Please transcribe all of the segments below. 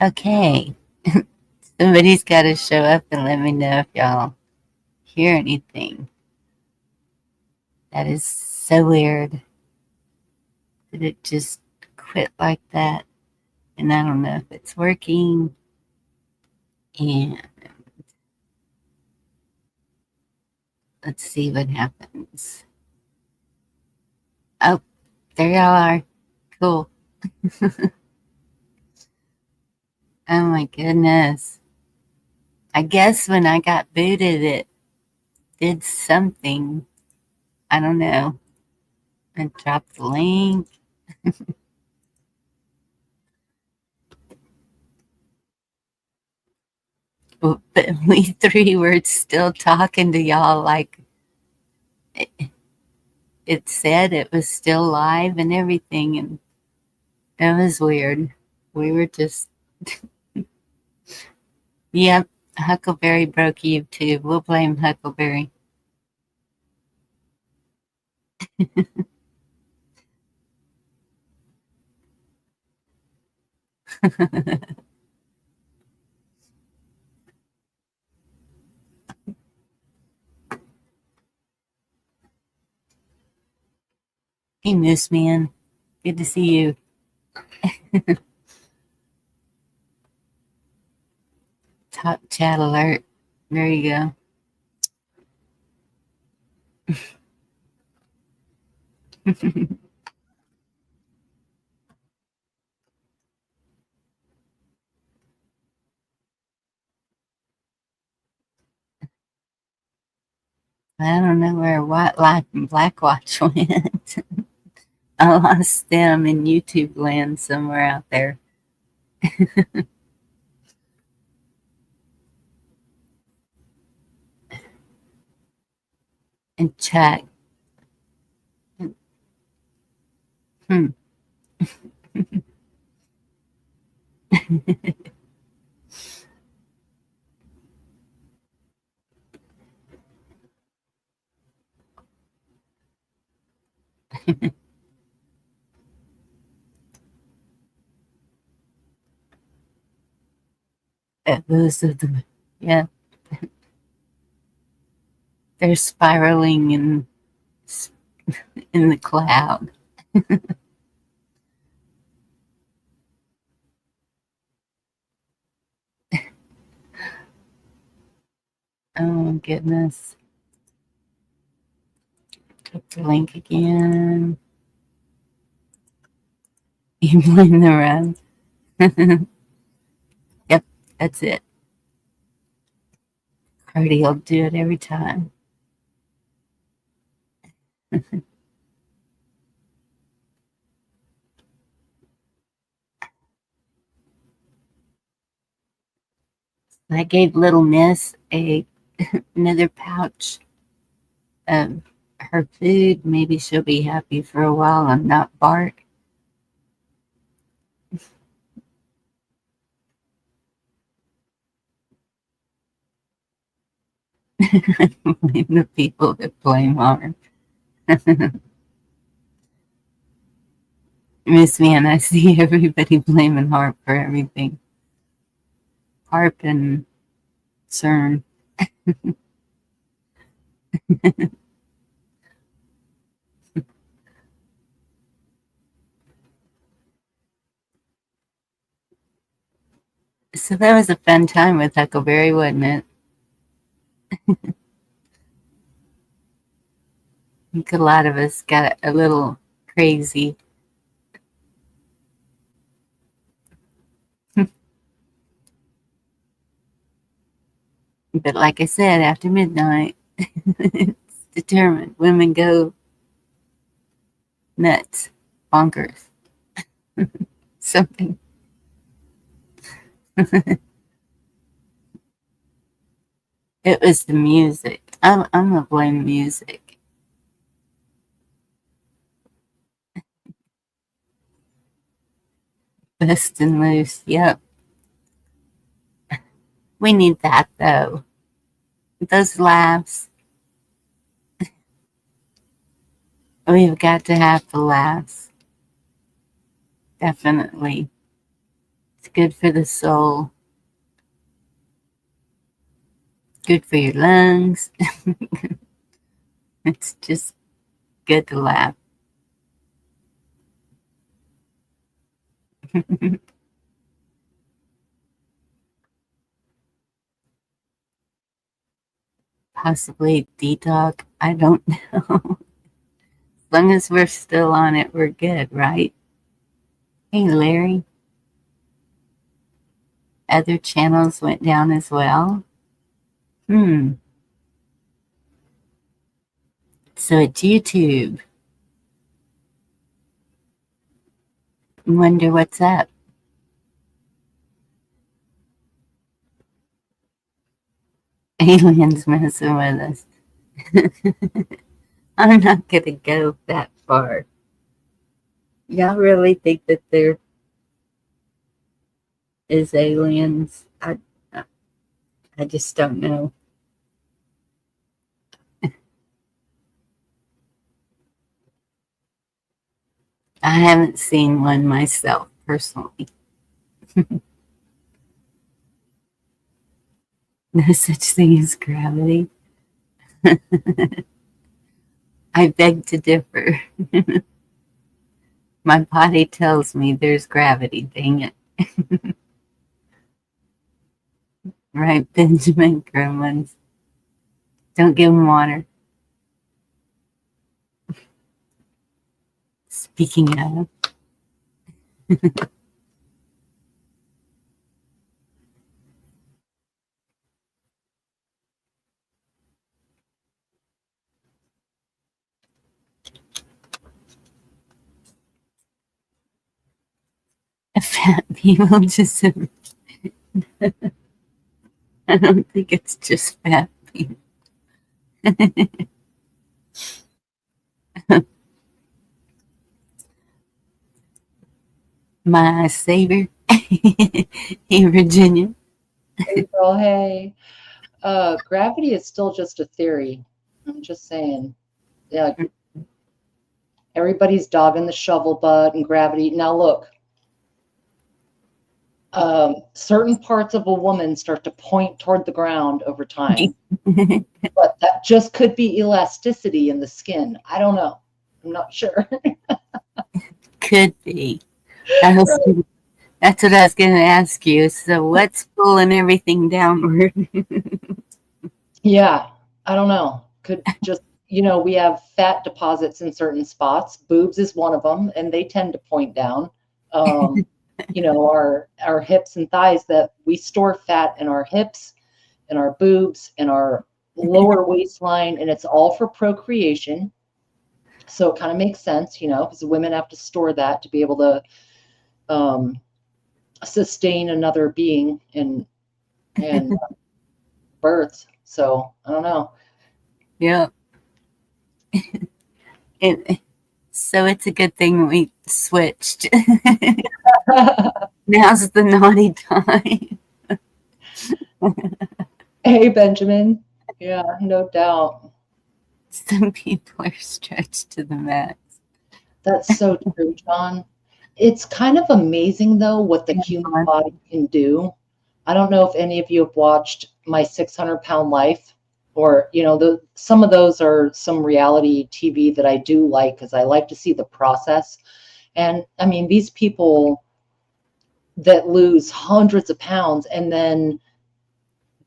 Okay, somebody's got to show up and let me know if y'all hear anything. That is so weird that it just quit like that. And I don't know if it's working. And let's see what happens. Oh, there y'all are. Cool. Oh my goodness. I guess when I got booted, it did something. I don't know. I dropped the link. But we three were still talking to y'all like it said it was still live and everything. And it was weird. We were just, yep, Huckleberry broke YouTube. We'll blame Huckleberry. Hey, Moose Man. Good to see you. Top chat alert. There you go. I don't know where White Life and Black Watch went. I lost them in YouTube land somewhere out there. And check. Hmm. Those are the, yeah, they're spiraling in the cloud. Oh goodness. Click the link again. You blame the run. Yep, that's it. Cardi will do it every time. I gave little Miss a another pouch of her food. Maybe she'll be happy for a while and not bark. Blame the people that blame harm. Miss Man, I see everybody blaming Harp for everything. Harp and CERN. So that was a fun time with Huckleberry, wasn't it? I think a lot of us got a little crazy. But like I said, after midnight, it's determined. Women go nuts, bonkers, something. It was the music. I'm gonna blame music. Busting loose. Yep. We need that though. Those laughs. We've got to have the laughs. Definitely. It's good for the soul, good for your lungs. It's just good to laugh. Possibly detox. I don't know. As long as we're still on it, we're good, right? Hey, Larry. Other channels went down as well. Hmm. So it's YouTube. Wonder what's up. Aliens messing with us. I'm not gonna go that far. Y'all really think that there is aliens? I just don't know. I haven't seen one myself personally. No such thing as gravity. I beg to differ. My body tells me there's gravity, dang it. Right, Benjamin Gremlins. Don't give them water. Speaking of, fat people just, I don't think it's just fat people. My savior. Hey, Virginia. Hey, girl, hey. Gravity is still just a theory. I'm just saying. Yeah, everybody's dogging the shovel butt and gravity. Now look, certain parts of a woman start to point toward the ground over time, but that just could be elasticity in the skin. I don't know. I'm not sure. Could be. That was, that's what I was going to ask you. So, what's pulling everything downward? Yeah, I don't know. Could just, we have fat deposits in certain spots. Boobs is one of them, and they tend to point down. Um, our hips and thighs, that we store fat in our hips and our boobs and our lower waistline, and it's all for procreation. So it kind of makes sense, because women have to store that to be able to um, sustain another being and births. So I don't know. Yeah. So, it's a good thing we switched. Now's the naughty time. Hey, Benjamin. Yeah, no doubt. Some people are stretched to the max. That's so true, John. It's kind of amazing, though, what the human Yeah. body can do. I don't know if any of you have watched My 600-Pound Life, or, some of those are some reality TV that I do like because I like to see the process. And I mean, these people that lose hundreds of pounds and then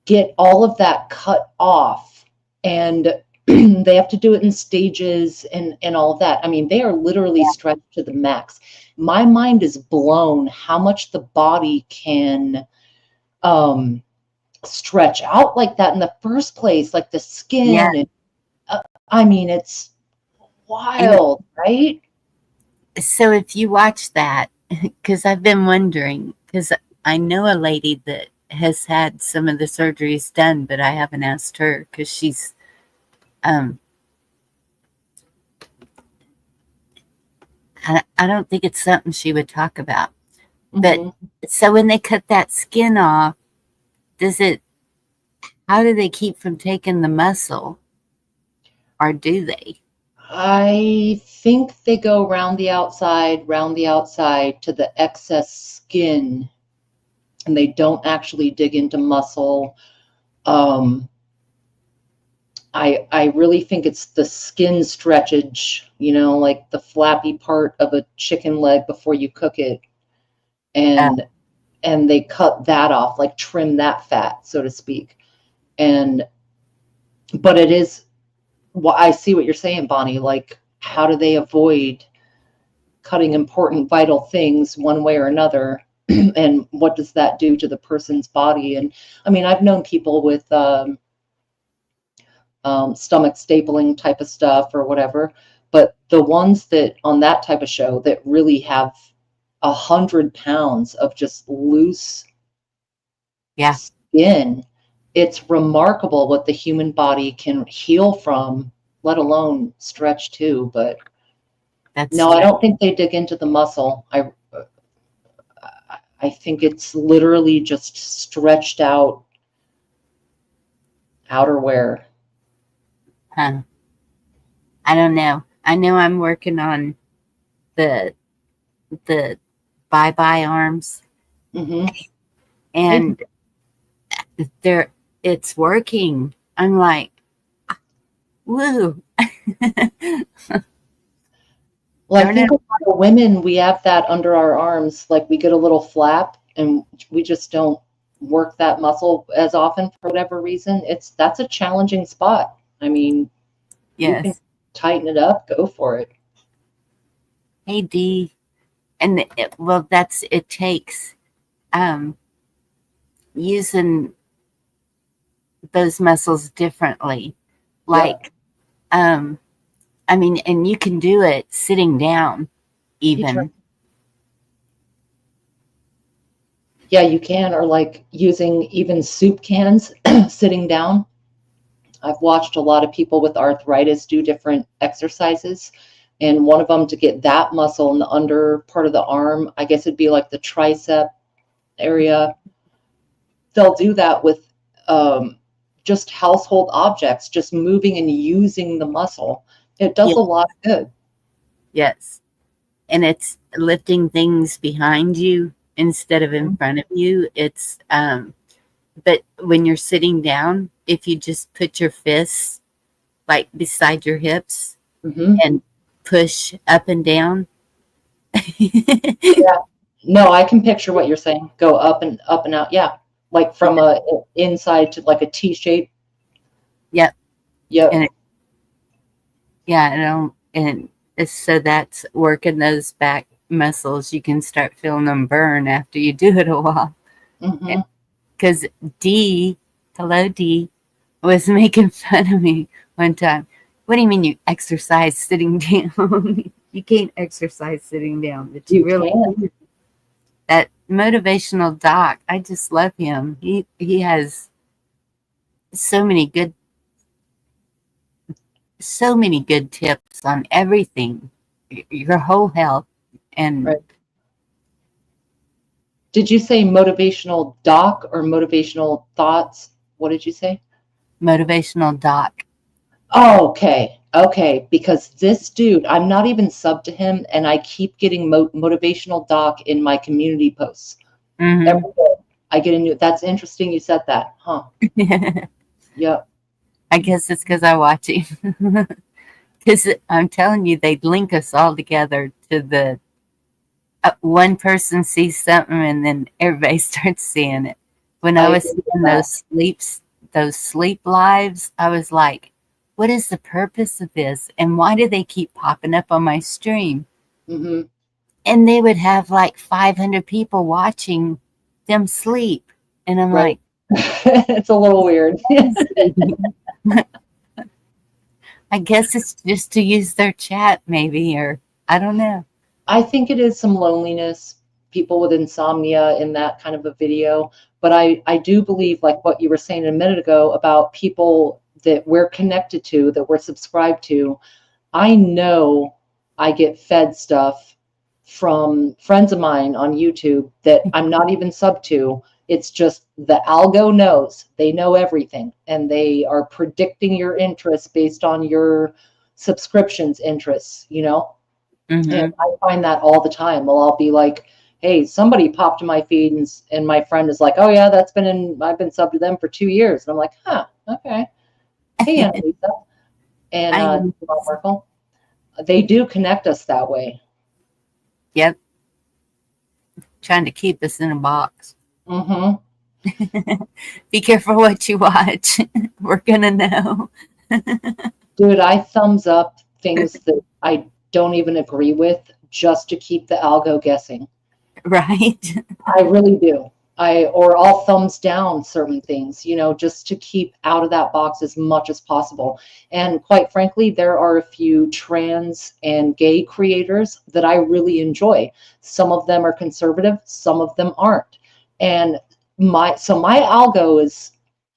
get all of that cut off, and they have to do it in stages and all of that. I mean, they are literally stretched to the max. My mind is blown how much the body can stretch out like that in the first place, like the Yeah. skin. And I mean, it's And wild, right? so, if you watch that, because I've been wondering, because I know a lady that has had some of the surgeries done, but I haven't asked her because she's, um, I don't think it's something she would talk about. But Hmm. so when they cut that skin off, does it, how do they keep from taking the muscle? Or do they? I think they go round the outside to the excess skin. and they don't actually dig into muscle. Um, I really think it's the skin stretchage, like the flappy part of a chicken leg before you cook it, Uh, and they cut that off, like trim that fat, so to speak. And but it is, well, I see what you're saying, Bonnie. Like, how do they avoid cutting important vital things one way or another? And what does that do to the person's body? And I mean, I've known people with stomach stapling type of stuff or whatever. But the ones that on that type of show that really have 100 pounds of just loose yeah, skin, it's remarkable what the human body can heal from, let alone stretch too. But that's no, I true. don't think they dig into the muscle. I think it's literally just stretched out outerwear. Huh. I don't know. I know I'm working on the the bye bye arms, Hmm. Hey, and they're it's working. I'm like, woo. well, I Darn it. think a lot of women, we have that under our arms. Like we get a little flap and we just don't work that muscle as often for whatever reason. That's a challenging spot. I mean, you can Yes. tighten it up, go for it. Hey D. And well, that's it takes um using those muscles differently. Yeah. Like um I mean, and you can do it sitting down Hey, Trent. even. Yeah, you can, or like using even soup cans sitting down. I've watched a lot of people with arthritis do different exercises. And one of them to get that muscle in the under part of the arm, I guess it'd be like the tricep area. They'll do that with um, just household objects, just moving and using the muscle. It does Yeah. a lot of good. Yes. And it's lifting things behind you instead of in front of you. It's but when you're sitting down, if you just put your fists like beside your hips Mm-hmm. and push up and down. Yeah. No, I can picture what you're saying. Go up and out. Yeah. Like from a inside to like a T shape. Yep. And Yep. yeah, and so that's working those back muscles. You can start feeling them burn after you do it a while. Mm-hmm. Because D, hello D, was making fun of me one time. What do you mean you exercise sitting down? You can't exercise sitting down, but you You really can. can. That motivational doc, I just love him. He has so many good tips on everything, your whole health and Right. Did you say motivational doc or motivational thoughts? What did you say? motivational doc. Oh, okay. Okay. Because this dude, I'm not even sub to him, and I keep getting motivational doc in my community posts. Hmm. Every day I get a new, that's interesting you said that. Huh. Yep. I guess it's because I watch him. Because I'm telling you, they link us all together to the one person sees something and then everybody starts seeing it. When I I was agree with seeing that. those sleep lives, I was like, what is the purpose of this? And why do they keep popping up on my stream? Hmm. And they would have like 500 people watching them sleep. And I'm Right. like, It's a little weird. crazy. I guess it's just to use their chat, maybe, or I don't know. I think it is some loneliness, people with insomnia in that kind of a video. But I do believe, like what you were saying a minute ago about people that we're connected to, that we're subscribed to. I know I get fed stuff from friends of mine on YouTube that I'm not even sub to. It's just the algo knows. They know everything and they are predicting your interests based on your subscriptions interests, you know? And Hmm. I find that all the time. Well, I'll be like, hey, somebody popped in my feed, and my friend is like, oh yeah, I've been subbed to them for 2 years. And I'm like, huh, okay. Hey, Annalisa and I John Merkel. They do connect us that way. Yep, trying to keep us in a box. Mm-hmm. Be careful what you watch. We're gonna know. Dude, I thumbs up things that I don't even agree with just to keep the algo guessing. Right? I really do. Or I'll thumbs down certain things, just to keep out of that box as much as possible. And quite frankly, there are a few trans and gay creators that I really enjoy. Some of them are conservative, some of them aren't. And my algo is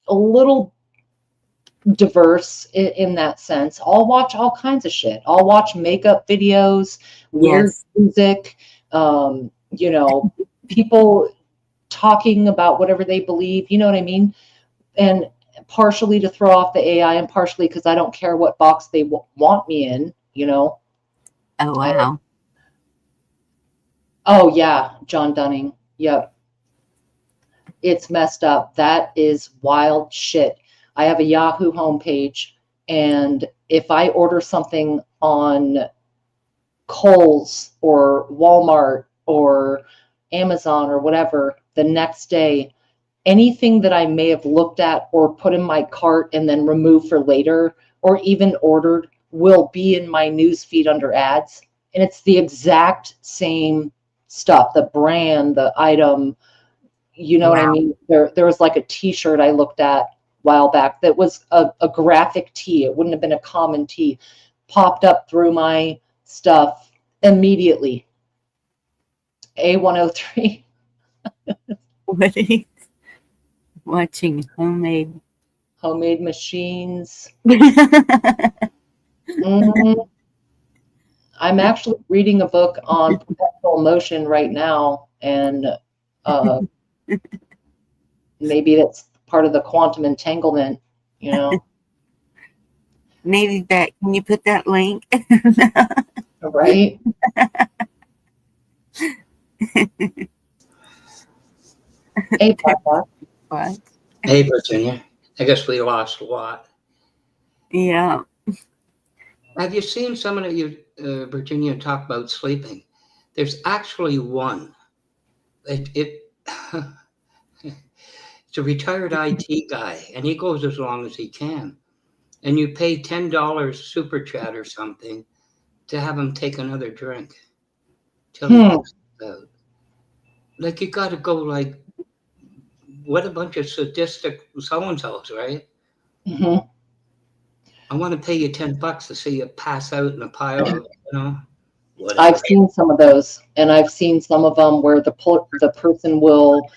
a little diverse in that sense. I'll watch all kinds of shit. I'll watch makeup videos, weird Yes. music, people talking about whatever they believe, you know what I mean? And partially to throw off the AI and partially because I don't care what box they want me in. Oh wow. Oh, yeah, John Dunning. Yep. It's messed up. That is wild shit. I have a Yahoo homepage, and if I order something on Kohl's or Walmart or Amazon or whatever, the next day, anything that I may have looked at or put in my cart and then removed for later or even ordered will be in my news feed under ads. And it's the exact same stuff, the brand, the item, you know what I Wow. mean? There was like a t-shirt I looked at a while back that was a graphic tee. It wouldn't have been a common tee. Popped up through my stuff immediately. A103. What are you watching? Homemade. Homemade machines. Wow. Mhm. I'm actually reading a book on perpetual motion right now, and uh, maybe that's part of the quantum entanglement. Maybe that. Can you put that link? Right? Hey, Papa. What? Hey, Virginia. I guess we lost a lot. Yeah. Have you seen some of you, Virginia, talk about sleeping? There's actually one. It it's a retired IT guy, and he goes as long as he can. And you pay $10 super chat or something to have him take another drink till he Hmm. passes out. Like you got to go like, what a bunch of sadistic so and so's, right? Hmm. I want to pay you $10 to see you pass out in a pile of, I've whatever. seen some of those, and I've seen some of them where the person will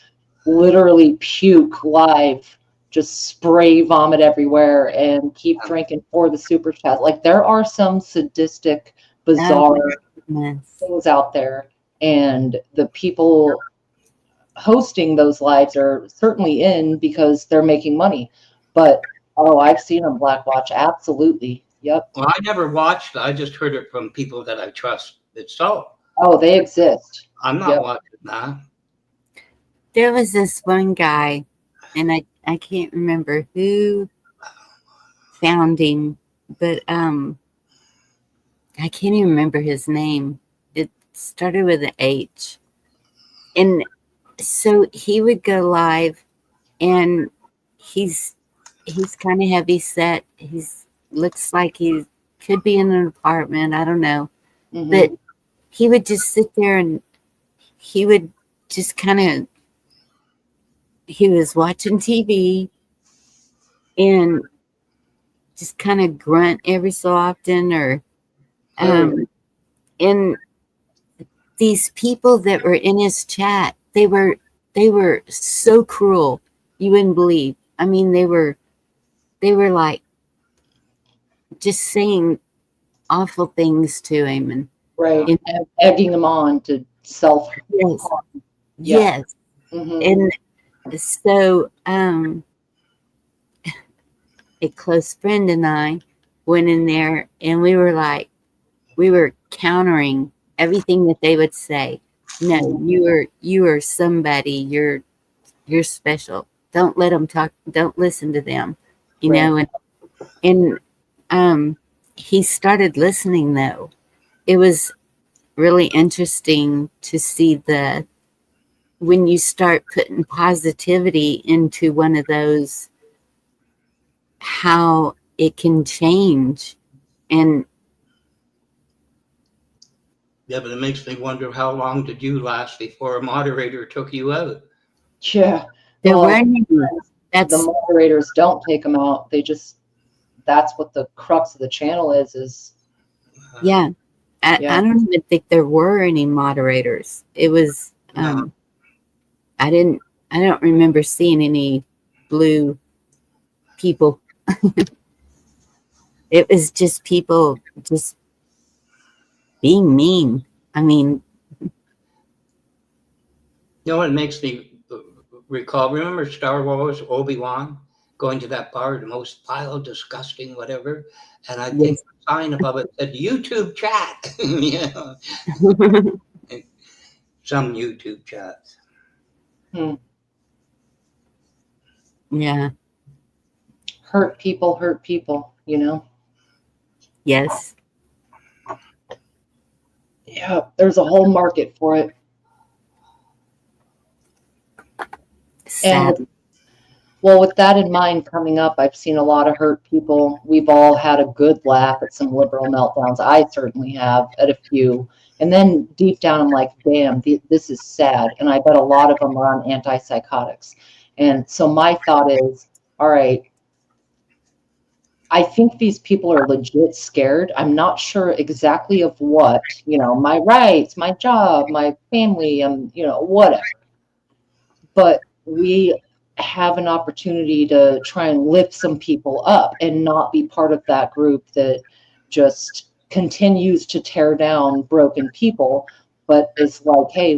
literally puke live, just spray vomit everywhere, and keep drinking for the super chat. Like there are some sadistic, Oh bizarre my goodness. things out there, and the people hosting those lives are certainly in because they're making money. But oh, I've seen them Black Watch, absolutely. Yep. Well, I never watched. I just heard it from people that I trust. It's so. Oh, they exist. I'm not Yep. watching that. There was this one guy, and I can't remember who found him, but I can't even remember his name. It started with an H. And so he would go live, and he's kind of heavy set. He's looks like he could be in an apartment. I don't know. Mhm. But he would just sit there and he would just kind of he was watching TV and just kind of grunt every so often or Mm. and these people that were in his chat, they were so cruel. You wouldn't believe. I mean, they were like just saying awful things to him Right. and And egging them on to self. yes, Yeah. yes. Hmm. And so a close friend and I went in there and we were countering everything that they would say. No, you are somebody. You're special. Don't let them talk. Don't listen to them. You Right. know, and he started listening though. It was really interesting to see the when you start putting positivity into one of those, how it can change. And Yeah, but it makes me wonder how long did you last before a moderator took you out? Yeah. there Well, weren't any. the That's moderators don't take them out. They just, that's what the crux of the channel is, yeah. yeah. I don't even think there were any moderators. It was No. I didn't I don't remember seeing any blue people. It was just people just being mean. I mean, You know what makes me recall? Remember Star Wars, Obi-Wan going to that bar, the most vile, disgusting, whatever. And I think yes. the sign above it said YouTube chat. Yeah, some YouTube chats. Hmm. Yeah. Hurt people, you know? Yes. Yeah, there's a whole market for it. And Sad. with that in mind coming up, I've seen a lot of hurt people. We've all had a good laugh at some liberal meltdowns. I certainly have at a few. And then deep down, I'm like, damn, this is sad. And I bet a lot of them are on antipsychotics. And so my thought is, all right, I think these people are legit scared. I'm not sure exactly of what, my rights, my job, my family, whatever. But we have an opportunity to try and lift some people up and not be part of that group that just continues to tear down broken people, but is like, hey,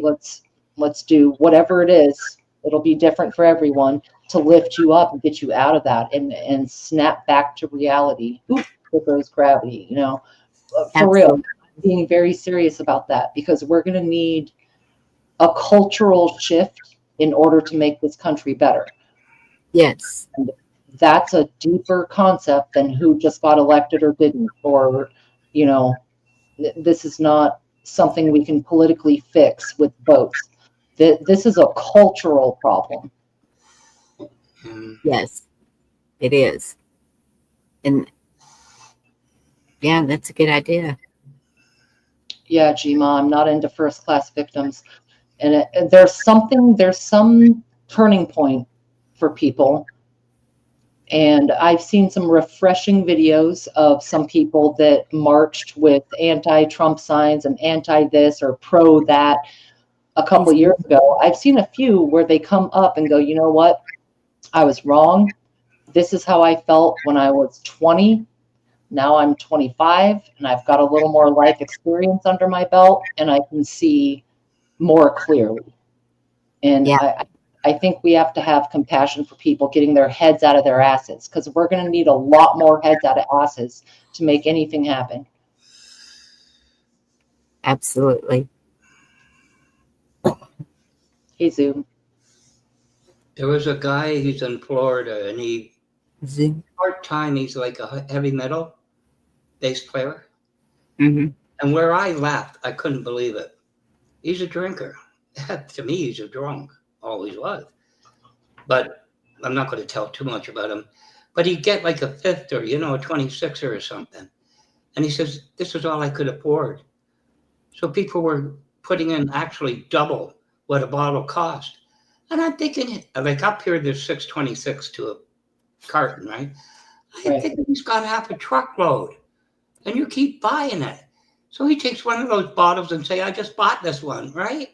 let's do whatever it is. It'll be different for everyone to lift you up and get you out of that and snap back to reality. Oop, there goes gravity, for real. Absolutely. Being very serious about that because we're going to need a cultural shift in order to make this country better. Yes. And that's a deeper concept than who just got elected or didn't, or, this is not something we can politically fix with votes. This is a cultural problem. And Yes. It is. And yeah, that's a good idea. Yeah, Gma, I'm not into first class victims. And there's some turning point for people. And I've seen some refreshing videos of some people that marched with anti-Trump signs and anti-this or pro that a couple years ago. I've seen a few where they come up and go, you know what? I was wrong. This is how I felt when I was 20. Now I'm 25 and I've got a little more life experience under my belt and I can see more clearly. And Yeah, I think we have to have compassion for people getting their heads out of their asses because we're going to need a lot more heads out of asses to make anything happen. absolutely. Hey, Zoom. there was a guy, he's in Florida, and Zoom. part-time, he's like a heavy metal bass player. Hmm. And where I laughed, I couldn't believe it. He's a drinker. To me, he's a drunk, always was. But I'm not going to tell too much about him. But he'd get like a fifth or, a 26er or something. And he says, this is all I could afford. So people were putting in actually double what a bottle cost. And I'm thinking, like up here, there's 626 to a carton, right? I'm Right. thinking he's got half a truckload. And you keep buying it. So he takes one of those bottles and say, I just bought this one, right?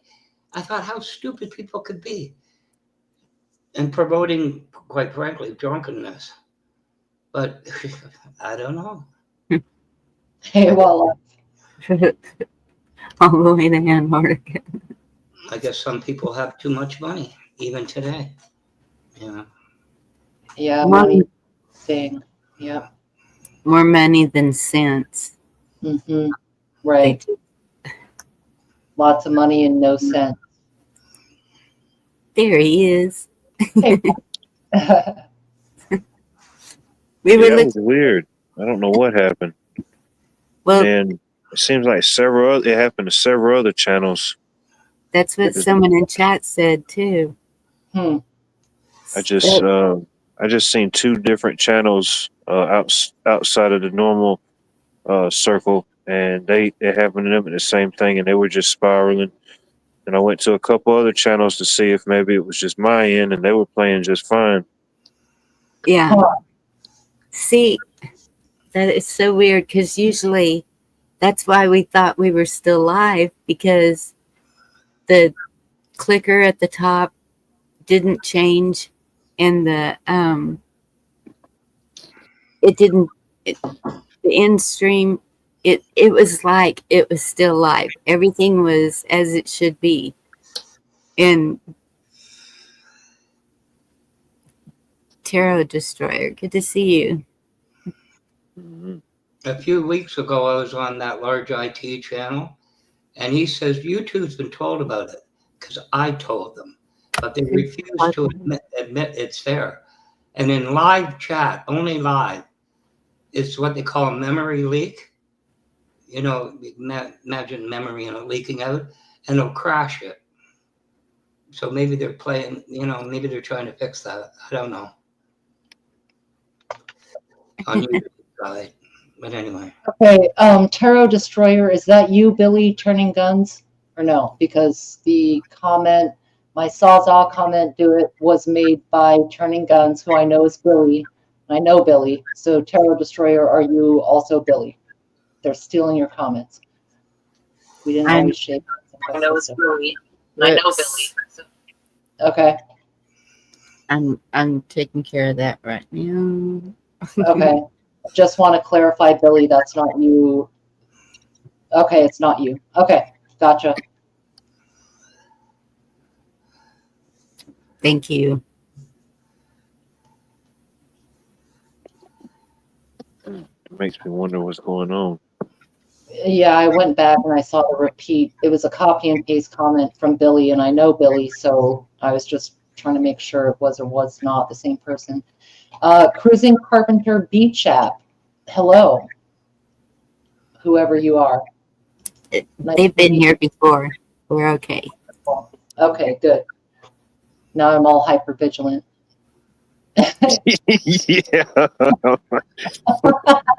I thought how stupid people could be and promoting, quite frankly, drunkenness. But I don't know. Hey, well, All the way to Antarctica. I guess some people have too much money, even today. Yeah. yeah, More, money thing. Yeah. more money than sense. Mm-hmm. They Right. do. Lots of money and no sense. There he is. Hey. We Yeah, were that was looking. weird. I don't know what happened. Well, And it seems like it happened to several other channels. that's what someone in chat said too. Hmm. I just seen two different channels outside of the normal circle, and it happened to them at the same thing, and they were just spiraling. And I went to a couple other channels to see if maybe it was just my end, and they were playing just fine. Yeah. Huh. See, that is so weird because usually that's why we thought we were still live, because the clicker at the top didn't change, and the end stream, it was like it was still live. Everything was as it should be. And Tarot Destroyer, good to see you. Mm-hmm. A few weeks ago, I was on that large IT channel, and he says YouTube's been told about it because I told them, but they refuse to admit it's there. And in live chat, only live, it's what they call a memory leak. You know, imagine memory leaking out, and it'll crash it. So maybe they're playing, maybe they're trying to fix that. I don't know. On YouTube side. But anyway. Okay, Tarot Destroyer, is that you, Billy, turning guns? Or no? Because the comment, my Sawzall comment was made by Turning Guns, who I know is Billy. I know Billy. So Tarot Destroyer, are you also Billy? They're stealing your comments. We didn't always shake. I know it's Billy. I know Billy. Okay. I'm taking care of that right now. Okay. Just want to clarify, Billy, that's not you. Okay, it's not you. Okay, gotcha. Thank you. It makes me wonder what's going on. Yeah, I went back and I saw the repeat. It was a copy and paste comment from Billy, and I know Billy, so I was just trying to make sure it was or was not the same person. Cruising Carpenter Beach app. Hello, whoever you are. They've been here before. We're okay. Okay, good. Now I'm all hyper vigilant. Yeah.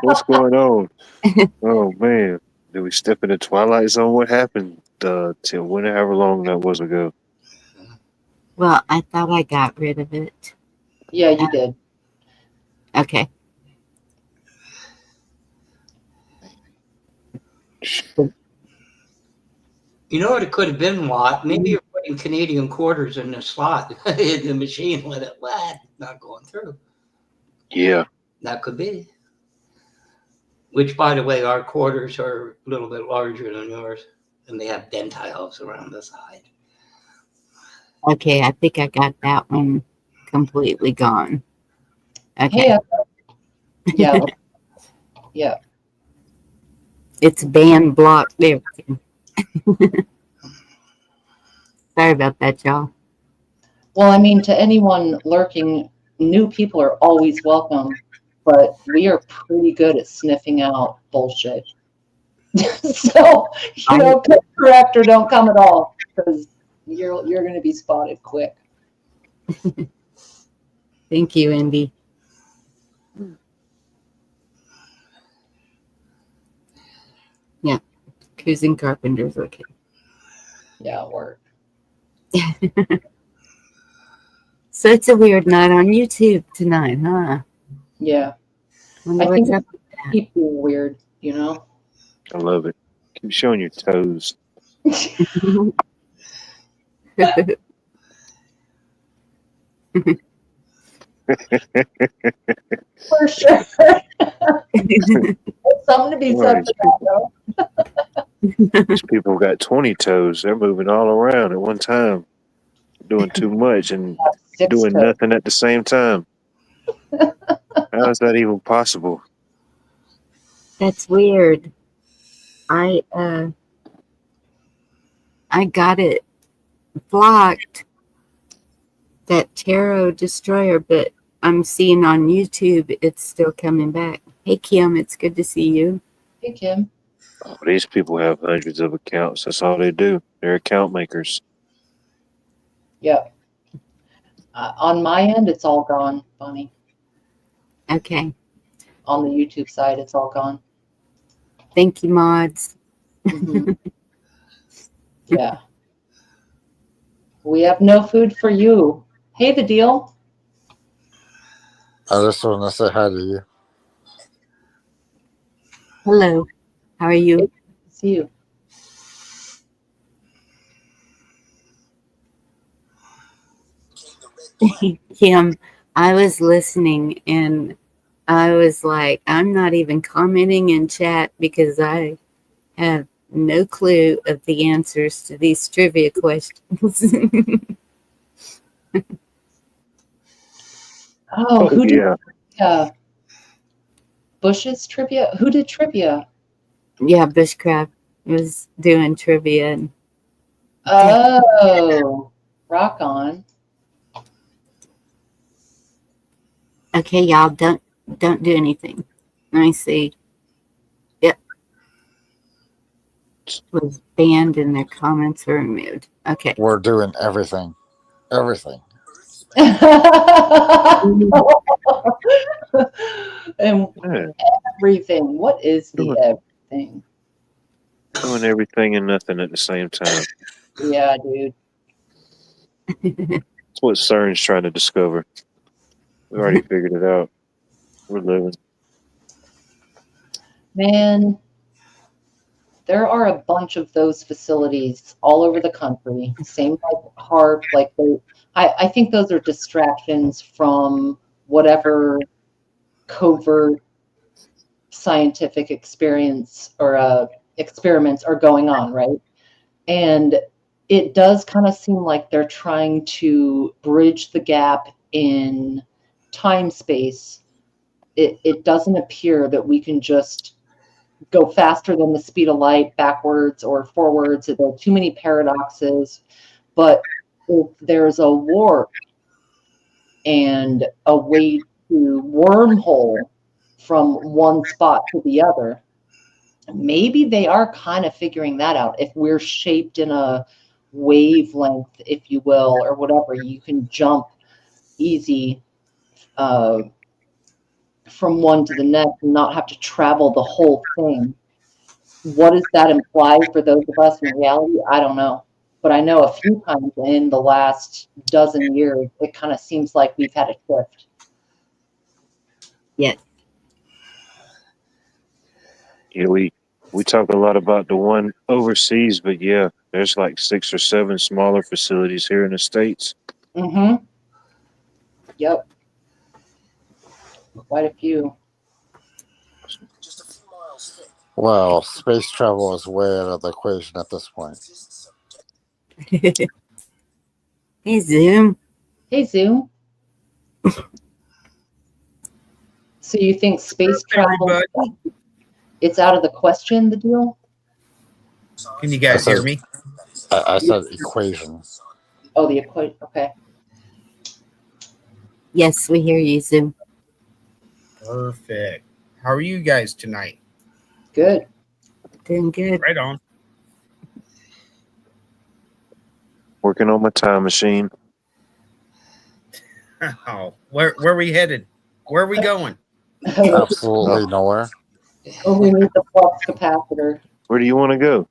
What's going on? Oh man, did we step in the twilight zone? What happened till whenever long that was ago? Well, I thought I got rid of it. Yeah, you did. Okay. You know what it could have been, Watt? Maybe you're putting Canadian quarters in the slot in the machine with it not going through. Yeah. That could be. Which, by the way, our quarters are a little bit larger than yours, and they have dentiles around the side. Okay, I think I got that one completely gone. Okay. Hey, yeah, yeah. It's band blocked. There. Sorry about that, y'all. Well, I mean, to anyone lurking, new people are always welcome, but we are pretty good at sniffing out bullshit. So, come correct or don't come at all, because you're going to be spotted quick. Thank you, Andy. Yeah, Cruising Carpenter's okay. Yeah, work. So it's a weird night on YouTube tonight, huh? Yeah. Wonder I think what's up it's keep being weird, you know? I love it. Keep showing your toes. For sure. Something to be said for that, though. These people got 20 toes. They're moving all around at one time, doing too much and doing nothing at the same time. How is that even possible? That's weird. I got it blocked, that Tarot Destroyer, but I'm seeing on YouTube it's still coming back. Hey, Kim, it's good to see you. Hey, Kim. These people have hundreds of accounts. That's all they do. They're account makers. Yep. On my end, it's all gone, Bonnie. Okay. On the YouTube side, it's all gone. Thank you, mods. Mhm. Yeah. We have no food for you. Hey, the deal. I just want to say hi to you. Hello. How are you? See you. Kim, I was listening and I was like, I'm not even commenting in chat because I have no clue of the answers to these trivia questions. Oh, who did Yeah. trivia? Bush's trivia? Who did trivia? Yeah, Bushcraft was doing trivia. And Oh, rock on. okay, y'all, don't do anything. Let me see. Yep. Was banned and their comments were removed. Okay. We're doing everything. Everything. And Yeah. everything. What is the everything? Doing everything and nothing at the same time. Yeah, dude. That's what CERN's trying to discover. We already figured it out. We're living. Man, there are a bunch of those facilities all over the country. Same like HARP, like I think those are distractions from whatever covert scientific experience or experiments are going on, right? And it does kind of seem like they're trying to bridge the gap in time space. It doesn't appear that we can just go faster than the speed of light backwards or forwards. There are too many paradoxes. But if there's a warp and a way to wormhole from one spot to the other, maybe they are kind of figuring that out. If we're shaped in a wavelength, if you will, or whatever, you can jump easy from one to the next and not have to travel the whole thing. What does that imply for those of us in reality? I don't know. But I know a few times in the last dozen years, it kind of seems like we've had a shift. Yes. Yeah, we talk a lot about the one overseas, but yeah, there's like 6 or 7 smaller facilities here in the States. Mm-hmm. Yep. Quite a few. Well, space travel is way out of the equation at this point. Hey, Zoom. Hey, Zoom. So you think space travel, Everybody. it's out of the question, the deal? Can you guys hear me? I said equation. Oh, the equation. Okay. Yes, we hear you, Zoom. Perfect. How are you guys tonight? Good. Doing good. Right on. Working on my time machine. Oh, where are we headed? Where are we going? Absolutely nowhere. Oh, we need the flux capacitor. Where do you want to go?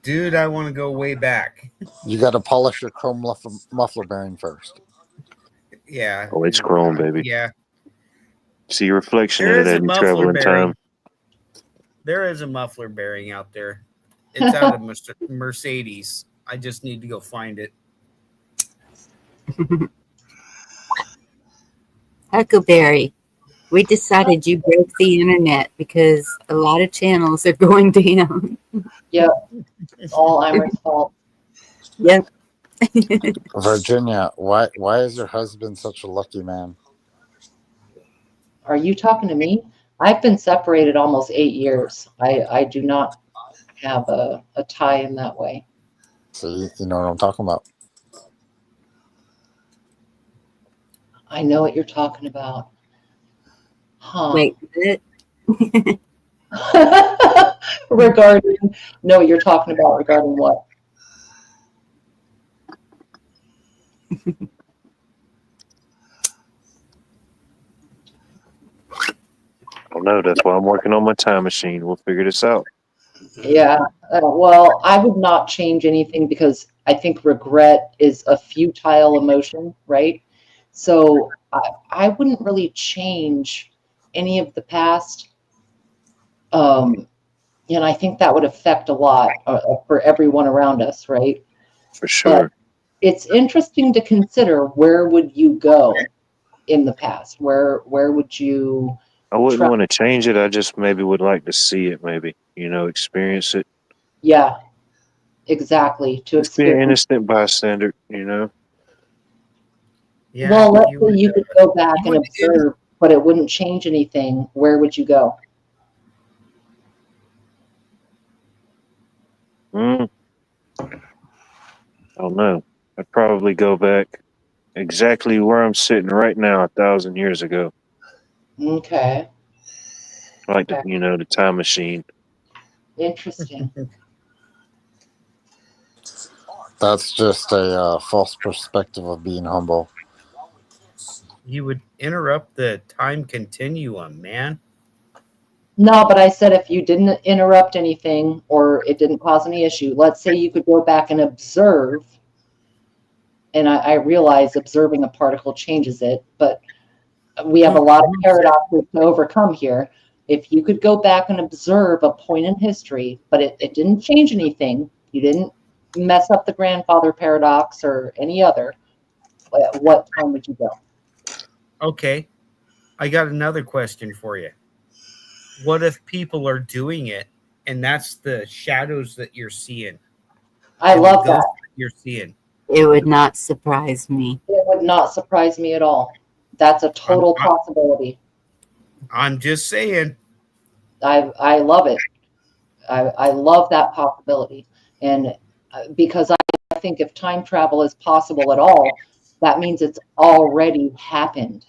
Dude, I want to go way back. You got to polish your chrome muffler bearing first. Yeah. Oh, it's chrome, baby. Yeah. See your reflection There in is it a as you muffler travel in bearing. time. There is a muffler bearing out there. It's out of Mercedes. I just need to go find it. Huckleberry, we decided you broke the internet because a lot of channels are going down. Yep. It's all Imer's fault. Yep. Virginia, why is your husband such a lucky man? Are you talking to me? I've been separated almost 8 years. I do not have a tie in that way. See, you know what I'm talking about. I know what you're talking about. Huh. Wait, what? Regarding, know what you're talking about regarding what? I don't know. That's why I'm working on my time machine. We'll figure this out. Yeah. Well, I would not change anything because I think regret is a futile emotion, right? So I wouldn't really change any of the past. And I think that would affect a lot for everyone around us, right? For But sure. it's interesting to consider, where would you go in the past? Where would you I wouldn't try? want to change it. I just maybe would like to see it, maybe, experience it. Yeah, exactly. To Just be an experience. innocent bystander, Yeah, Well, let's you say would. you could go back You and would. observe, but it wouldn't change anything. Where would you go? Mm, I don't know. I'd probably go back exactly where I'm sitting right now, 1,000 years ago. Okay. Like Okay. the time machine. Interesting. That's just a false perspective of being humble. You would interrupt the time continuum, man. No, but I said if you didn't interrupt anything or it didn't cause any issue, let's say you could go back and observe, and I realize observing a particle changes it, but we have a lot of paradoxes to overcome here. If you could go back and observe a point in history, but it didn't change anything, you didn't mess up the grandfather paradox or any other, at what time would you go? Okay, I got another question for you. What if people are doing it and that's the shadows that you're seeing I and the love that. ghosts that you're seeing? It would not surprise me. It would not surprise me at all. That's a total possibility. I'm just saying. I love it. I love that possibility. And because I think if time travel is possible at all, that means it's already happened.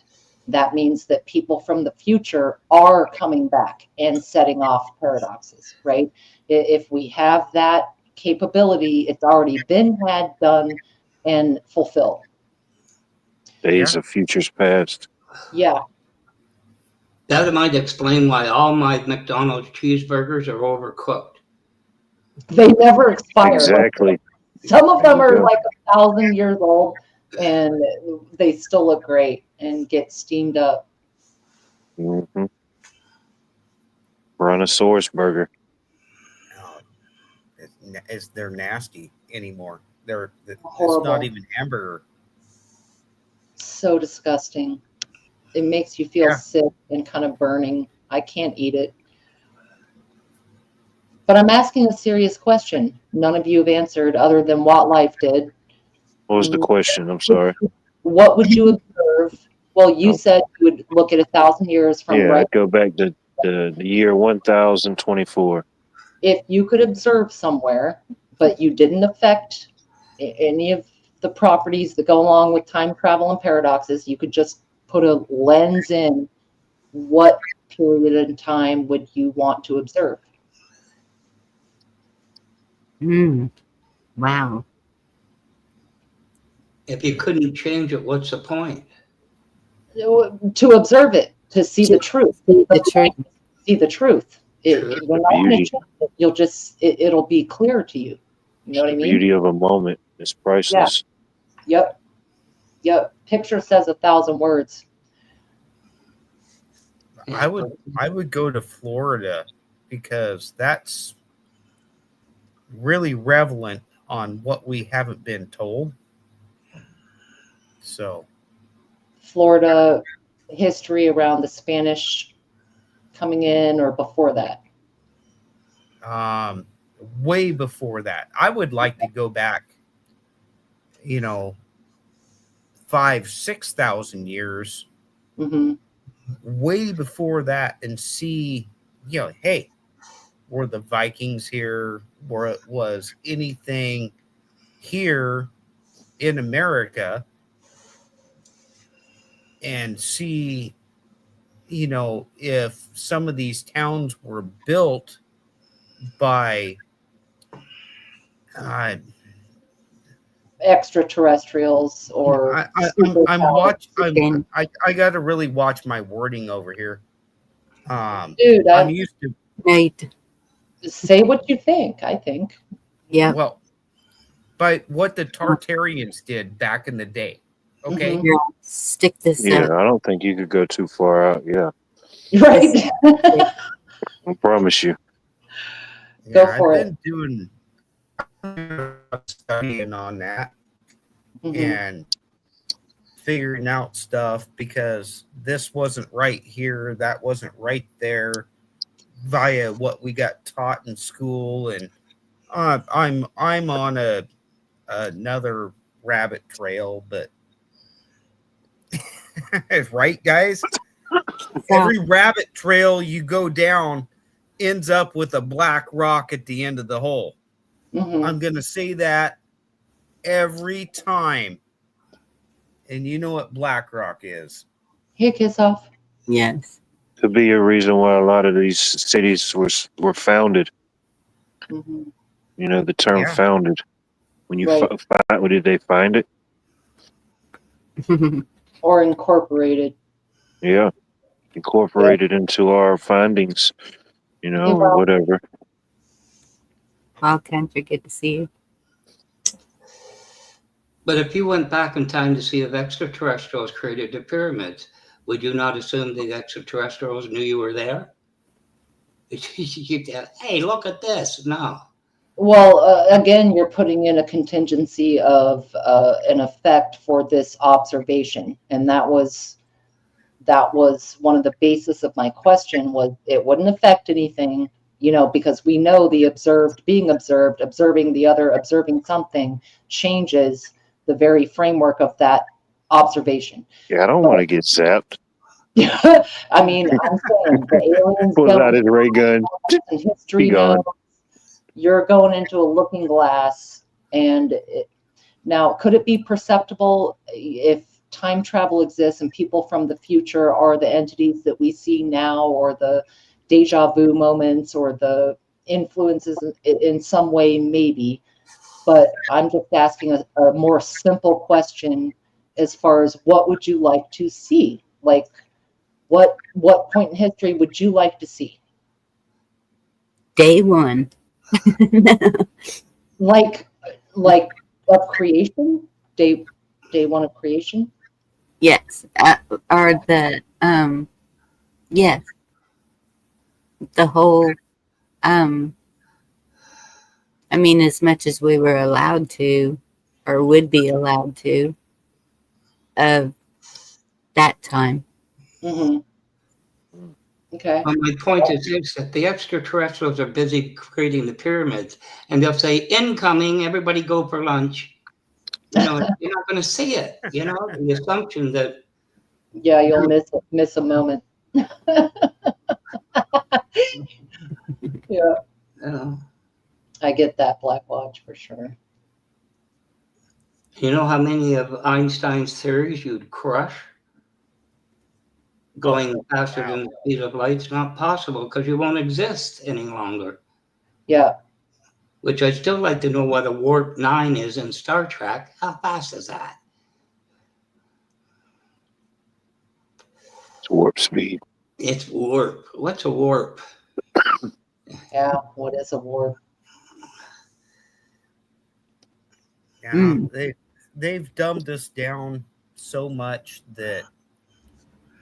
That means that people from the future are coming back and setting off paradoxes, right? If we have that capability, it's already been had, done, and fulfilled. Days of futures past. Yeah. That might explain why all my McDonald's cheeseburgers are overcooked. They never expire. Exactly. Some of them There you are go. like 1,000 years old and they still look great and get steamed up. Mm-hmm. Brontosaurus burger. They're nasty anymore. It's Horrible. not even hamburger. So disgusting. It makes you feel Yeah. sick and kind of burning. I can't eat it. But I'm asking a serious question. None of you have answered other than what life did. What was the question? I'm sorry. What would you observe? Well, you said you would look at 1,000 years from Yeah, right. I'd go back to the year 1024. If you could observe somewhere, but you didn't affect any of the properties that go along with time travel and paradoxes, you could just put a lens in, what period in time would you want to observe? Wow. If you couldn't change it, what's the point? To observe it, to see the truth. The truth. See the truth. You're not going to beauty. change it. You'll just, it'll be clear to you. You know what I mean? Beauty of a moment is priceless. Yep. Picture says 1,000 words. I would go to Florida because that's really relevant on what we haven't been told. So Florida history around the Spanish coming in or before that? way before that, I would like to go back, 5,000-6,000 years, Mm-hmm. way before that, and see, hey, were the Vikings here, or it was anything here in America, and see, if some of these towns were built by uh, Extraterrestrials or Chicken. I got to really watch my wording over here. dude, I'm used to, Right. say what you think. I think. Yep. well, by what the Tartarians did back in the day. Okay. Mhm. Yeah. Stick this Yeah, up. I don't think you could go too far out. Yeah, Right. I promise you. Go Yeah, for I've it. been doing studying on that Mhm. and figuring out stuff, because this wasn't right here, that wasn't right there, via what we got taught in school. And I'm on another rabbit trail, but right, guys, every rabbit trail you go down ends up with a black rock at the end of the hole. Mhm. I'm gonna say that every time. And you know what black rock is? Hey, kiss off. Yes. Could be a reason why a lot of these cities were founded. Mhm. You know, the term Yeah. founded. When you Right. find, where did they find it? Or incorporated. Yeah, incorporated into our findings. You Hey, know, or well, whatever. Wild country. Good to see you. But if you went back in time to see if extraterrestrials created the pyramids, would you not assume the extraterrestrials knew you were there? Hey, look at this. No. well, again, you're putting in a contingency of an effect for this observation, and that was one of the basis of my question. Was it wouldn't affect anything, because we know the observed being observed, observing the other, observing something changes the very framework of that observation. Yeah, I don't want to get zapped. I mean, I'm saying the aliens Pulls go out his ray gun. in history Be gone. notes. You're going into a looking glass, and now could it be perceptible if time travel exists and people from the future are the entities that we see now, or the deja vu moments, or the influences in some way? Maybe, but I'm just asking a more simple question as far as what would you like to see? Like, what point in history would you like to see? Day one. Like of creation, day one of creation. Yes. Or the yes. The whole I mean, as much as we were allowed to, or would be allowed to, of that time. Mm-hmm. Okay. Well, my point is this, that the extraterrestrials are busy creating the pyramids, and they'll say, incoming, everybody go for lunch. You're not going to see it. The assumption that Yeah, you'll miss a moment. Yeah, uh, I get that, Black Watch, for sure. you know how many of Einstein's theories you'd crush? Going faster than the speed of light's not possible because you won't exist any longer. Yeah. Which I'd still like to know what a warp 9 is in Star Trek. How fast is that? It's warp speed. It's warp. What's a warp? Yeah. What is a warp? Yeah, they've dumbed us down so much that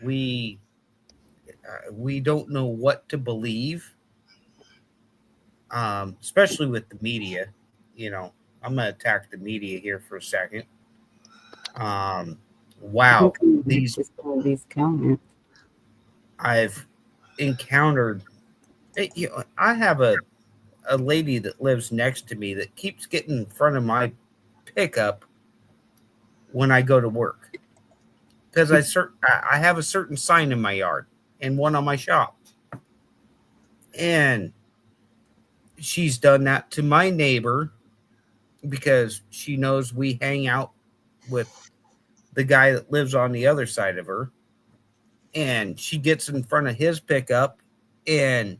we don't know what to believe. Especially with the media. I'm gonna attack the media here for a second. Wow, these comments. I've encountered. I have a lady that lives next to me that keeps getting in front of my pickup when I go to work, because I have a certain sign in my yard and one on my shop, and she's done that to my neighbor because she knows we hang out with the guy that lives on the other side of her. And she gets in front of his pickup, and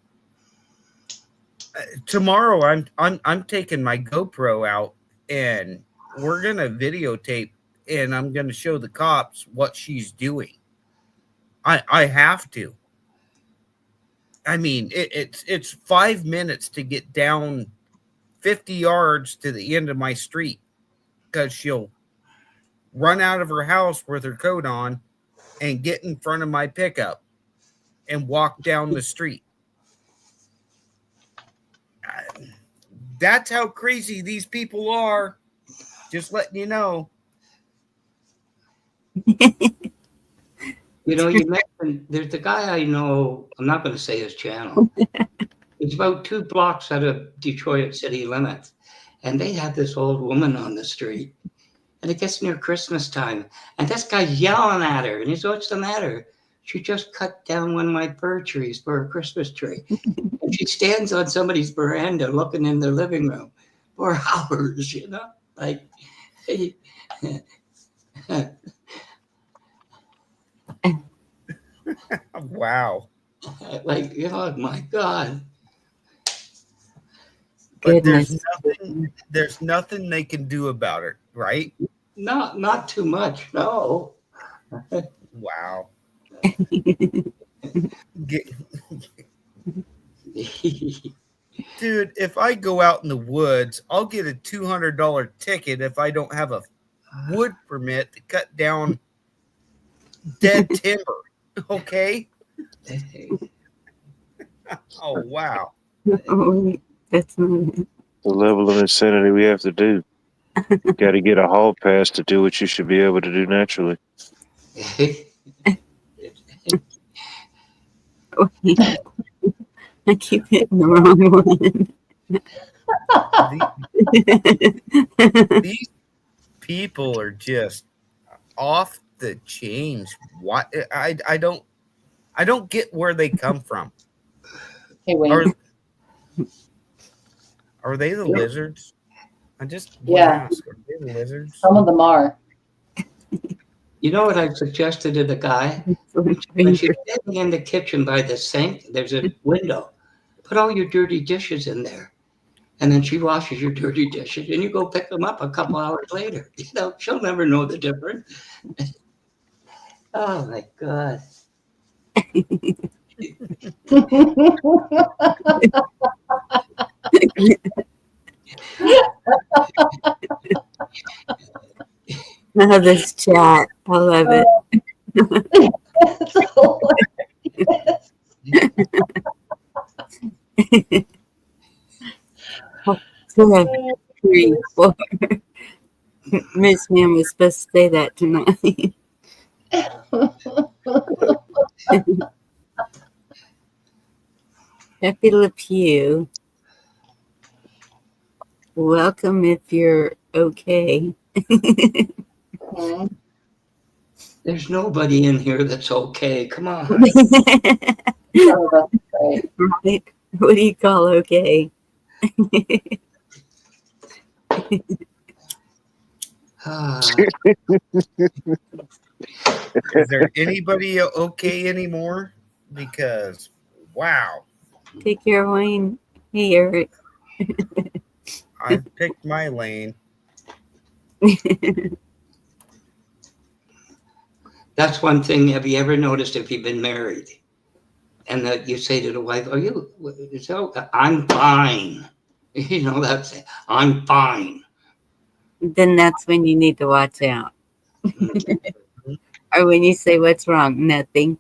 tomorrow I'm taking my GoPro out, and we're gonna videotape, and I'm gonna show the cops what she's doing. I have to. I mean, it's 5 minutes to get down 50 yards to the end of my street because she'll run out of her house with her coat on and get in front of my pickup and walk down the street. That's how crazy these people are. Just letting you know. You know, you mentioned there's a guy I know. I'm not going to say his channel. It's about 2 blocks out of Detroit city limits, and they have this old woman on the street. And it gets near Christmas time, and this guy's yelling at her, and he says, "What's the matter?" She just cut down one of my fir trees for a Christmas tree. And she stands on somebody's veranda looking in their living room for hours, you know? Like, Wow. like, you know, my God. But Goodness. there's nothing they can do about it, right? Not too much, no. Wow. Dude, if I go out in the woods, I'll get a $200 ticket if I don't have a wood permit to cut down dead timber. Okay? Oh, wow. That's not it. The level of insanity we have to do. Got to get a hall pass to do what you should be able to do naturally. I keep hitting the wrong one. These people are just off the chains. What I don't get where they come from. Hey, Wayne. Are they the lizards? I just want to Yeah. ask, are they the lizards? Some of them are. You know what I suggested to the guy? When she's sitting in the kitchen by the sink, there's a window. Put all your dirty dishes in there. And then she washes your dirty dishes, and you go pick them up a couple hours later. You know, she'll never know the difference. Oh, my God. Now this chat. I love it. Two, 3, 4. Miss Ma'am was supposed to say that tonight. Pepe Le Pew. Welcome if you're okay. There's nobody in here that's okay. Come on. Oh, that's great. Right? What do you call okay? Is there anybody okay anymore? Because wow, Take care, Wayne. Hey, Eric. I've picked my lane. That's one thing. Have you ever noticed if you've been married and that you say to the wife, "Are you so?" "I'm fine." You know, that's it. "I'm fine." Then that's when you need to watch out. Or when you say, "What's wrong?" Nothing.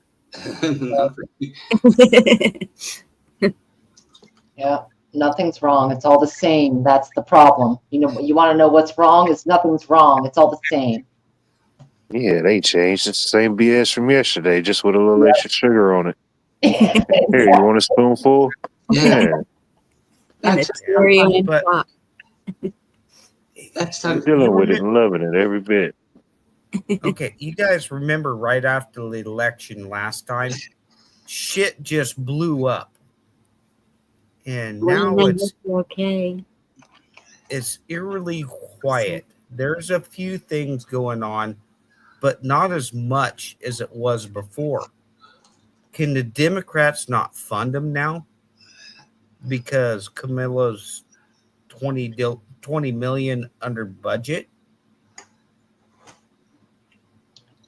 Yeah, nothing's wrong. It's all the same. That's the problem. You know, you want to know what's wrong? Is nothing's wrong. It's all the same. Yeah, they changed. It's the same BS from yesterday, just with a little extra sugar on it. Here, you want a spoonful? Yeah. And That's it's very on But- top. that's I'm the, dealing with it and loving it every bit. Okay, you guys remember right after the election last time, shit just blew up. And Well, now you it's know, okay. eerily quiet. There's a few things going on, but not as much as it was before. Can the Democrats not fund them now? Because Camilla's 20 million under budget.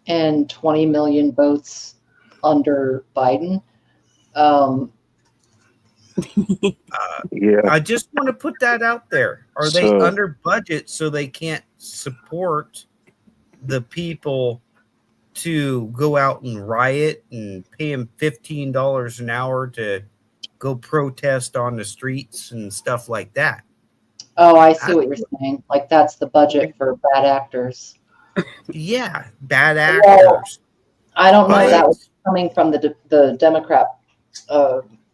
And 20 million votes under Biden. Um, Yeah. I just want to put that out there. Are they So under budget so they can't support the people to go out and riot and pay them $15 an hour to go protest on the streets and stuff like that? oh, I see what you're saying. Like that's the budget for bad actors. Yeah, bad Well, actors. I don't know. That I was coming from the Democrat.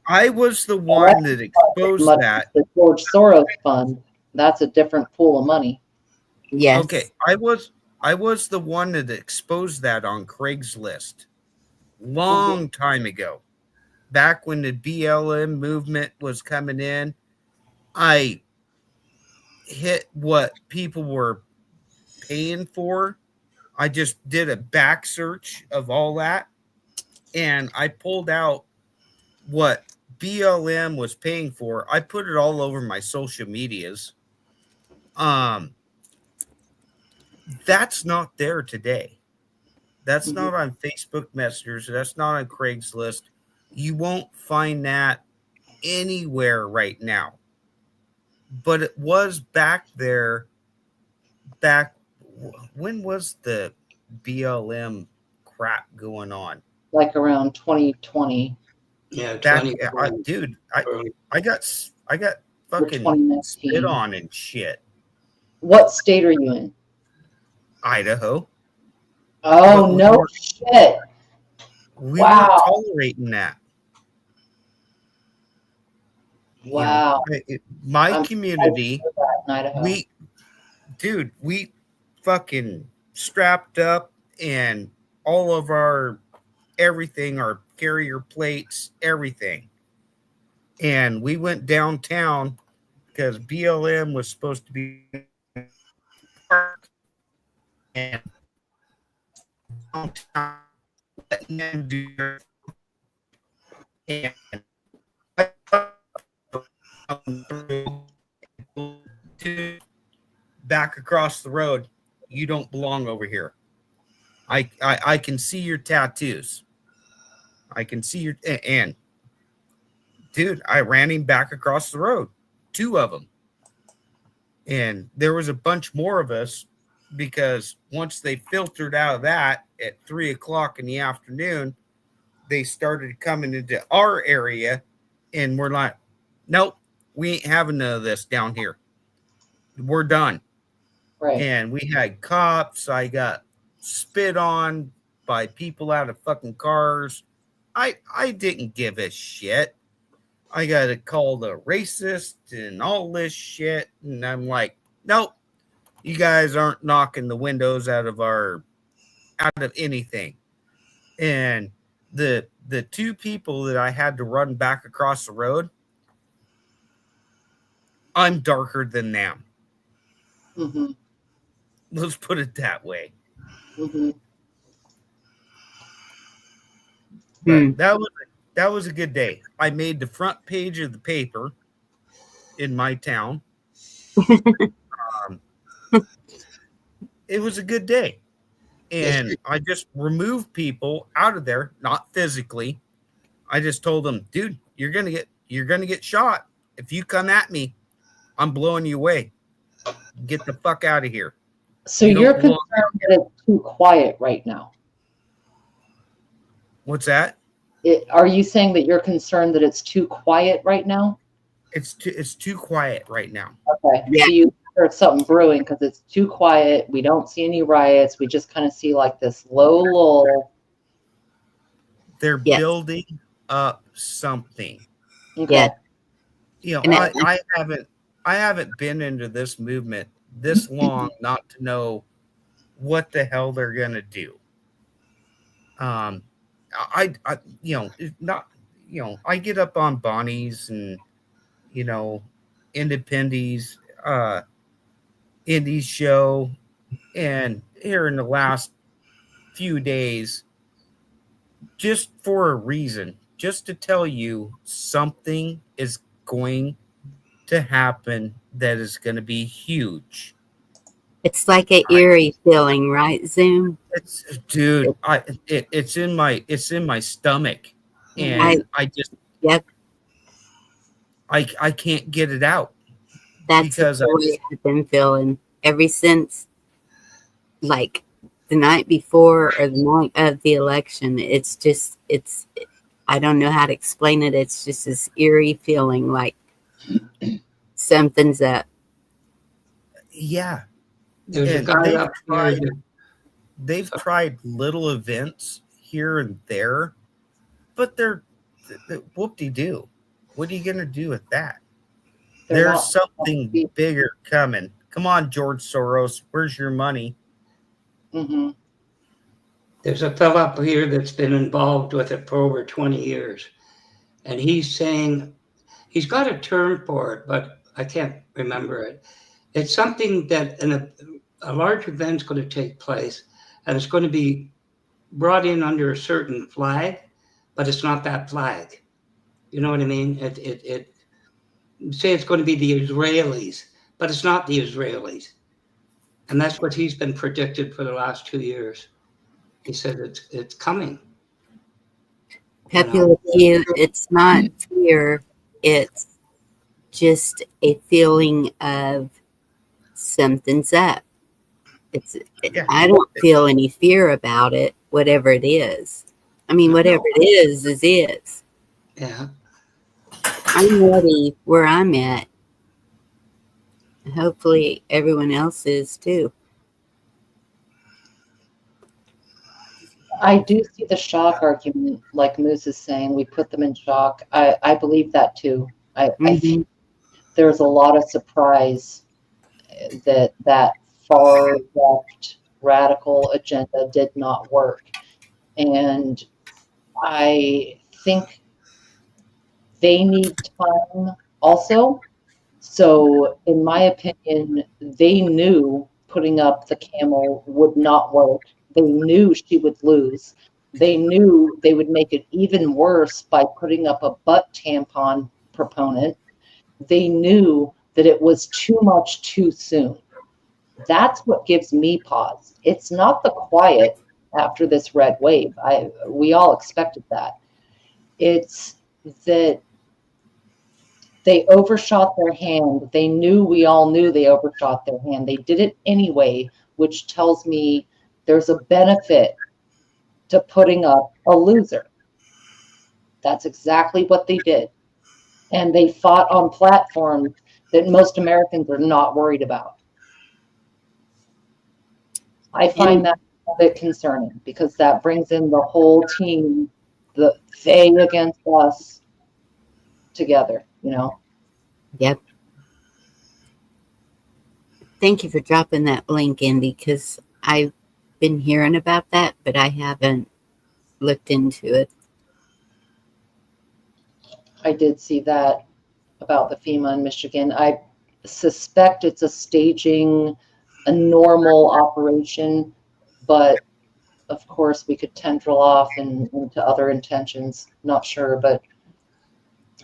I was the one that exposed Much that. the George Soros fund. That's a different pool of money. Yes. Okay, I was the one that exposed that on Craigslist long time ago. Back when the BLM movement was coming in, I hit what people were paying for. I just did a back search of all that, and I pulled out what BLM was paying for. I put it all over my social medias. That's not there today. That's not on Facebook Messengers. That's not on Craigslist. You won't find that anywhere right now. But it was back there. Back when was the BLM crap going on? Like around 2020 Yeah, Back, 20. dude, early. I got or fucking 2019. spit on and shit. What state are you in? Idaho. Oh, But we no weren't- shit. We Wow. weren't tolerating that. Wow. My I'm community, sorry for that in Idaho. we fucking strapped up and all of our everything, our carrier plates, everything. And we went downtown because BLM was supposed to be parked and downtown letting them do their and back across the road. You don't belong over here. I can see your tattoos. I can see your and dude, I ran him back across the road, 2 of them. And there was a bunch more of us because once they filtered out of that at 3:00 in the afternoon, they started coming into our area and we're like, nope, we ain't having none of this down here. We're done. Right. And we had cops. I got spit on by people out of fucking cars. I didn't give a shit. I got called a racist and all this shit. And I'm like, nope, you guys aren't knocking the windows out of anything. And the 2 people that I had to run back across the road, I'm darker than them. Mm-hmm. Let's put it that way. Mm-hmm. But that was a good day. I made the front page of the paper in my town. It was a good day. And I just removed people out of there, not physically. I just told them, dude, you're gonna get shot. If you come at me, I'm blowing you away. Get the fuck out of here. So You you're don't concerned belong- that it's too quiet right now. What's that? Are you saying that you're concerned that it's too quiet right now? It's too quiet right now. Okay. Yeah. So you heard something brewing because it's too quiet. We don't see any riots. We just kind of see like this low lull. They're Yes. building up something. Okay. Yeah. You know, And I haven't been into this movement this long not to know what the hell they're gonna do. I you know, not you know, I get up on Bonnie's and Independence, indies show, and here in the last few days, just for a reason, just to tell you something is going to happen that is going to be huge. It's like an eerie feeling, right, Zoom? Dude, it's in my stomach, I and I just Yep, I can't get it out that's the because way I've been feeling ever since, like the night before or the night of the election. It's I don't know how to explain it. It's just this eerie feeling like something's up. yeah, There's a and guy up here. they've tried little events here and there, but they're whoop-de-doo. What are you gonna do with that? They're There's not. something bigger coming. Come on, George Soros, where's your money? Mm-hmm. There's a fellow up here that's been involved with it for over 20 years. And he's saying, he's got a term for it, but I can't remember it. It's something that a large event's going to take place, and it's going to be brought in under a certain flag, but it's not that flag. You know what I mean? It say it's going to be the Israelis, but it's not the Israelis. And that's what he's been predicted for the last 2 years. He said it's coming. Pepe Le Pew, it's not fear, it's just a feeling of something's up. Yeah. I don't feel any fear about it, whatever it is. I mean, whatever it is. Yeah. I'm ready where I'm at. Hopefully everyone else is too. I do see the shock argument, like Moose is saying. We put them in shock. I believe that too. I think there's a lot of surprise that far left radical agenda did not work. And I think they need time also. So, in my opinion, they knew putting up the camel would not work. They knew she would lose. They knew they would make it even worse by putting up a butt tampon proponent. They knew that it was too much too soon. That's what gives me pause. It's not the quiet after this red wave. We all expected that. It's that they overshot their hand. They knew, we all knew they overshot their hand. They did it anyway, which tells me there's a benefit to putting up a loser. That's exactly what they did. And they fought on platforms that most Americans are not worried about. I find that a bit concerning because that brings in the whole team, the they against us together, you know? Yep. Thank you for dropping that link, Andy, because I've been hearing about that, but I haven't looked into it. I did see that about the FEMA in Michigan. I suspect it's a staging, a normal operation, but of course we could tendril off into other intentions. Not sure, but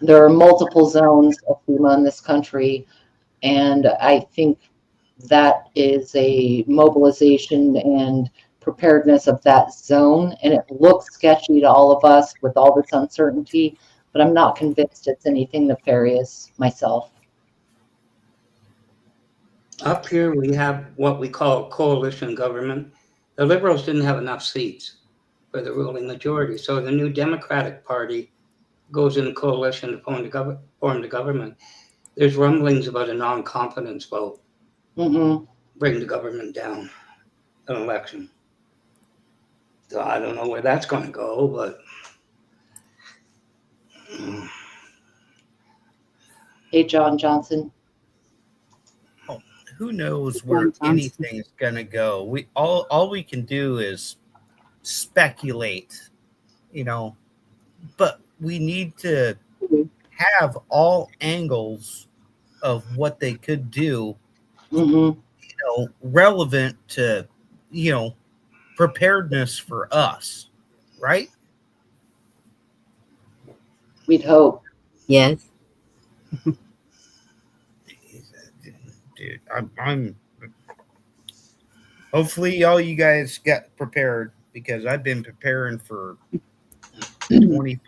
there are multiple zones of FEMA in this country, and I think that is a mobilization and preparedness of that zone, and it looks sketchy to all of us with all this uncertainty, but I'm not convinced it's anything nefarious myself. Up here, we have what we call coalition government. The Liberals didn't have enough seats for the ruling majority, so the new Democratic Party goes in coalition to form the government. There's rumblings about a non-confidence vote, bring the government down, an election. So I don't know where that's going to go, but Hey, John Johnson. Who knows where anything's gonna go? We all we can do is speculate, but we need to have all angles of what they could do, Mm-hmm. relevant to, preparedness for us, right? We'd hope. Yes. Dude, I'm hopefully all you guys got prepared, because I've been preparing for 25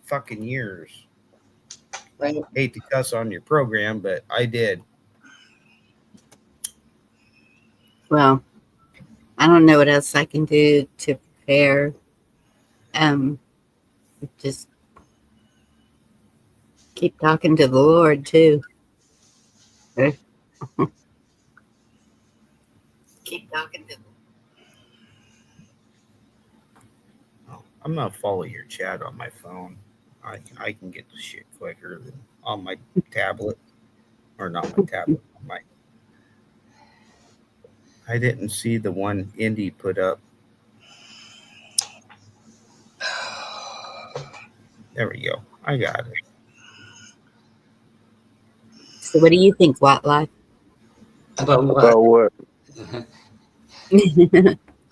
fucking years. Right. Hate to cuss on your program, but I did. Well, I don't know what else I can do to prepare. Just keep talking to the Lord too. Keep talking to. Oh, I'm gonna follow your chat on my phone. I can get the shit quicker than on my tablet, or not my tablet. My I didn't see the one Indy put up. There we go. I got it. So, what do you think, Wildlife? About what? About what?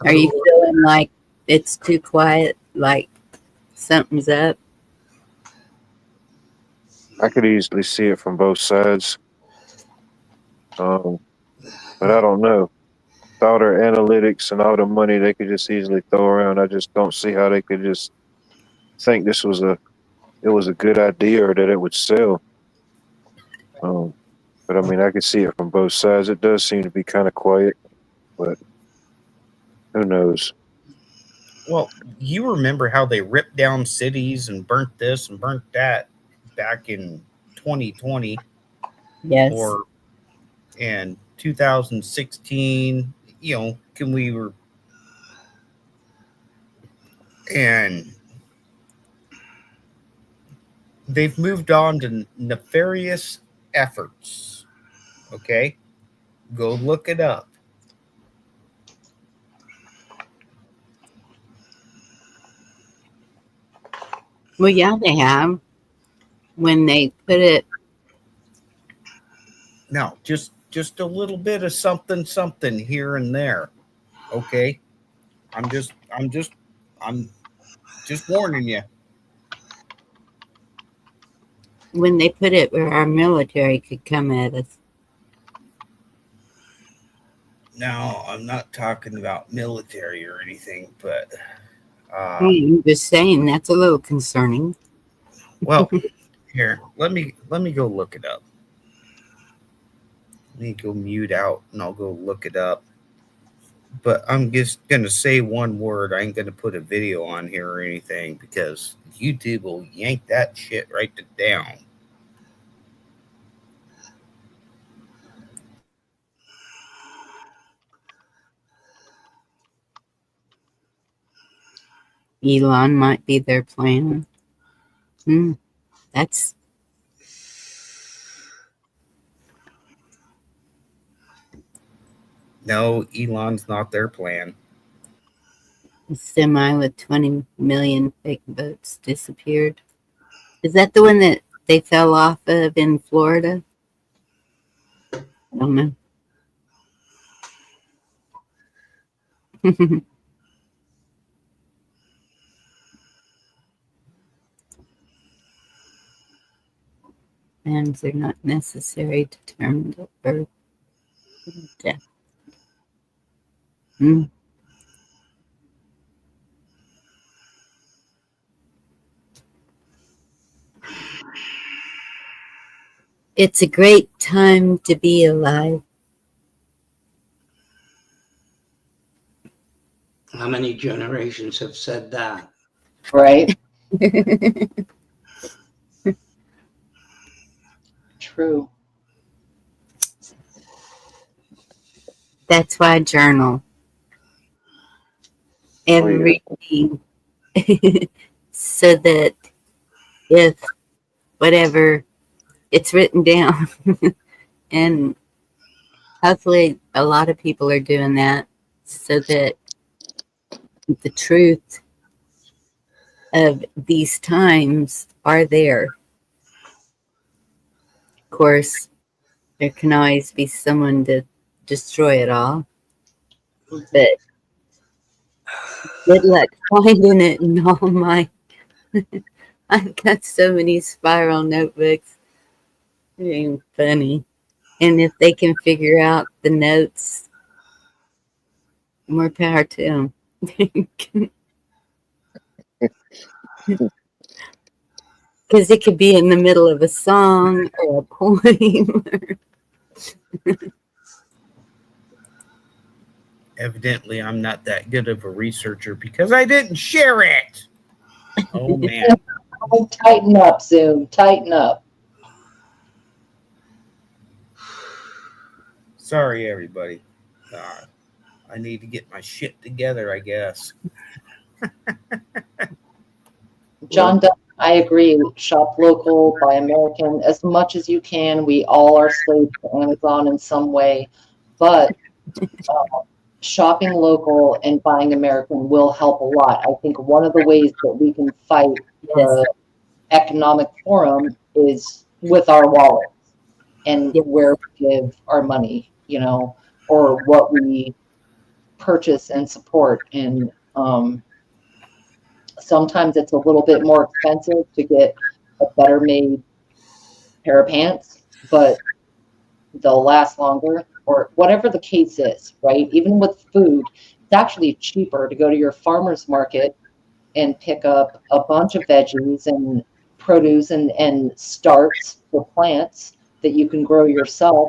Are you feeling like it's too quiet? Like something's up? I could easily see it from both sides. But I don't know. With all their analytics and all the money they could just easily throw around, I just don't see how they could just think it was a good idea or that it would sell. But I mean, I could see it from both sides. It does seem to be kind of quiet, but who knows? Well, you remember how they ripped down cities and burnt this and burnt that back in 2020 Yes. or in 2016. Can we were and they've moved on to nefarious efforts. Okay, go look it up. Well, yeah, they have. When they put it, Now, just a little bit of something here and there. Okay, I'm just warning you. where our military could come at us. Now, I'm not talking about military or anything, but I'm just saying that's a little concerning. well, here, let me go look it up. Let me go mute out and I'll go look it up. But I'm just gonna say one word. I ain't gonna put a video on here or anything because YouTube will yank that shit right down. Elon might be their plan. That's No, Elon's not their plan. a semi with 20 million fake votes disappeared. Is that the one that they fell off of in Florida? I don't know. Fans are not necessary to determine the birth and death. It's a great time to be alive. How many generations have said that? Right. True. That's why I journal everything. So that if whatever it's written down, and hopefully a lot of people are doing that, so that the truth of these times are there. Of course, there can always be someone to destroy it all, but good luck finding it in all my. I've got so many spiral notebooks. It ain't funny. And if they can figure out the notes, more power to them. Because it could be in the middle of a song or a poem. Evidently, I'm not that good of a researcher because I didn't share it. Oh, man. Oh, tighten up, Zoom. Tighten up. Sorry, everybody. I need to get my shit together, I guess. John, I agree. Shop local, buy American as much as you can. We all are slaves to Amazon in some way, but shopping local and buying American will help a lot. I think one of the ways that we can fight the economic forum is with our wallets and where we give our money, or what we purchase and support. And sometimes it's a little bit more expensive to get a better made pair of pants, but they'll last longer, or whatever the case is, right? Even with food, it's actually cheaper to go to your farmer's market and pick up a bunch of veggies and produce and starts for plants that you can grow yourself,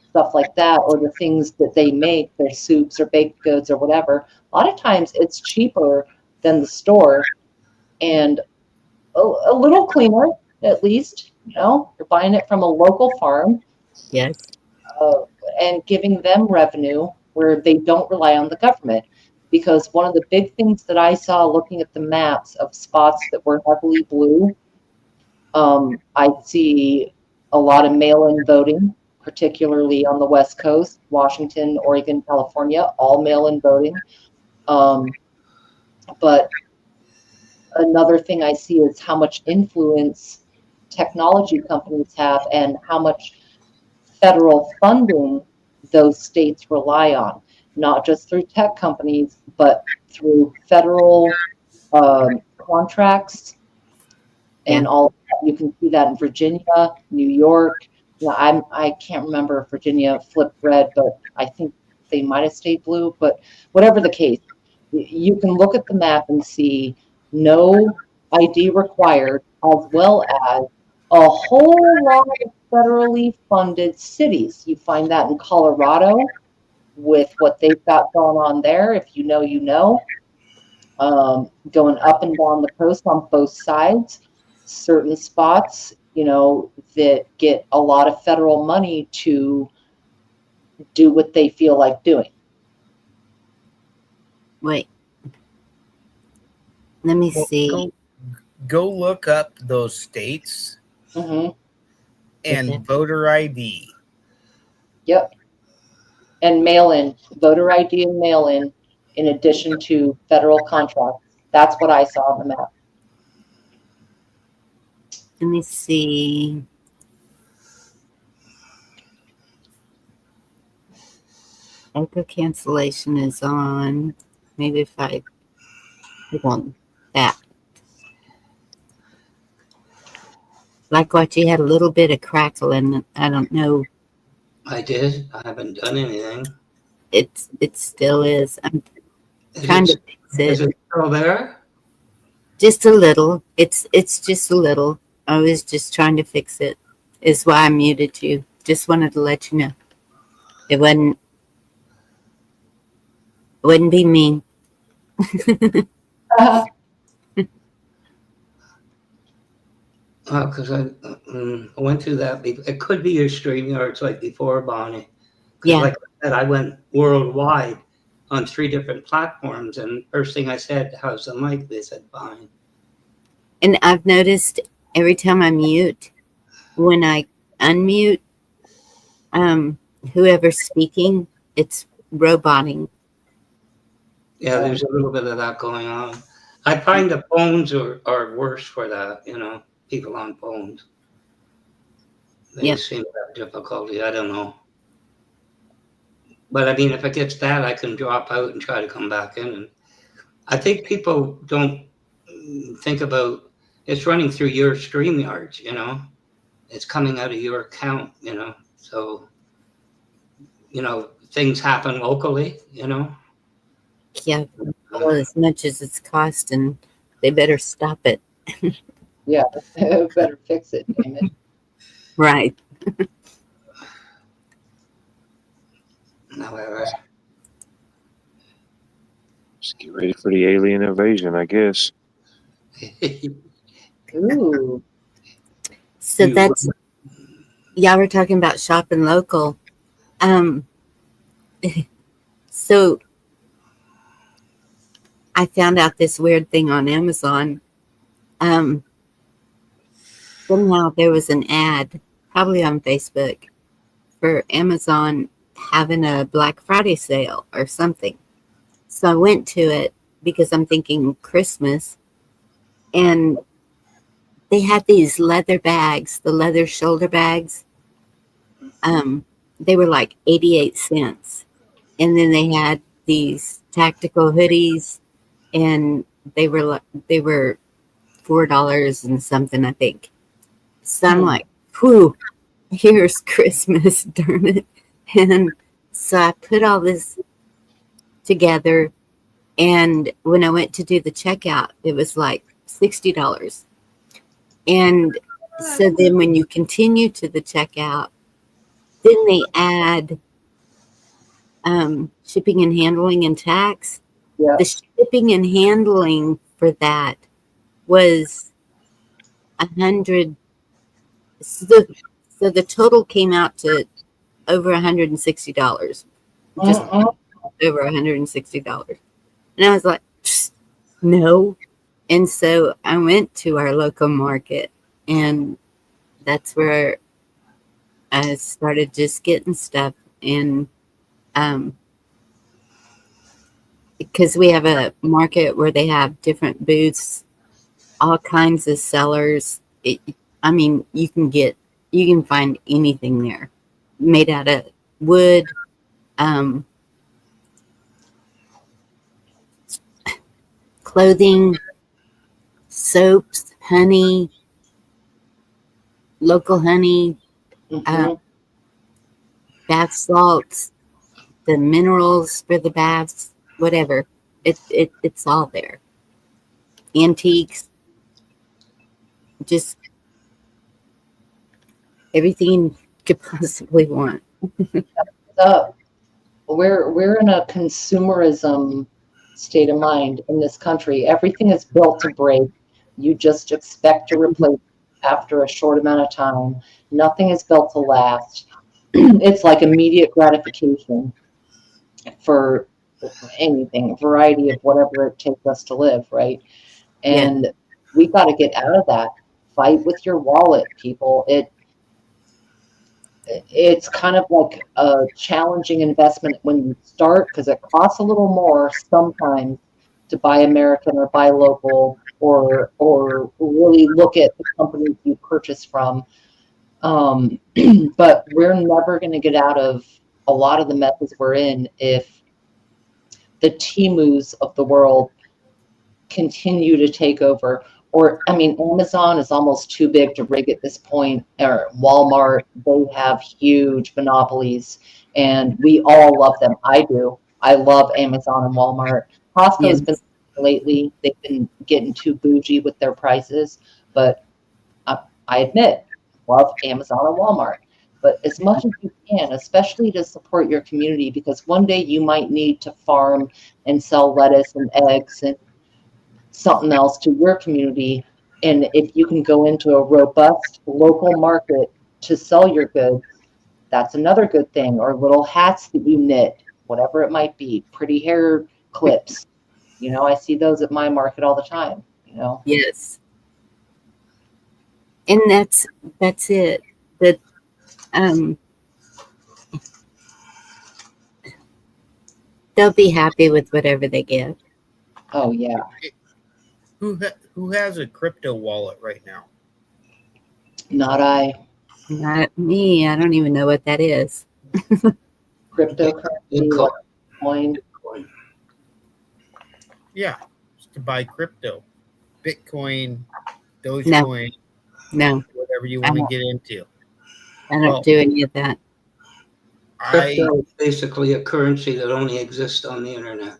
stuff like that, or the things that they make, their soups or baked goods or whatever. A lot of times it's cheaper than the store and a little cleaner, at least. You're buying it from a local farm. Yes. And giving them revenue where they don't rely on the government. Because one of the big things that I saw looking at the maps of spots that were heavily blue, I see a lot of mail-in voting, particularly on the West Coast, Washington, Oregon, California, all mail-in voting. But another thing I see is how much influence technology companies have and how much federal funding those states rely on, not just through tech companies, but through federal contracts and all of that. You can see that in Virginia, New York. I can't remember if Virginia flipped red, but I think they might have stayed blue. But whatever the case, you can look at the map and see no ID required, as well as a whole lot of federally funded cities. You find that in Colorado with what they've got going on there. If you know, you know. Going up and down the coast on both sides, certain spots, that get a lot of federal money to do what they feel like doing. Wait. Let me see. Go look up those states and voter ID. Yep. And mail-in, voter ID and mail-in, in addition to federal contracts. That's what I saw on the map. Let me see. Echo cancellation is on. Maybe if I click on that. Like what you had a little bit of crackle in. I don't know. I did. I haven't done anything. It still is. I'm trying to fix it. Is it still there? Just a little. It's just a little. I was just trying to fix it. Is why I muted you. Just wanted to let you know. It wouldn't be me. Because I went through that. It could be your StreamYard, like before, Bonnie. Yeah. Like I said, I went worldwide on 3 different platforms, and first thing I said, "How's the mic?" They said, "Fine." And I've noticed every time I mute, when I unmute, whoever's speaking, it's roboting. Yeah, there's a little bit of that going on. I find the phones are worse for that. People on phones. They Yep. seem to have difficulty. I don't know. But I mean, if it gets that, I can drop out and try to come back in. And I think people don't think about it's running through your StreamYards, it's coming out of your account, so, things happen locally. Yeah. Well, as much as it's costing, they better stop it. Yeah, better fix it, damn it. Right. However, Just get ready for the alien invasion, I guess. Ooh. So that's, y'all were talking about shopping local. So I found out this weird thing on Amazon. Somehow there was an ad, probably on Facebook, for Amazon having a Black Friday sale or something. So I went to it because I'm thinking Christmas, and they had these leather bags, the leather shoulder bags. They were like 88 cents. And then they had these tactical hoodies, and they were $4 and something, I think. So I'm like, whew, here's Christmas, darn it. And so I put all this together, and when I went to do the checkout, it was like $60. And so then when you continue to the checkout, then they add shipping and handling and tax. Yeah. The shipping and handling for that was $100. So the total came out to over $160. Just over $160. And I was like, no. And so I went to our local market, and that's where I started just getting stuff. And because we have a market where they have different booths, all kinds of sellers. I mean, you can find anything there made out of wood, clothing, soaps, honey, local honey, bath salts, the minerals for the baths, whatever. It's all there. Antiques, just everything you could possibly want. We're in a consumerism state of mind in this country. Everything is built to break. You just expect to replace after a short amount of time. Nothing is built to last. It's like immediate gratification for anything, a variety of whatever it takes us to live, right? And we got to get out of that. Fight with your wallet, people. It's kind of like a challenging investment when you start because it costs a little more sometimes to buy American or buy local or really look at the companies you purchase from. But we're never going to get out of a lot of the messes we're in if the Temus of the world continue to take over. Or, I mean, Amazon is almost too big to rig at this point, or Walmart, they have huge monopolies, and we all love them. I do. I love Amazon and Walmart. Costco's been lately, they've been getting too bougie with their prices, but I admit, love Amazon and Walmart. But as much as you can, especially to support your community, because one day you might need to farm and sell lettuce and eggs and something else to your community. And if you can go into a robust local market to sell your goods, that's another good thing. Or little hats that you knit, whatever it might be, pretty hair clips. I see those at my market all the time, Yes. And that's it. That they'll be happy with whatever they get. Oh yeah. Who has a crypto wallet right now? Not I. Not me. I don't even know what that is. Cryptocurrency, Bitcoin. like coin. Yeah, just to buy crypto, Bitcoin, No, Dogecoin, no, whatever you I want to don't. get into. I don't Well, do any of that. Crypto is basically a currency that only exists on the internet.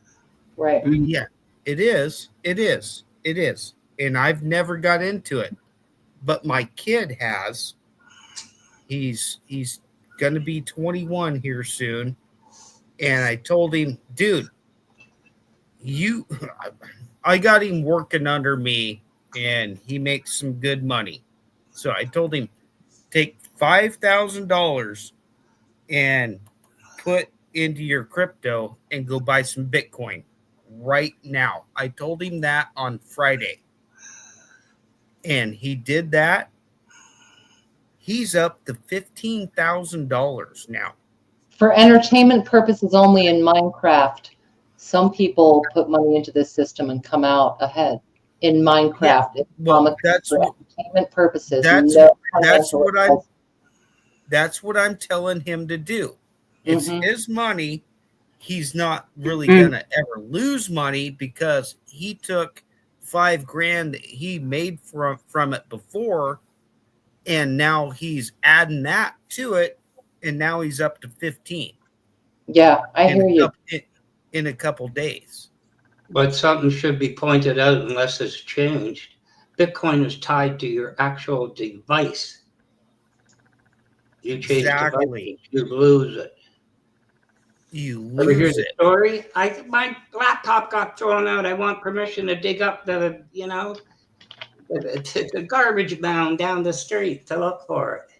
Right. Mm. Yeah, it is. It is. It is. And I've never got into it, but my kid has. He's gonna be 21 here soon, and I told him, dude, you, I got him working under me, and he makes some good money. So I told him, take $5,000 and put into your crypto and go buy some Bitcoin right now. I told him that on Friday. And he did that. He's up to $15,000 now. For entertainment purposes only in Minecraft, some people put money into this system and come out ahead. In Minecraft, it's Well, for entertainment purposes. that's No that's financial what advice. that's what I'm telling him to do. It's Mhm. his money. He's not really Mm. gonna ever lose money because he took $5,000 that he made from it before, and now he's adding that to it, and now he's up to 15 Yeah, I hear you. in a couple days. But something should be pointed out unless it's changed. Bitcoin is tied to your actual device. You change Exactly. devices, you lose it. You Ever hear lose the it. story? My laptop got thrown out. I want permission to dig up the garbage mound down the street to look for it.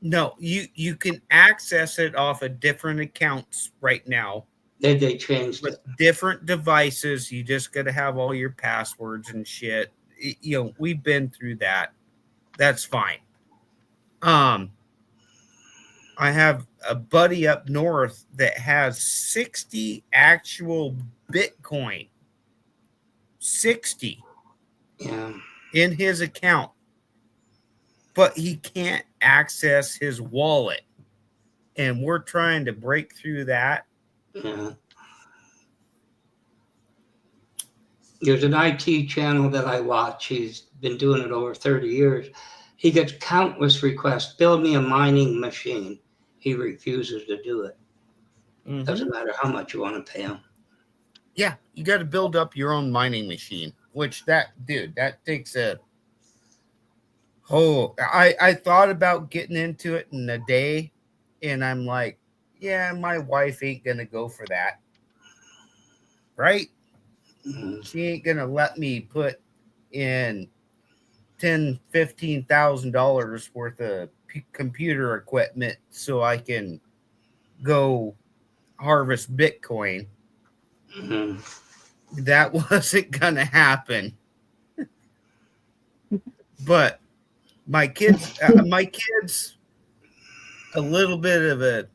No, you can access it off of different accounts right now They changed with it. different devices. You just got to have all your passwords and shit. We've been through that. That's fine. I have a buddy up north that has 60 actual Bitcoin. 60 Yeah. in his account. But he can't access his wallet. And we're trying to break through that. Yeah. There's an IT channel that I watch. He's been doing it over 30 years. He gets countless requests. Build me a mining machine. He refuses to do it. Mm-hmm. Doesn't matter how much you want to pay him. Yeah, you got to build up your own mining machine, which that takes a I thought about getting into it in a day, and I'm like, yeah, my wife ain't gonna go for that, right? Mhm. She ain't gonna let me put in $15,000 worth of computer equipment so I can go harvest Bitcoin. Mhm. That wasn't gonna happen. But my kids, a little bit of a,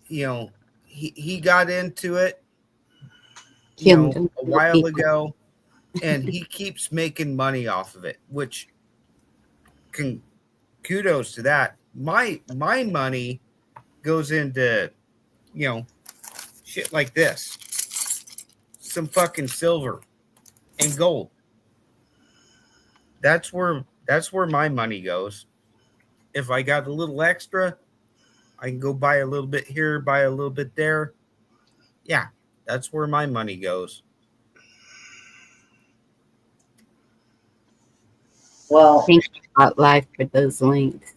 he got into it, Kingdom a of the while people. ago, and he keeps making money off of it, which kudos to that. My money goes into, shit like this, some fucking silver and gold. That's where my money goes. If I got a little extra, I can go buy a little bit here, buy a little bit there. Yeah, that's where my money goes. Well, Thank you, Hot Life, for those links.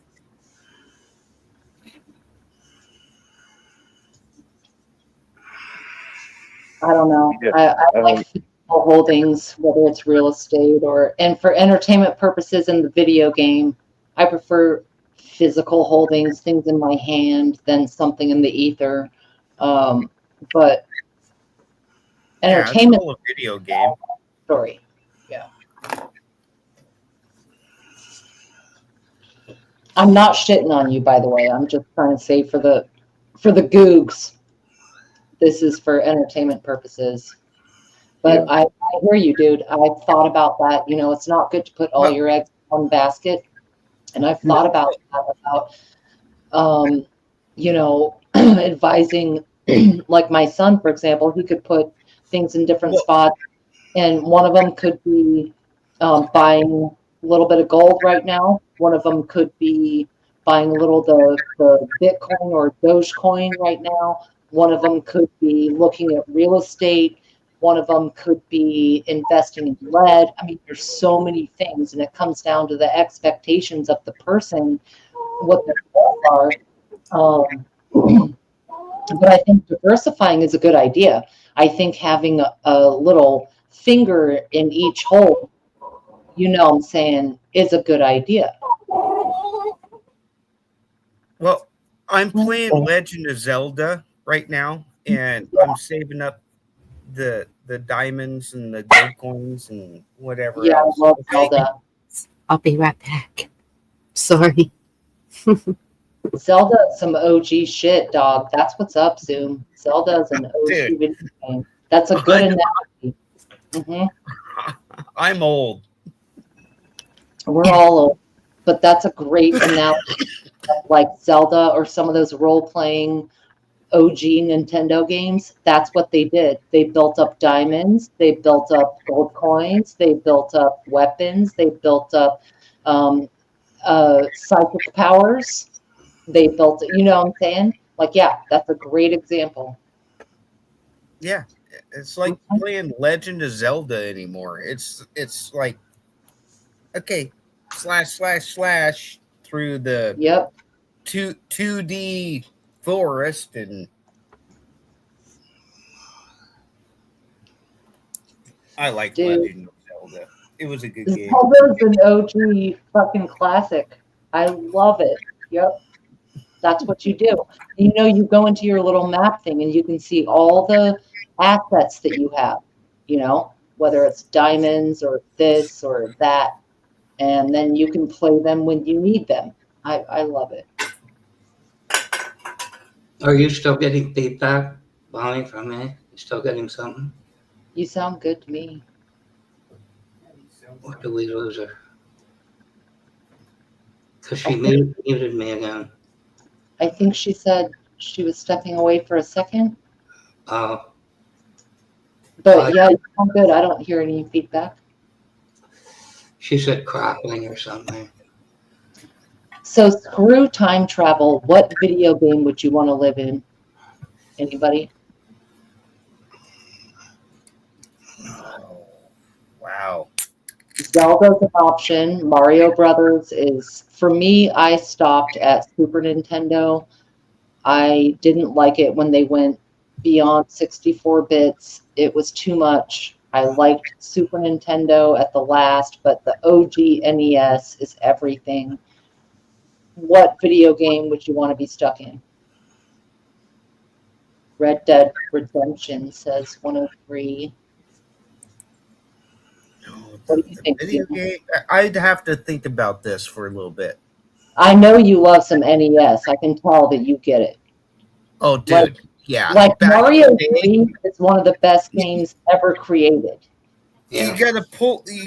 I don't know. Yeah, I like physical holdings, whether it's real estate and for entertainment purposes in the video game, I prefer physical holdings, things in my hand, than something in the ether. But Yeah, it's entertainment all a video game. story. Yeah. I'm not shitting on you, by the way. I'm just trying to say for the googs, this is for entertainment purposes. But Yeah. I hear you, dude. I've thought about that. It's not good to put all Well- your eggs in one basket. And I've thought about that, about, you know, advising, like my son, for example, he could put things in different Well- spots. And one of them could be buying a little bit of gold right now. One of them could be buying a little the Bitcoin or Dogecoin right now. One of them could be looking at real estate. One of them could be investing in lead. I mean, there's so many things, and it comes down to the expectations of the person, what their goals are. But I think diversifying is a good idea. I think having a little finger in each hole, you know what I'm saying, is a good idea. Well, I'm playing Legend of Zelda right now, and I'm saving up the diamonds and the gold coins and whatever Yeah, I else. love Okay? Zelda. I'll be right back. Sorry. Zelda is some OG shit, dog. That's what's up, Zoom. Zelda is an OG Dude. video game. That's a good analogy. hmm I'm old. We're all old, but that's a great analogy. Like Zelda or some of those role-playing OG Nintendo games, that's what they did. They built up diamonds, they built up gold coins, they built up weapons, they built up psychic powers. They built, you know what I'm saying? Like, yeah, that's a great example. Yeah, it's like playing Legend of Zelda anymore. It's like, okay, slash through the Yep. 2D forest, and I like Dude. Legend of Zelda. It was a good game. Zelda's an OG fucking classic. I love it. Yep. That's what you do. You know, you go into your little map thing and you can see all the assets that you have, you know, whether it's diamonds or this or that. And then you can play them when you need them. I love it. Are you still getting feedback, Bonnie, from me? You still getting something? You sound good to me. Or do we lose her? Because she muted me again. I think she said she was stepping away for a second. Oh, But yeah, you sound good. I don't hear any feedback. she said crackling or something. So screw time travel. What video game would you want to live in? Anybody? Wow. Zelda's an option. Mario Brothers is, for me, I stopped at Super Nintendo. I didn't like it when they went beyond 64 bits. It was too much. I liked Super Nintendo at the last, but the OG NES is everything. What video game would you want to be stuck in? Red Dead Redemption says 103. What do you think? Video game. I'd have to think about this for a little bit. I know you love some NES. I can tell that you get it. Oh, dude. Like, yeah. Like back in Mario the day, 3 is one of the best games ever created. Yeah. you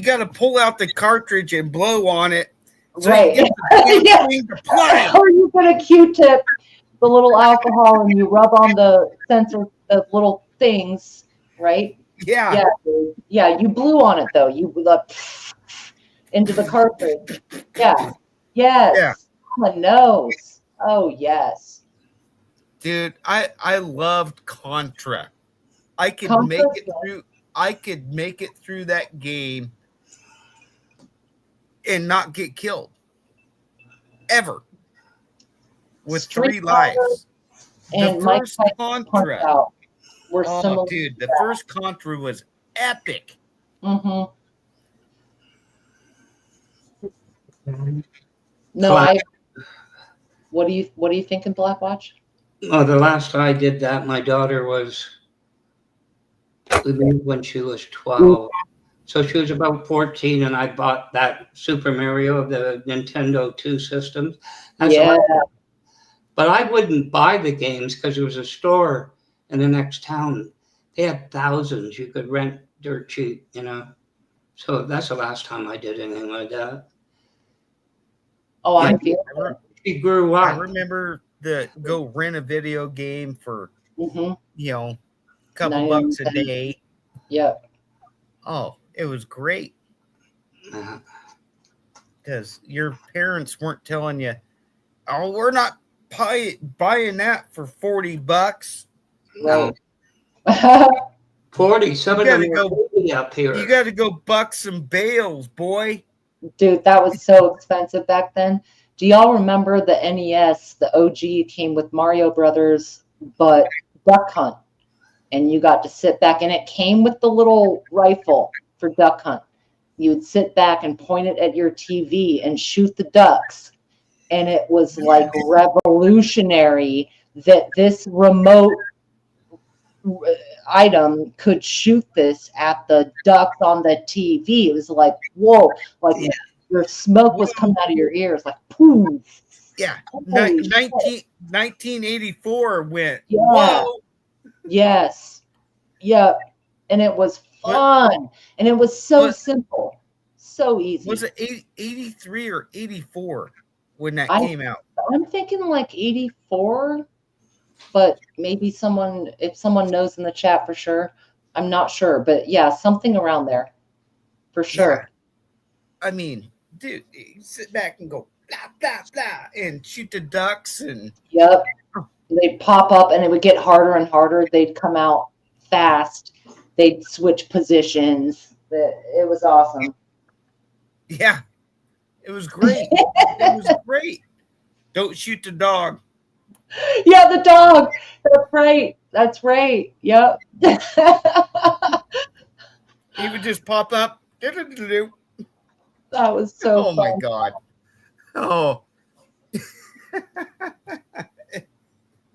gotta pull out the cartridge and blow on it. So Right. you get the Yeah. thing to play. Or you put a Q-tip, the little alcohol, and you rub on the sensor, the little things, right? Yeah. Yeah, dude. Yeah, you blew on it though. You into the cartridge. Yeah. Yes. Yeah. On the nose. Oh yes. Dude, I loved Contra. I could Contra, make it yeah. through. I could make it through that game and not get killed ever with Street 3 lives. and The Mike first Tyson Contra. Punch Out were Oh, similar. dude, the first Contra was epic. Mm-hmm. No, Black- What are you thinking, Blackwatch? Oh, the last I did that, my daughter was, we moved when she was 12. So she was about 14, and I bought that Super Mario of the Nintendo 2 systems. That's Yeah. But I wouldn't buy the games because there was a store in the next town. They had thousands you could rent dirt cheap, you know. So that's the last time I did anything like that. Oh, I Yeah. feel I, re- She grew I up. remember the go rent a video game for mm-hmm. a couple 99 bucks a cents. day. Yep. Oh, it was great Uh, because your parents weren't telling you, "Oh, we're not buying that for $40." no. Right. 40, some You of them gotta were go. 80 up You here. got to go buck some bales, boy. Dude, that was so expensive back then. Do y'all remember the NES? The OG came with Mario Brothers, but Duck Hunt. And you got to sit back, and it came with the little rifle for Duck Hunt. You would sit back and point it at your TV and shoot the ducks. And it was like revolutionary that this remote item could shoot this at the ducks on the TV. It was like, whoa, like Yeah. your smoke was coming out of your ears, like, poof. Yeah. Holy shit. 1984 went, Yeah. whoa. Yes. Yep. And it was fun. And it was so simple. So easy. Was it 83 or 84 when that I- came out? I'm thinking like 84, but maybe if someone knows in the chat for sure, I'm not sure. But yeah, something around there for sure. I mean, dude, you sit back and go blah blah blah and shoot the ducks and Yep. They'd pop up and it would get harder and harder. They'd come out fast. They'd switch positions. It was awesome. yeah, it was great. It was great. Don't shoot the dog. Yeah, the dog. That's right. That's right. Yep. He would just pop up. That was so oh my fun. god. Oh.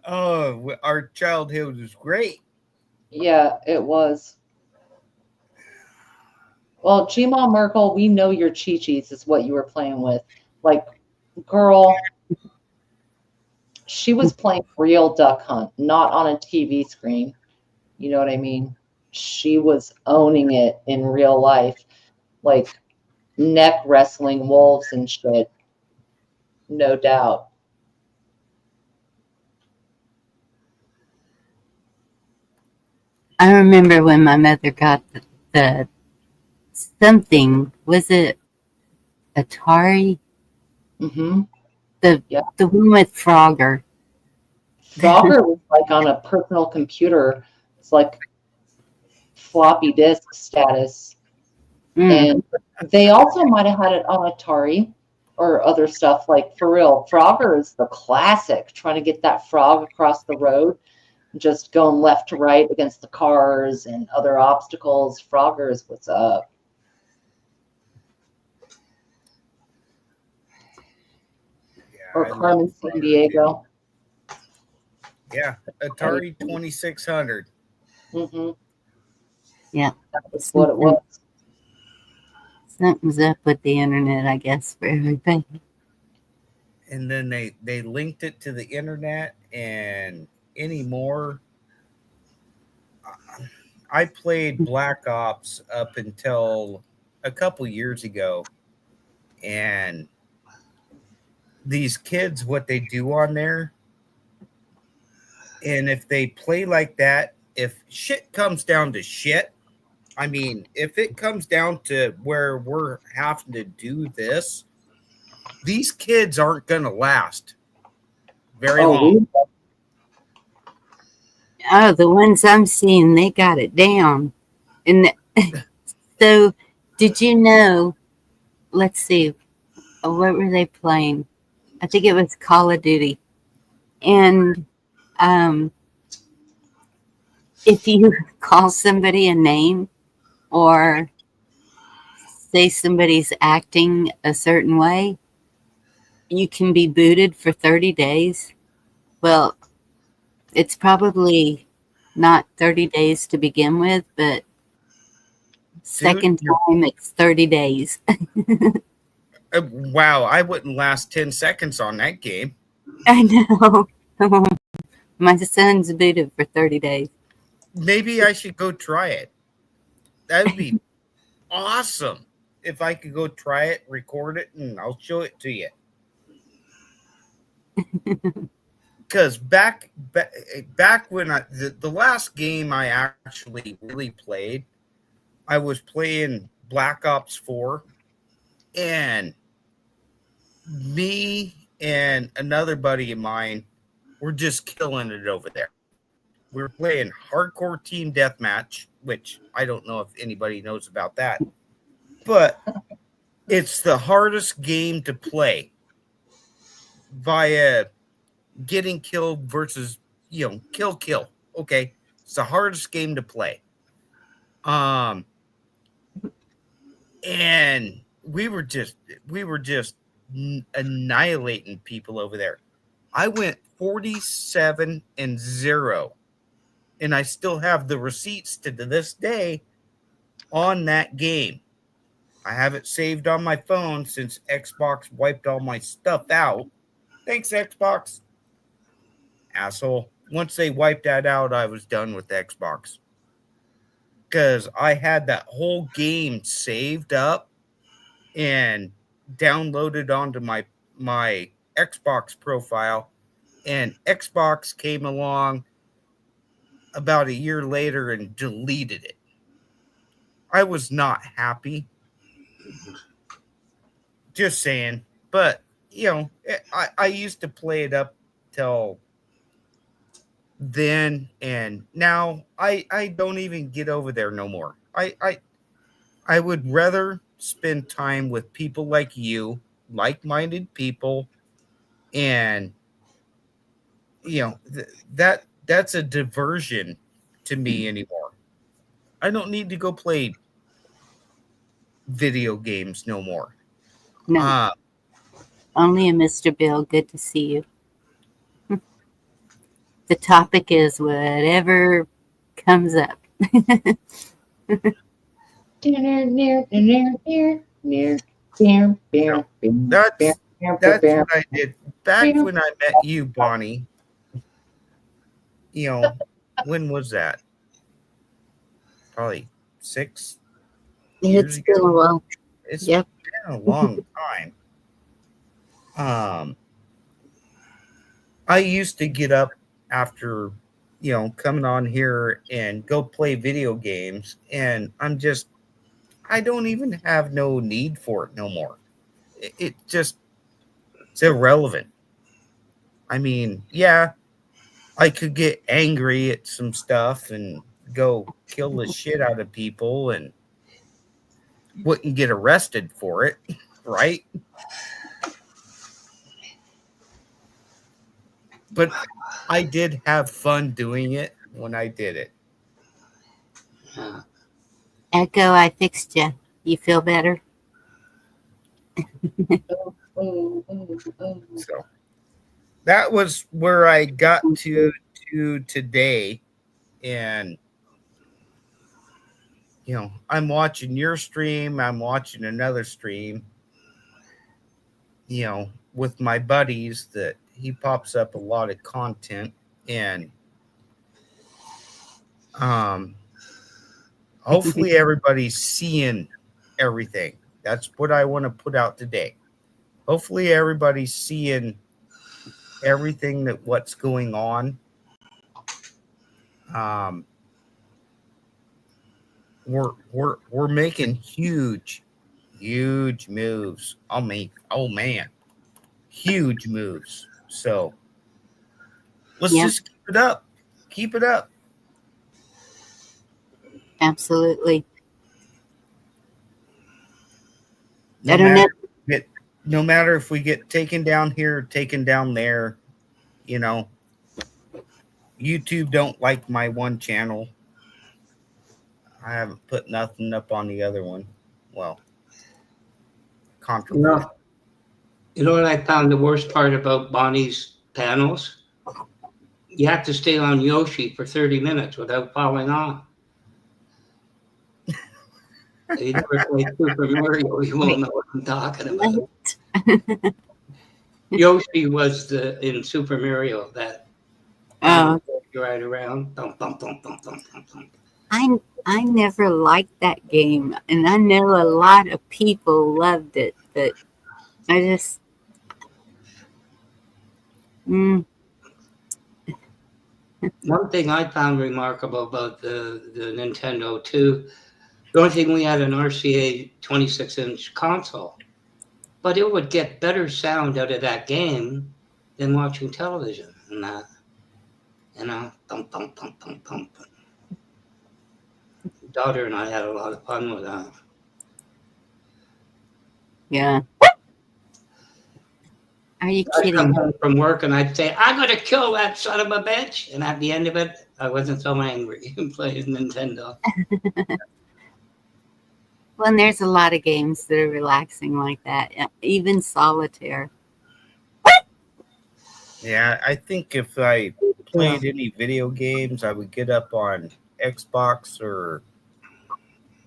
Oh, our childhood was great. Yeah, it was. Well, Gma Merkel, we know your Chi-Chis is what you were playing with. Like, girl, she was playing real Duck Hunt, not on a TV screen. You know what I mean? She was owning it in real life, like neck wrestling wolves and shit. No doubt. I remember when my mother got the something. Was it Atari? Mm-hmm. The one with Frogger. Frogger was like on a personal computer. It's like floppy disk status. And they also might have had it on Atari or other stuff. Like, for real, Frogger is the classic, trying to get that frog across the road, just going left to right against the cars and other obstacles. Frogger is what's up. Or Carmen San Diego. Yeah, Atari 2600. Mm-hmm. Yeah. That's what it was. Something's up with the internet, I guess, for everything. And then they linked it to the internet, and anymore. I played Black Ops up until a couple years ago, and these kids, what they do on there, and if they play like that, if shit comes down to shit, I mean, if it comes down to where we're having to do this, these kids aren't going to last very long. Oh, the ones I'm seeing, they got it down. And so, did you know? Let's see, what were they playing? I think it was Call of Duty. And if you call somebody a name or say somebody's acting a certain way, you can be booted for 30 days. Well, it's probably not 30 days to begin with, but second time it's 30 days. Wow, I wouldn't last 10 seconds on that game. I know. My son's booted for 30 days. Maybe I should go try it. That would be awesome if I could go try it, record it, and I'll show it to you. Because back when the last game I actually really played, I was playing Black Ops 4, and me and another buddy of mine were just killing it over there. We were playing hardcore team deathmatch, which I don't know if anybody knows about that, but it's the hardest game to play via getting killed versus, kill. Okay. It's the hardest game to play. And we were just annihilating people over there. I went 47-0, and I still have the receipts to this day on that game. I have it saved on my phone since Xbox wiped all my stuff out. Thanks, Xbox. Asshole. Once they wiped that out, I was done with Xbox. Because I had that whole game saved up and downloaded onto my Xbox profile, and Xbox came along about a year later and deleted it. I was not happy. Just saying. But, I used to play it up till then, and now I don't even get over there no more. I would rather spend time with people like you, like-minded people, and that's a diversion to me anymore. I don't need to go play video games no more. No, only a Mr. Bill. Good to see you. The topic is whatever comes up. That's what I did back when I met you, Bonnie. When was that? Probably 6 years It's been a while. It's Yep. been a long time. I used to get up after, coming on here and go play video games, and I don't even have no need for it no more. It's irrelevant. I mean, yeah, I could get angry at some stuff and go kill the shit out of people and wouldn't get arrested for it, right? But I did have fun doing it when I did it. Yeah. Echo, I fixed you. You feel better? So that was where I got to today. And, I'm watching your stream. I'm watching another stream, with my buddies that he pops up a lot of content. And hopefully everybody's seeing everything. That's what I want to put out today. Hopefully everybody's seeing everything what's going on. We're making huge moves. Huge moves. So let's just keep it up. Keep it up. Absolutely. No matter if we get taken down here, taken down there, YouTube don't like my one channel. I haven't put nothing up on the other one. Well, controversial. You know what I found the worst part about Bonnie's panels? You have to stay on Yoshi for 30 minutes without falling off. If you never played Super Mario, you won't know what I'm talking about. Yoshi was in Super Mario that you ride around. Thump, thump, thump, thump, thump, thump, thump. I never liked that game, and I know a lot of people loved it, but Mm, One thing I found remarkable about the Nintendo too, the only thing we had an RCA 26-inch console, but it would get better sound out of that game than watching television and that. Thump, thump, thump, thump, thump. Daughter and I had a lot of fun with that. yeah. Are you I'd come kidding? home from work and I'd say, I'm going to kill that son of a bitch. And at the end of it, I wasn't so angry playing Nintendo. Well, and there's a lot of games that are relaxing like that. Even solitaire. Yeah, I think if I played any video games, I would get up on Xbox or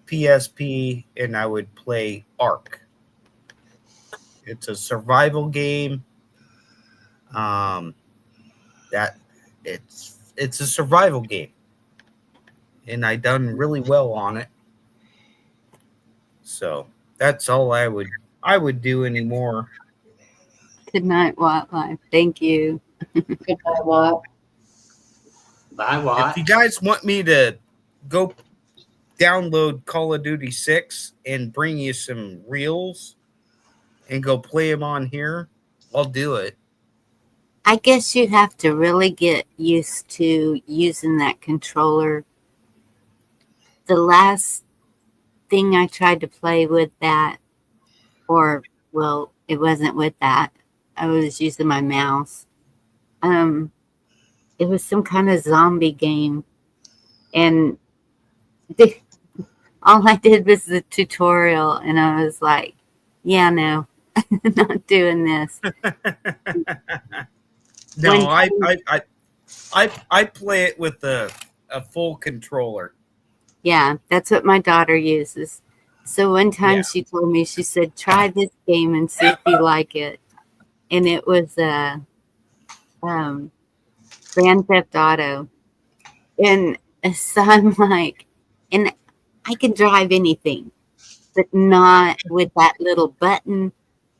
PSP and I would play Ark. It's a survival game. That it's a survival game, and I done really well on it. So that's all I would do anymore. Good night, Wildlife. Thank you. Good night, Watt. Bye, If Watt. you guys want me to go download Call of Duty 6 and bring you some reels and go play them on here, I'll do it. I guess you have to really get used to using that controller. The last thing I tried to play with that, or, well, it wasn't with that. I was using my mouse. It was some kind of zombie game. And all I did was the tutorial, and I was like, yeah, no, not doing this. No, When- I play it with a full controller. Yeah, that's what my daughter uses. So one time Yeah. she told me, she said, try this game and see if you like it. And it was Grand Theft Auto. And so I'm like, and I can drive anything, but not with that little button.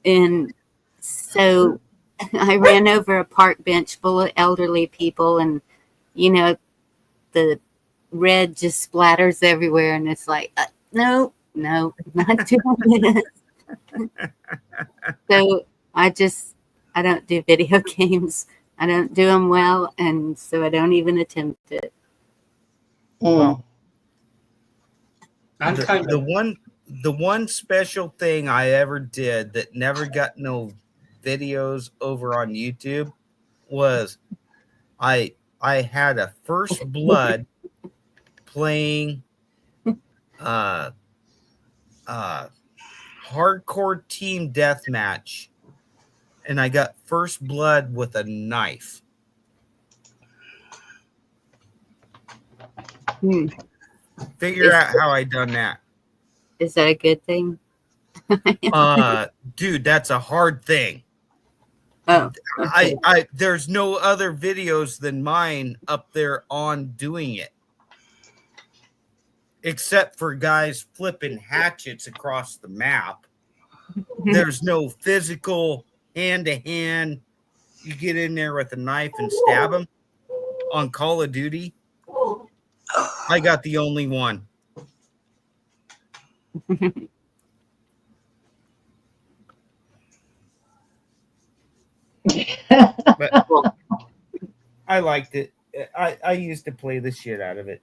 And so I ran over a park bench full of elderly people, and, you know, the red just splatters everywhere. And it's like, no, not doing this. So I don't do video games. I don't do them well. And so I don't even attempt it. Well, I'm kind of the one special thing I ever did that never got no videos over on YouTube was I had a First Blood playing hardcore team deathmatch, and I got First Blood with a knife. Figure out how I done that. Is that a good thing? Dude, that's a hard thing. Oh, okay. I there's no other videos than mine up there on doing it, except for guys flipping hatchets across the map. There's no physical hand-to-hand. You get in there with a knife and stab them. On Call of Duty, I got the only one. But I liked it. I used to play the shit out of it.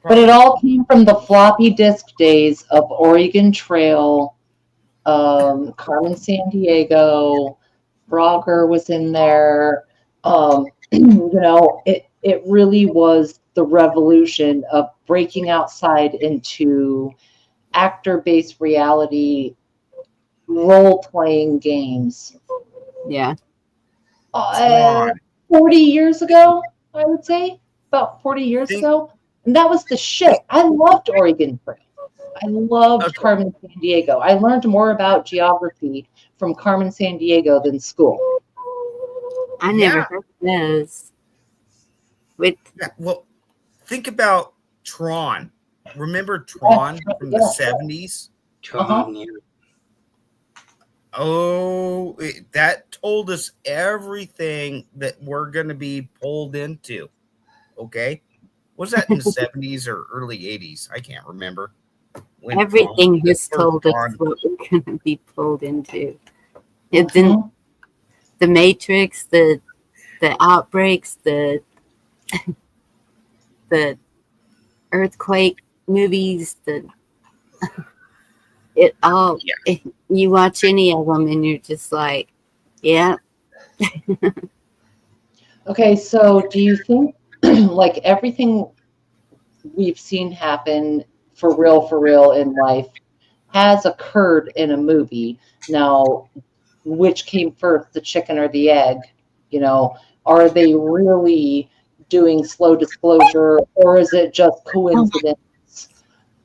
But it all came from the floppy disk days of Oregon Trail, Carmen San Diego, Frogger was in there. You know, it really was the revolution of breaking outside into actor-based reality role-playing games. Yeah. 40 years ago, I would say, about 40 years ago. And that was the shit. I loved Oregon Trail. I loved Carmen San Diego. I learned more about geography from Carmen San Diego than school. I never heard those. Well, think about Tron. Remember Tron from the 70s? Tron, yeah. That told us everything that we're going to be pulled into. Okay. Was that in the 70s or early 80s? I can't remember. When Everything the has first told us Bond- what we're going to be pulled into. It's in Mhm. the Matrix, the outbreaks, the earthquake movies, it all. Yeah. You watch any of them, and you're just like, yeah. Okay, so do you think like everything we've seen happen for real in life has occurred in a movie? Now, which came first, the chicken or the egg? You know, are they really doing slow disclosure, or is it just coincidence?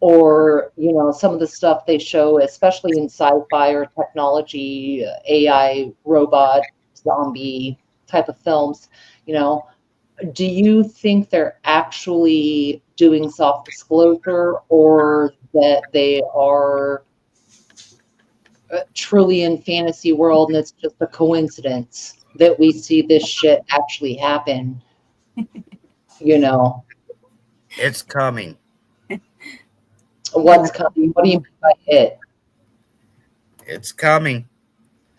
Or, you know, some of the stuff they show, especially in sci-fi or technology, AI, robot, zombie type of films, you know, do you think they're actually doing soft disclosure, or that they are truly in fantasy world and it's just a coincidence that we see this shit actually happen, you know? It's coming. What's coming? What do you mean by it? It's coming.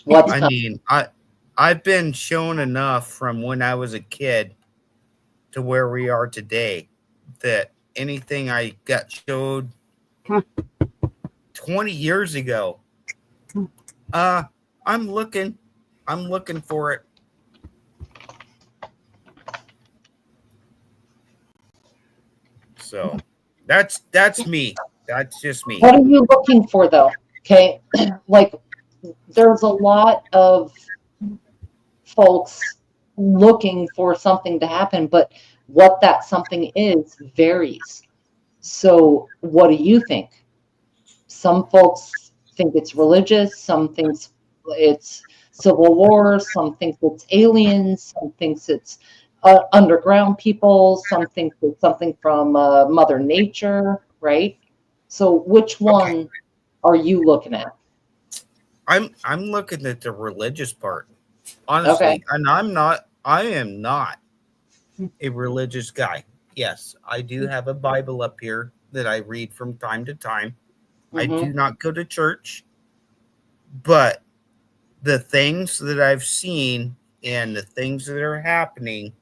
What's I coming? mean, I've been shown enough from when I was a kid to where we are today that anything I got showed 20 years ago, I'm looking for it. So that's me. That's just me. What are you looking for though? Okay. Like there's a lot of folks looking for something to happen, but what that something is varies. So what do you think? Some folks think it's religious, some thinks it's civil war, some think it's aliens, some thinks it's underground people, some think it's something from Mother Nature, right? So which Okay. one are you looking at? I'm looking at the religious part. Okay. Honestly, and I am not a religious guy. Yes, I do have a Bible up here that I read from time to time. I Mm-hmm. do not go to church, but the things that I've seen and the things that are happening,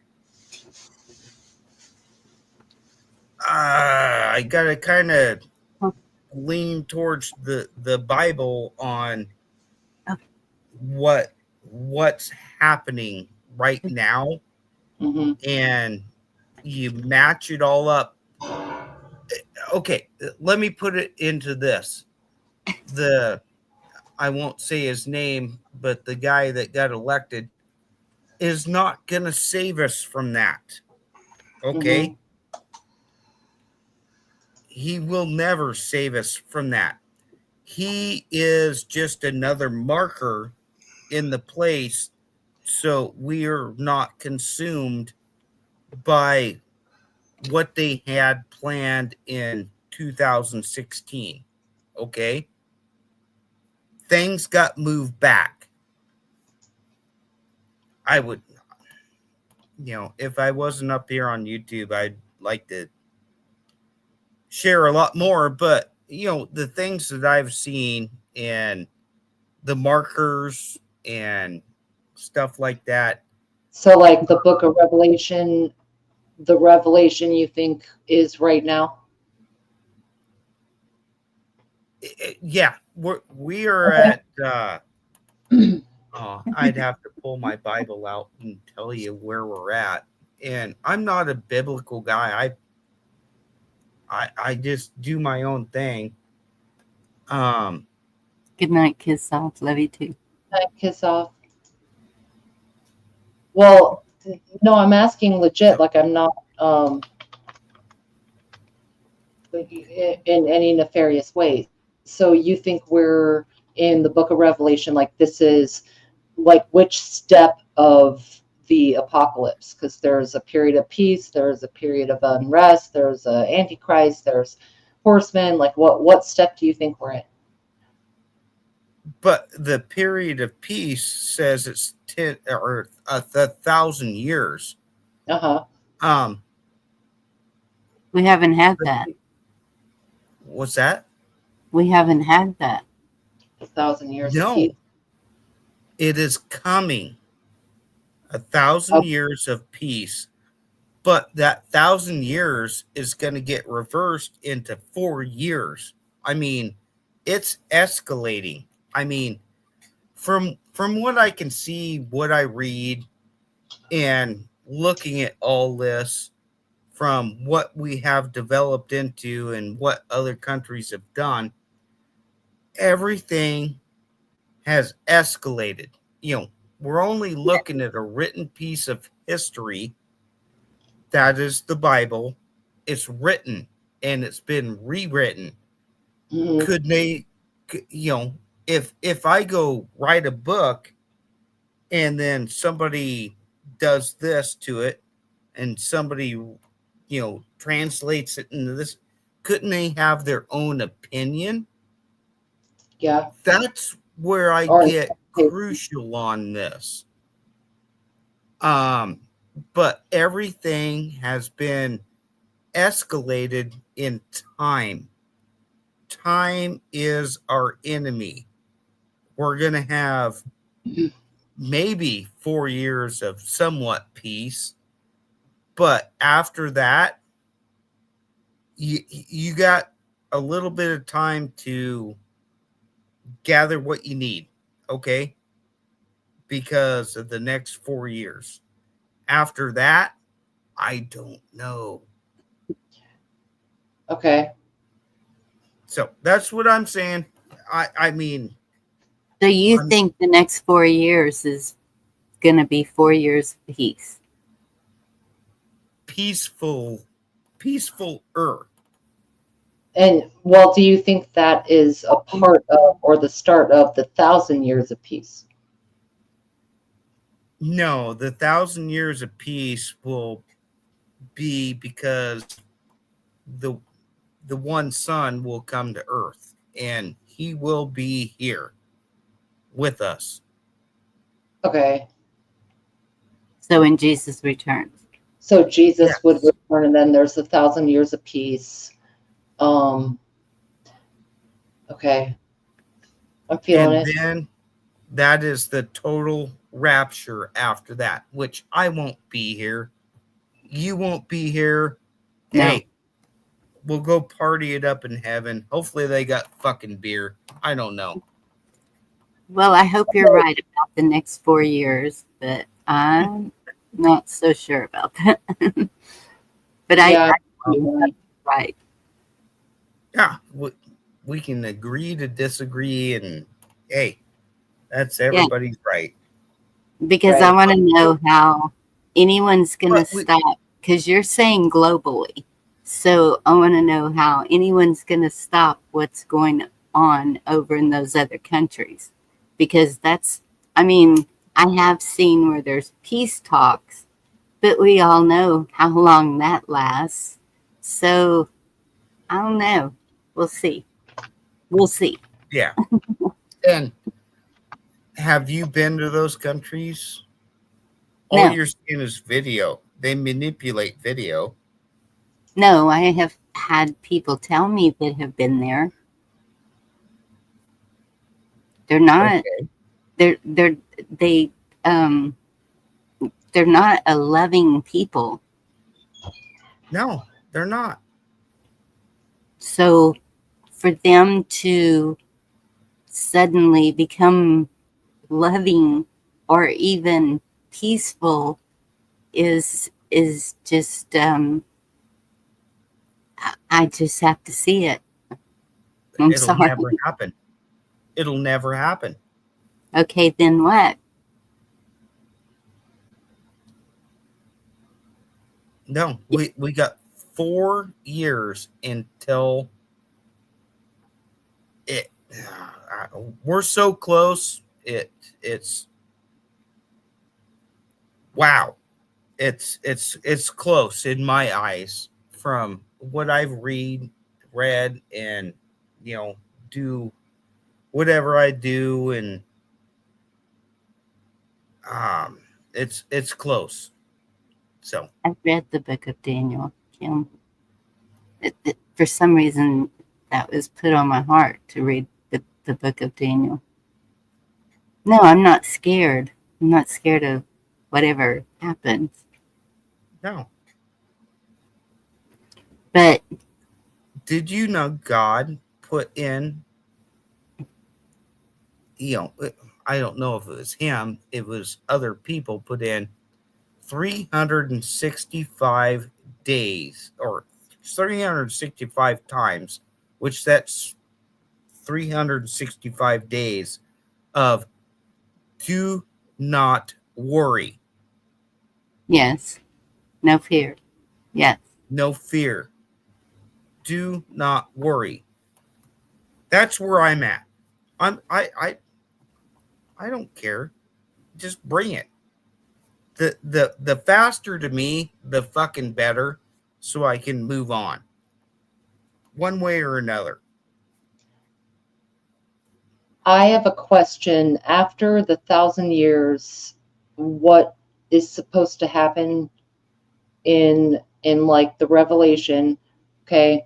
I gotta kind of lean towards the Bible on what's happening right now, Mm-hmm. and you match it all up. Okay, let me put it into this. The I won't say his name, but the guy that got elected is not going to save us from that. Mm-hmm. Okay? He will never save us from that. He is just another marker in the place so we are not consumed by what they had planned in 2016. Okay? Things got moved back. I would, if I wasn't up here on YouTube, I'd like to share a lot more, but the things that I've seen and the markers and stuff like that. So like the book of Revelation, the revelation you think is right now? Yeah, we are Okay. at I'd have to pull my Bible out and tell you where we're at. And I'm not a biblical guy. I just do my own thing. Good night, kiss off. Love you too. Kiss off. Well, no, I'm asking legit, like I'm not in any nefarious way. So you think we're in the book of Revelation, like this is like which step of the apocalypse? Because there's a period of peace, there's a period of unrest, there's a antichrist, there's horsemen. Like what step do you think we're in? but the period of peace says it's 10 or 1,000 years. Uh-huh. Um, We haven't had that. what's that? We haven't had that. 1,000 years of No, peace. it is coming. Oh. 1,000 years of peace, but that 1,000 years is going to get reversed into 4 years. I mean, it's escalating. I mean, from what I can see, what I read, and looking at all this from what we have developed into and what other countries have done, everything has escalated. You know, we're only looking at a written piece of history that is the Bible. It's written and it's been rewritten. Mhm. Could they, you know, if I go write a book and then somebody does this to it and somebody, translates it into this, couldn't they have their own opinion? Yeah. That's where I Or get crucial on this. But everything has been escalated in time. Time is our enemy. We're going to have maybe 4 years of somewhat peace, but after that, you got a little bit of time to gather what you need, okay? Because of the next 4 years. After that, I don't know. okay. So that's what I'm saying. I mean, So you think the next 4 years is going to be 4 years of peace? peaceful earth. And well, do you think that is a part of or the start of the 1,000 years of peace? No, the 1,000 years of peace will be because the one son will come to earth and he will be here with us. Okay. So when Jesus returns. So Jesus Yes. would return, and then there's 1,000 years of peace. Okay. I'm feeling And it. then that is the total rapture after that, which I won't be here. You won't be here. No. Hey, we'll go party it up in heaven. Hopefully they got fucking beer. I don't know. Well, I hope you're right about the next 4 years, but I'm not so sure about that. But Yeah. I'm right. Yeah, we can agree to disagree, and hey, that's everybody's right. Because Right. I want to know how anyone's going to But we- stop, because you're saying globally. So I want to know how anyone's going to stop what's going on over in those other countries. Because that's, I mean, I have seen where there's peace talks, but we all know how long that lasts. So I don't know. We'll see. We'll see. Yeah. And have you been to those countries? All No. you're seeing is video. They manipulate video. No, I have had people tell me that have been there. They're not. Okay. They they're not a loving people. No, they're not. So for them to suddenly become loving or even peaceful is just I just have to see it. I'm It'll sorry. never happen. It'll never happen. Okay, then what? No, we got 4 years until it. We're so close. It's wow. It's close in my eyes from what I've read, and do whatever I do, and it's close. So I've read the book of Daniel, Kim. For some reason, that was put on my heart to read the book of Daniel. No, I'm not scared. I'm not scared of whatever happens. no. But Did you know God put in, I don't know if it was him, it was other people put in 365 days or 365 times, which that's 365 days of do not worry, yes, no fear. Yes. no fear. Do not worry. That's where I'm at. I don't care. Just bring it. The faster to me, the fucking better, so I can move on. One way or another. I have a question. After the 1,000 years, what is supposed to happen in like the Revelation? Okay.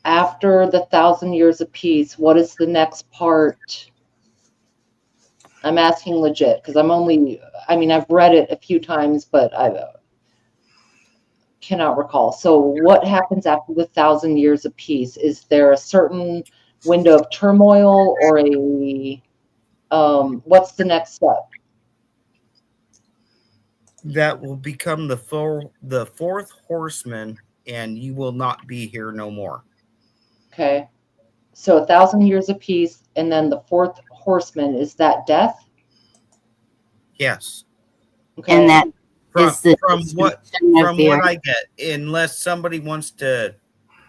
After the 1,000 years of peace, what is the next part? I'm asking legit because I've read it a few times, but I cannot recall. So what happens after the 1,000 years of peace? Is there a certain window of turmoil or what's the next step? That will become the fourth horseman, and you will not be here no more. Okay. So 1,000 years of peace, and then the fourth horseman, is that death? Yes. Okay. And that From is the what destruction of the what earth. I get, unless somebody wants to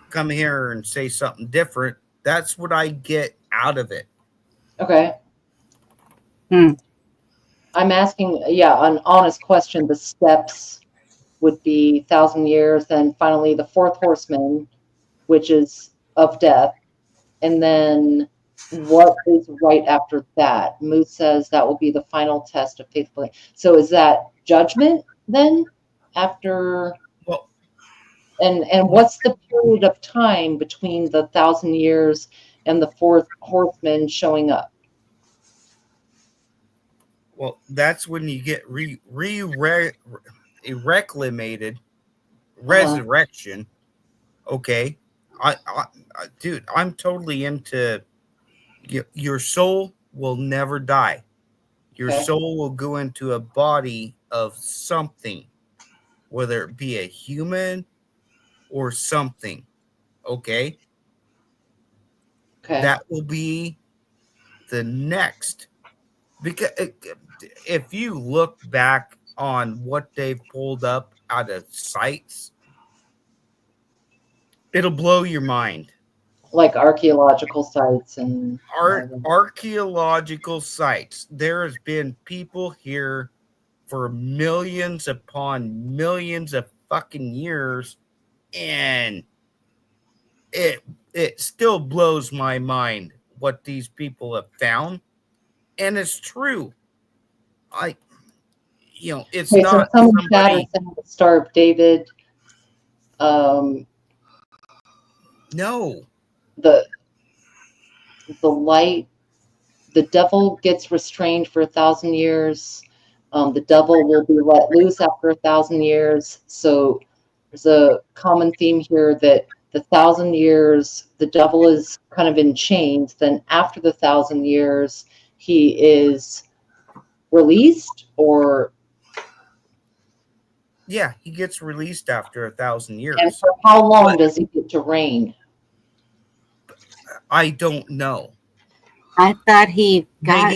come here and say something different, that's what I get out of it. Okay. Hmm. I'm asking, an honest question. The steps would be 1,000 years, then finally the fourth horseman, which is of death. And then what is right after that? Muth says that will be the final test of faithfulness. So is that judgment then after? Well, and what's the period of time between the 1,000 years and the fourth horseman showing up? well, that's when you get reclamated, resurrection. Okay, dude, I'm totally into. Your soul will never die. Your Okay. soul will go into a body of something, whether it be a human or something. Okay, Okay. that will be the next. Because if you look back on what they've pulled up out of sites, it'll blow your mind. Like archaeological sites and all that. Archaeological sites. There has been people here for millions upon millions of fucking years, and it still blows my mind what these people have found, and it's true. It's Okay, so not some of that somebody. is in the Star of David. No, The light, the devil gets restrained for 1,000 years. The devil will be let loose after 1,000 years. So there's a common theme here that the 1,000 years, the devil is kind of in chains. Then after the 1,000 years, he is released, or yeah, he gets released after 1,000 and years. for how long But- does he get to reign? I don't know. I thought he got.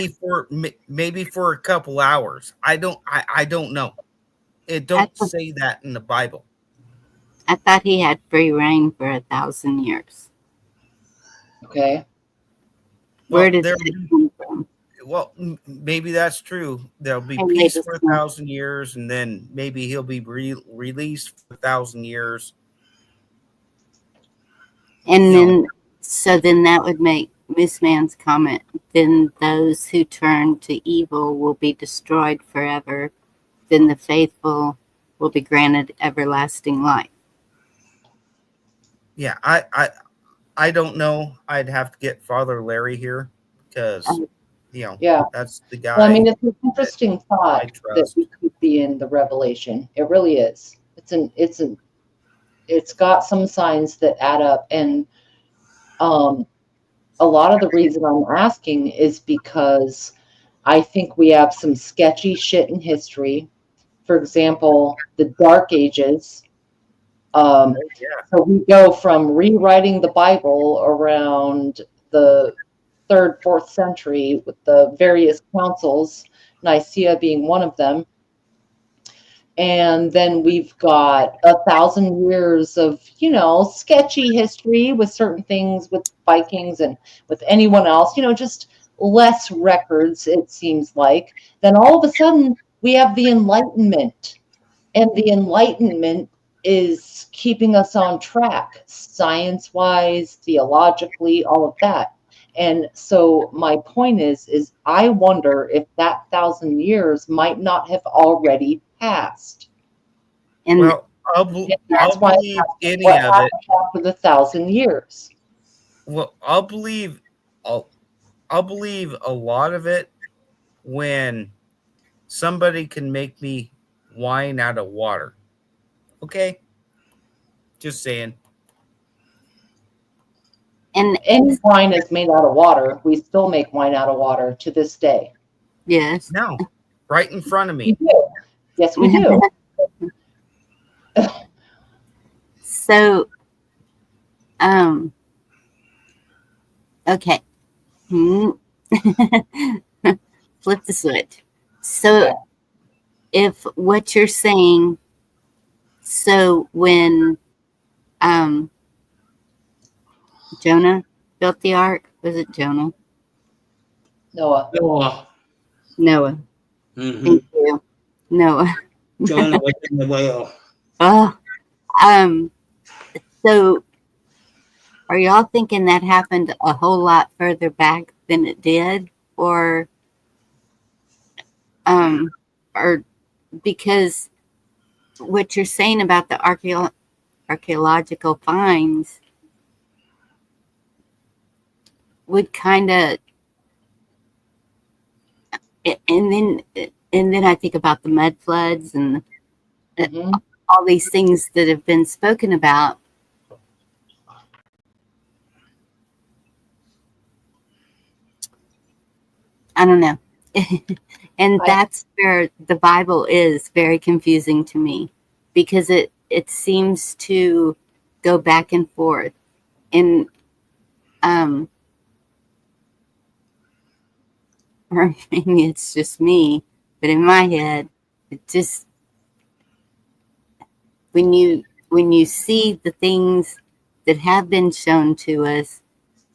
Maybe for a couple hours. I don't know. It don't say that in the Bible. I thought he had free reign for 1,000 years. Okay. Where Well, did there- that come from? Well, maybe that's true. There'll be And they peace just for won't. 1,000 years, and then maybe he'll be released for 1,000 years. And You then So then that would make Miss Man's comment, then those who turn to evil will be destroyed forever, then the faithful will be granted everlasting life. Yeah, I don't know. I'd have to get Father Larry here because Yeah. that's the guy. Well, I mean, it's an interesting I thought that trust. we could be in the Revelation. It really is. It's got some signs that add up, and a lot of the reason I'm asking is because I think we have some sketchy shit in history. For example, the Dark Ages. Yeah. So we go from rewriting the Bible around the third, fourth century with the various councils, Nicaea being one of them. And then we've got 1,000 years of, sketchy history with certain things with Vikings and with anyone else, just less records, it seems like. Then all of a sudden, we have the Enlightenment. And the Enlightenment is keeping us on track, science-wise, theologically, all of that. And so my point is I wonder if that 1,000 years might not have already passed. And Well, I'll That's why believe any what of it. happened after the 1,000 years. Well, I'll believe a lot of it when somebody can make me wine out of water. Okay? Just saying. and Any wine is made out of water. We still make wine out of water to this day. yes. No. Right in front of We me. do. Yes, we do. So okay. Flip the switch. So if what you're saying, so when Jonah built the ark, was it Jonah? Noah. Noah. Mm-hmm. Thank you. Noah. Jonah was in the whale. Oh, so are y'all thinking that happened a whole lot further back than it did, or because what you're saying about the archaeological finds would kind of, and then I think about the mud floods and all these things that have been spoken about. I don't know. And that's where the Bible is very confusing to me, because it seems to go back and forth. And or maybe it's just me, but in my head, it just, when you see the things that have been shown to us,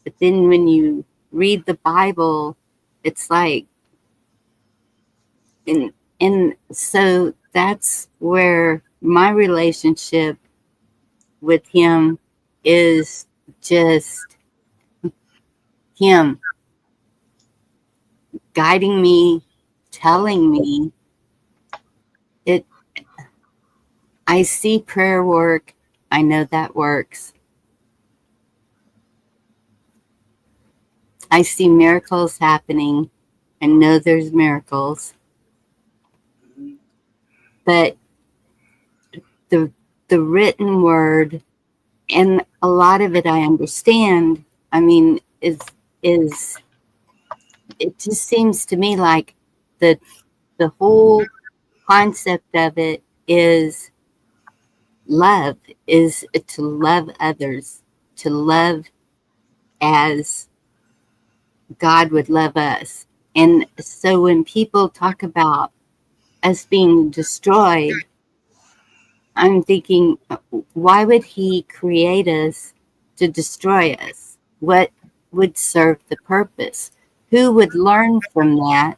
but then when you read the Bible, it's like, and so that's where my relationship with him is just him guiding me, telling me it. I see prayer work. I know that works. I see miracles happening. I know there's miracles. But the written word, and a lot of it I understand, I mean, is it just seems to me like the whole concept of it is love, is to love others, to love as God would love us. And so when people talk about us being destroyed, I'm thinking, why would he create us to destroy us? What would serve the purpose? Who would learn from that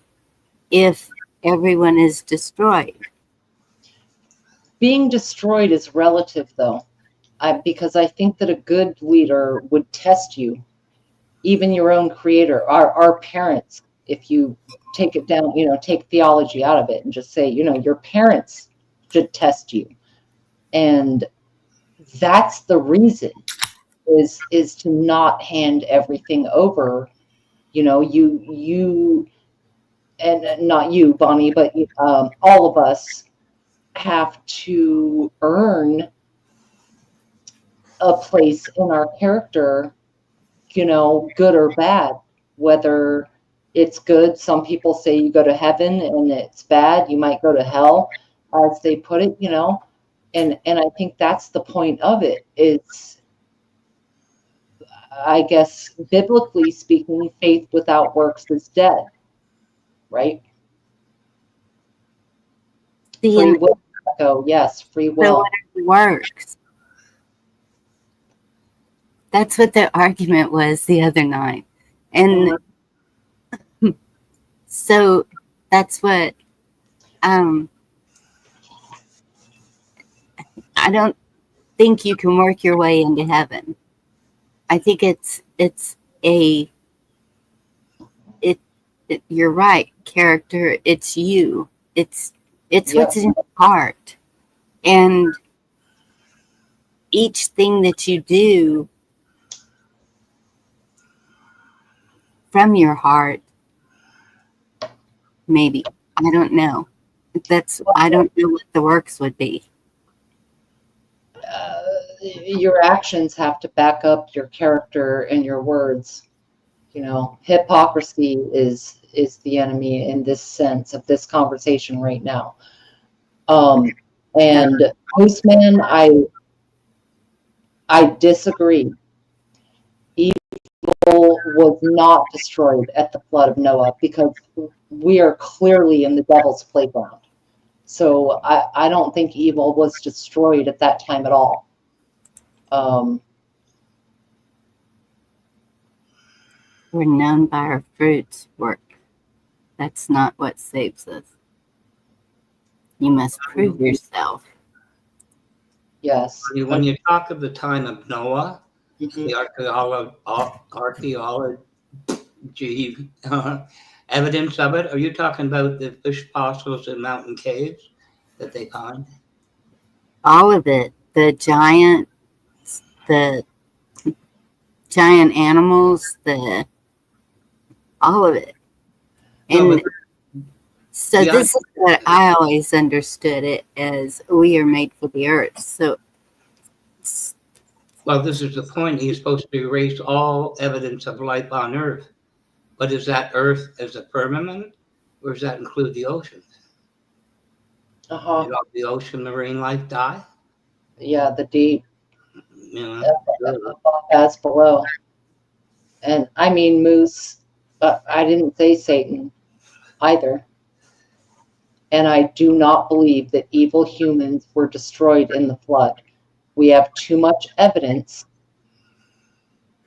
if everyone is destroyed? Being destroyed is relative, though. because I think that a good leader would test you, even your own creator, our parents. If you take it down, take theology out of it and just say, your parents should test you. And that's the reason is to not hand everything over. You and not you, Bonnie, but all of us have to earn a place in our character, good or bad. Whether it's good, some people say you go to heaven, and it's bad, you might go to hell, as they put it, and I think that's the point of it. It's, I guess, biblically speaking, faith without works is dead, right? Free will. Oh, yes, free will. So whatever works. That's what the argument was the other night. And so that's what I don't think you can work your way into heaven. I think you're right, character, it's you. It's what's in your heart. And each thing that you do from your heart, maybe, I don't know. I don't know what the works would be. Your actions have to back up your character and your words. Hypocrisy is the enemy in this sense of this conversation right now. And Postman, I disagree. Evil was not destroyed at the flood of Noah, because we are clearly in the devil's playground. So I don't think evil was destroyed at that time at all. We're known by our fruits work. That's not what saves us. You must prove yourself. Yes. When you talk of the time of Noah, Mm-hmm. the archaeology evidence of it, are you talking about the fish fossils in mountain caves that they find? All of it. The giant animals, all of it. And so this is what I always understood it as: we are made for the earth. So, well, this is the point. He's supposed to erase all evidence of life on Earth. But is that Earth as a firmament, or does that include the ocean? Did all the ocean marine life die? Yeah, the deep. As below. And I mean, Moose, I didn't say Satan either. And I do not believe that evil humans were destroyed in the flood. We have too much evidence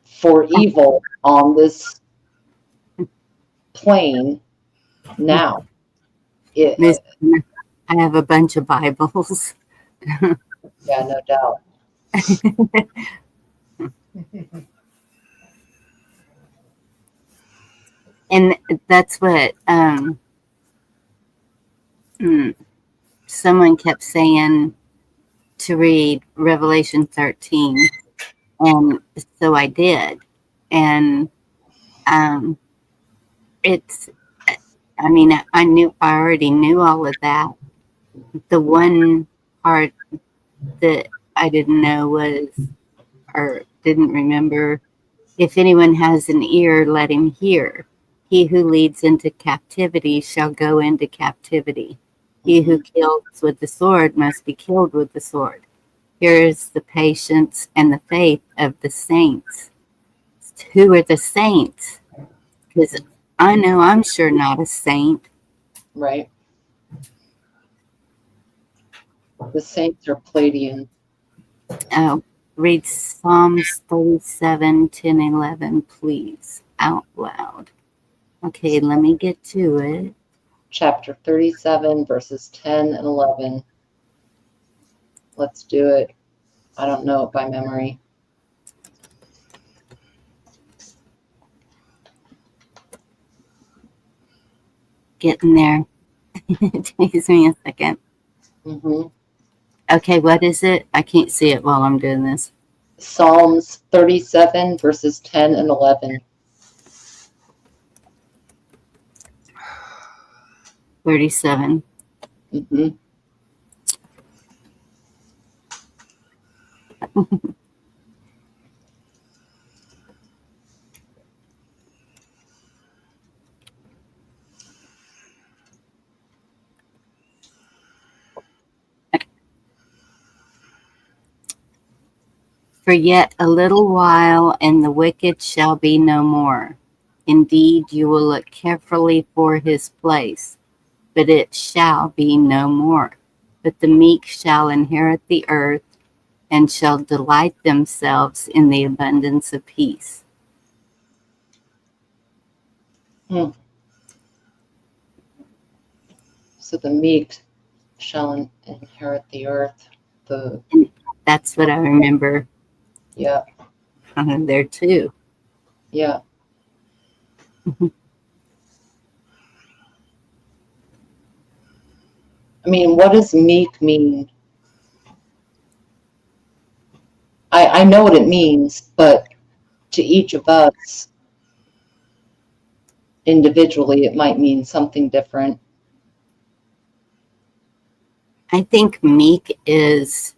for evil on this plane now. I have a bunch of Bibles. Yeah, no doubt. And that's what someone kept saying, to read Revelation 13. And so I did. And I already knew all of that. The one part that I didn't know was, or didn't remember, if anyone has an ear, let him hear. He who leads into captivity shall go into captivity. He who kills with the sword must be killed with the sword. Here is the patience and the faith of the saints. Who are the saints? Because I know I'm sure not a saint. Right. The saints are Palladian. Oh, read Psalms 37, 10, 11, please, out loud. Okay, let me get to it. Chapter 37, verses 10 and 11. Let's do it. I don't know it by memory. Getting there. It takes me a second. Hmm. Okay, what is it? I can't see it while I'm doing this. Psalms 37 verses 10 and 11. 37. Hmm. For yet a little while, and the wicked shall be no more. Indeed, you will look carefully for his place, but it shall be no more. But the meek shall inherit the earth, and shall delight themselves in the abundance of peace. So the meek shall inherit the earth. That's what I remember Yeah, there too. yeah. I mean, what does meek mean? I know what it means, but to each of us individually, it might mean something different. I think meek is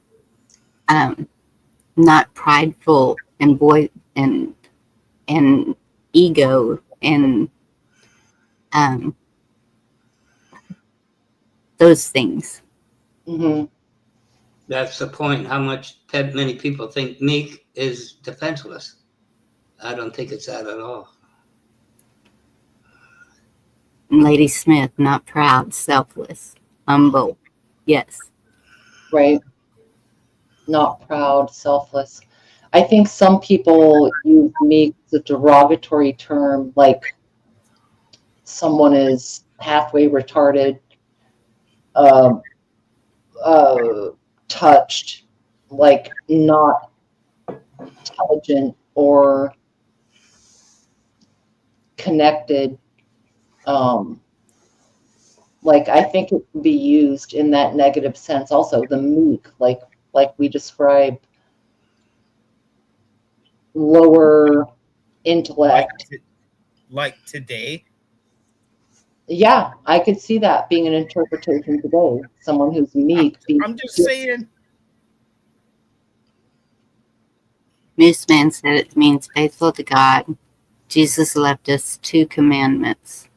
not prideful and and ego and those things. Hmm. That's the point. Many people think meek is defenseless. I don't think it's that at all. Lady Smith, not proud, selfless, humble. Yes. Right? Not proud, selfless. I think some people use meek as a derogatory term, like someone is halfway retarded, um, touched, like not intelligent or connected. Like I think it can be used in that negative sense. Also, the meek, like we describe, lower intellect. Like today. Yeah, I could see that being an interpretation today. Someone who's meek. I'm just saying. Mooseman said it means faithful to God. Jesus left us 2 commandments.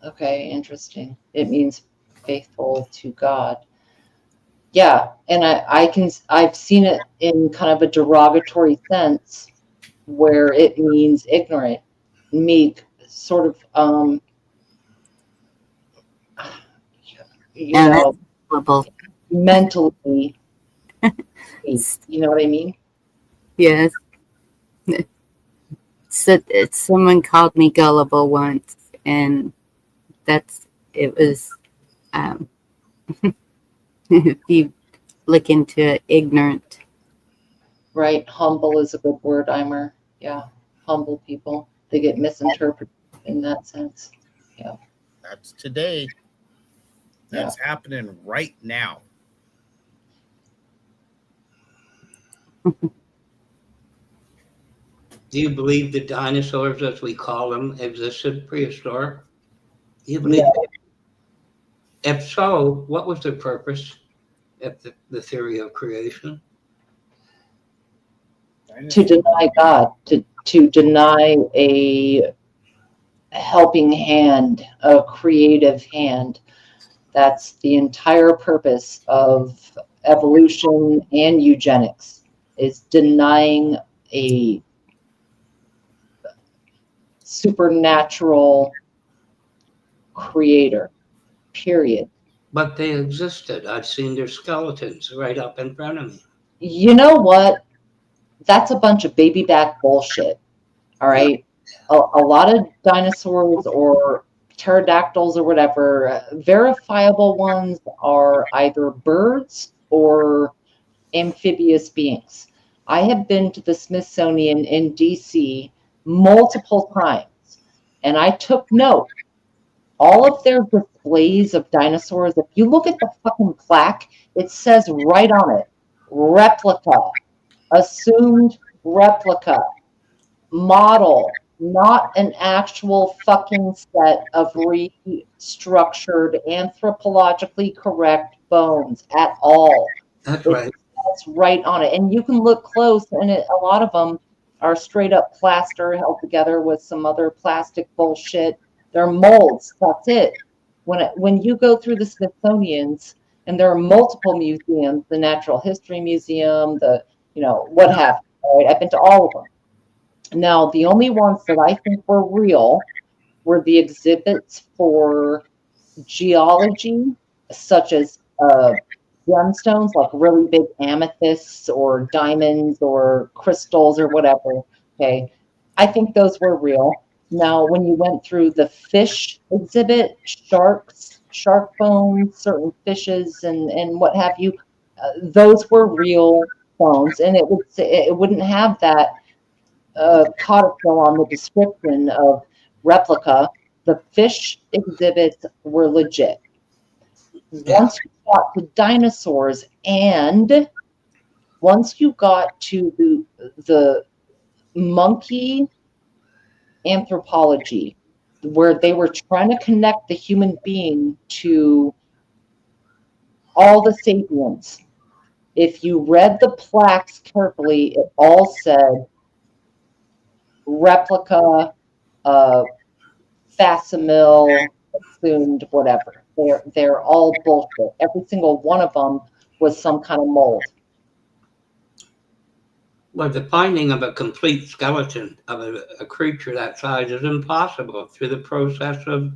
Okay, interesting. It means faithful to God. Yeah, and I've seen it in kind of a derogatory sense where it means ignorant, meek, sort of you Now know, that's gullible. mentally weak. You know what I mean? Yes. So someone called me gullible once, and it was, if you look into it, ignorant. Right. Humble is a good word, Eimer. Yeah. Humble people. They get misinterpreted in that sense. Yeah. That's today. That's happening right now. Do you believe the dinosaurs, as we call them, existed prehistoric? Do you believe? No. If so, what was their purpose? If the theory of creation? To deny God, to deny a helping hand, a creative hand. That's the entire purpose of evolution and eugenics, is denying a supernatural creator, period. But they existed. I've seen their skeletons right up in front of me. You know what? That's a bunch of baby back bullshit. All right. A lot of dinosaurs or pterodactyls or whatever, verifiable ones are either birds or amphibious beings. I have been to the Smithsonian in DC multiple times, and I took note. All of their displays of dinosaurs, if you look at the fucking plaque, it says right on it, replica, assumed replica, model, not an actual fucking set of restructured, anthropologically correct bones at all. That's It right. says right on it. And you can look close, and a lot of them are straight up plaster held together with some other plastic bullshit. They're molds. That's it. When you go through the Smithsonian's, and there are multiple museums, the Natural History Museum, what have you, right? I've been to all of them. Now, the only ones that I think were real were the exhibits for geology, such as gemstones, like really big amethysts or diamonds or crystals or whatever. Okay. I think those were real. Now, when you went through the fish exhibit, sharks, shark bones, certain fishes, and what have you, those were real bones, and it wouldn't have that codicil on the description of replica. The fish exhibits were legit. Yeah. Once you got to dinosaurs, and once you got to the monkey anthropology, where they were trying to connect the human being to all the sapiens, if you read the plaques carefully, it all said replica, facsimile, assumed, whatever. They're all bullshit. Every single one of them was some kind of mold. Well, the finding of a complete skeleton of a creature that size is impossible through the process of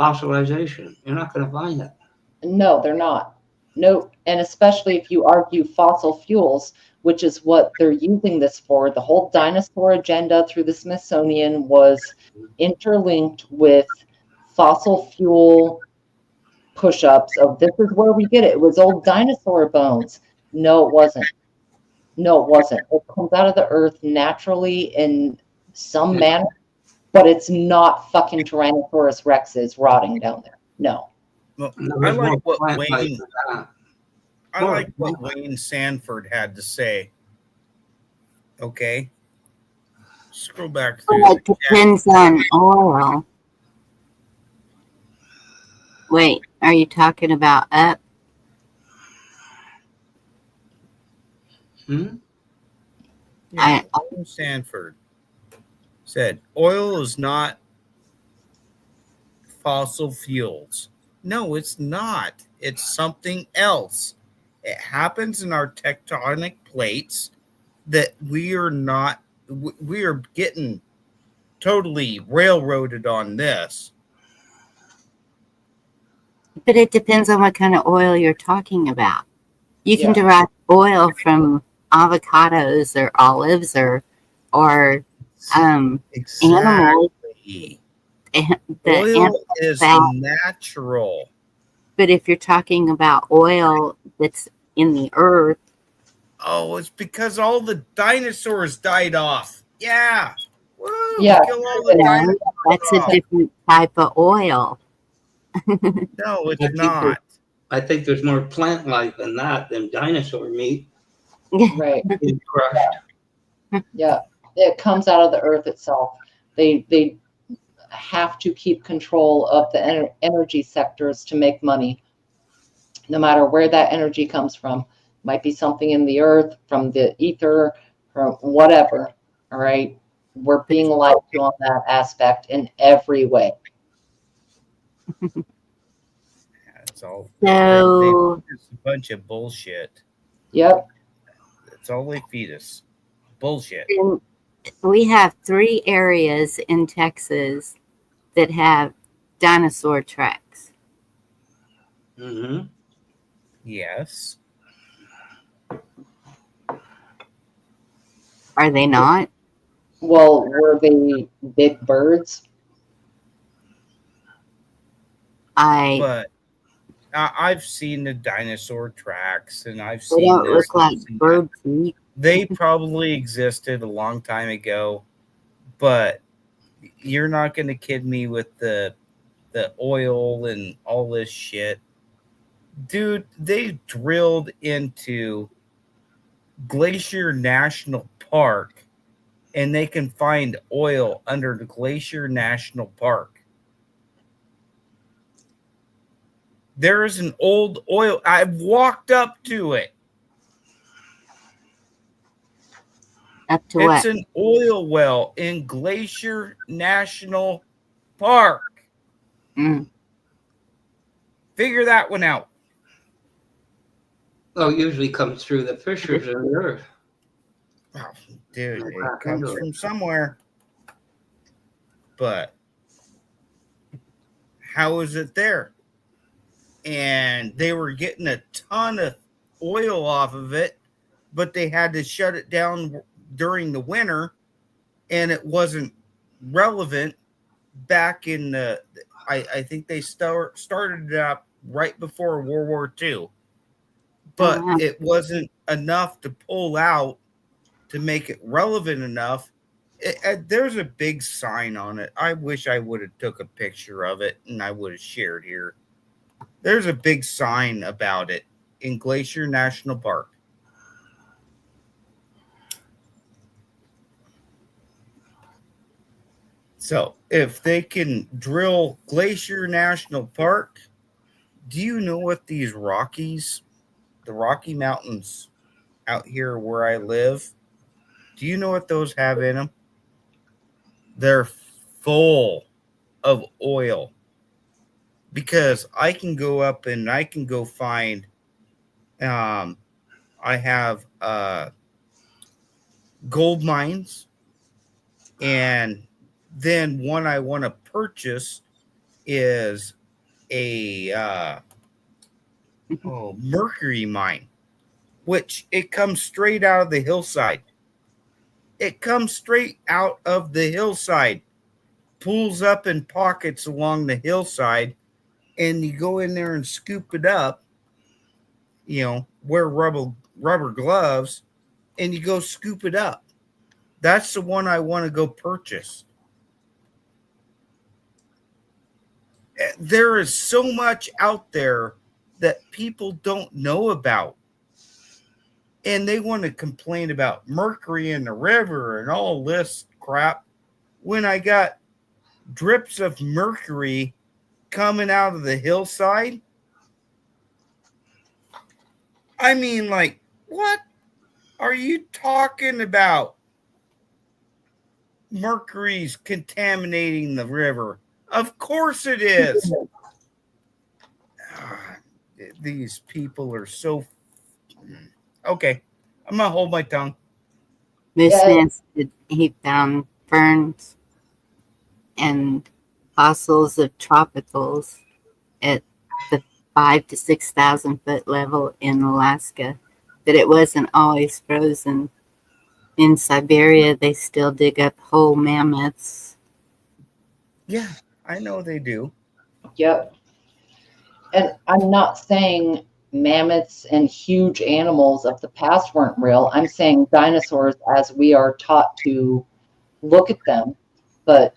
fossilization. You're not going to find it. No, they're not. No, and especially if you argue fossil fuels, which is what they're using this for. The whole dinosaur agenda through the Smithsonian was interlinked with fossil fuel push-ups of this is where we get it. It was old dinosaur bones. No, it wasn't. No, it wasn't. It comes out of the earth naturally in some manner, but it's not fucking Tyrannosaurus rexes rotting down there. No. Well, No, I there's like more what plant life Wayne. than that. I like what Wayne Sanford had to say. Okay, scroll back through. Well, it depends on oil. Wait, are you talking about up? Hmm? Yeah, Wayne Sanford said oil is not fossil fuels. No, it's not. It's something else. It happens in our tectonic plates that we are not. We are getting totally railroaded on this. But it depends on what kind of oil you're talking about. You can Yeah. derive oil from avocados or olives or animals. Exactly. The Oil animal is fat. natural. But if you're talking about oil that's in the earth, Oh, it's because all the dinosaurs died off. Yeah. Woo, Yeah. kill all the no, dinosaurs that's a off. different type of oil. No, it's not. I think there's more plant life in that than dinosaur meat Right. being crushed. Yeah. It comes out of the earth itself. They have to keep control of the energy sectors to make money, no matter where that energy comes from. Might be something in the earth, from the ether, from whatever. All right. We're being lied to on that aspect in every way. It's all. So It's a bunch of bullshit. Yep. That's all they feed us. Bullshit. then we have 3 areas in Texas that have dinosaur tracks. Mm-hmm. Yes. Are they not? Well, were they big birds? I But I've seen the dinosaur tracks, and I've They seen don't this. look like I've seen that. bird feet. They probably existed a long time ago, but you're not going to kid me with the oil and all this shit. Dude, they drilled into Glacier National Park and they can find oil under the Glacier National Park. There is an old oil. I've walked up to it. Up to It's what? an oil well in Glacier National Park. Mm. Figure that one out. Well, it usually comes through the fissures in the earth. Oh, dude, I'll it back comes into it. from somewhere. But how is it there? And they were getting a ton of oil off of it, but they had to shut it down during the winter, and it wasn't relevant back in the. I think they started it up right before World War II, but wow. it wasn't enough to pull out to make it relevant enough. There's a big sign on it. I wish I would have took a picture of it and I would have shared here. There's a big sign about it in Glacier National Park. So if they can drill Glacier National Park, do you know what these Rockies, the Rocky Mountains out here where I live, do you know what those have in them? They're full of oil because I can go up and I can go find I have gold mines, and then one I want to purchase is a mercury mine, which it comes straight out of the hillside. It comes straight out of the hillside, pulls up in pockets along the hillside, and you go in there and scoop it up. Wear rubber gloves, and you go scoop it up. That's the one I want to go purchase. There is so much out there that people don't know about. And they want to complain about mercury in the river and all this crap when I got drips of mercury coming out of the hillside. I mean, like, what are you talking about? Mercury's contaminating the river. Of course it is. These people are so okay. I'm gonna hold my tongue. This Yeah. man said he found ferns and fossils of tropicals at the 5 to 6,000 foot level in Alaska. That it wasn't always frozen. In Siberia, they still dig up whole mammoths. Yeah, I know they do. Yep. And I'm not saying mammoths and huge animals of the past weren't real. I'm saying dinosaurs as we are taught to look at them. But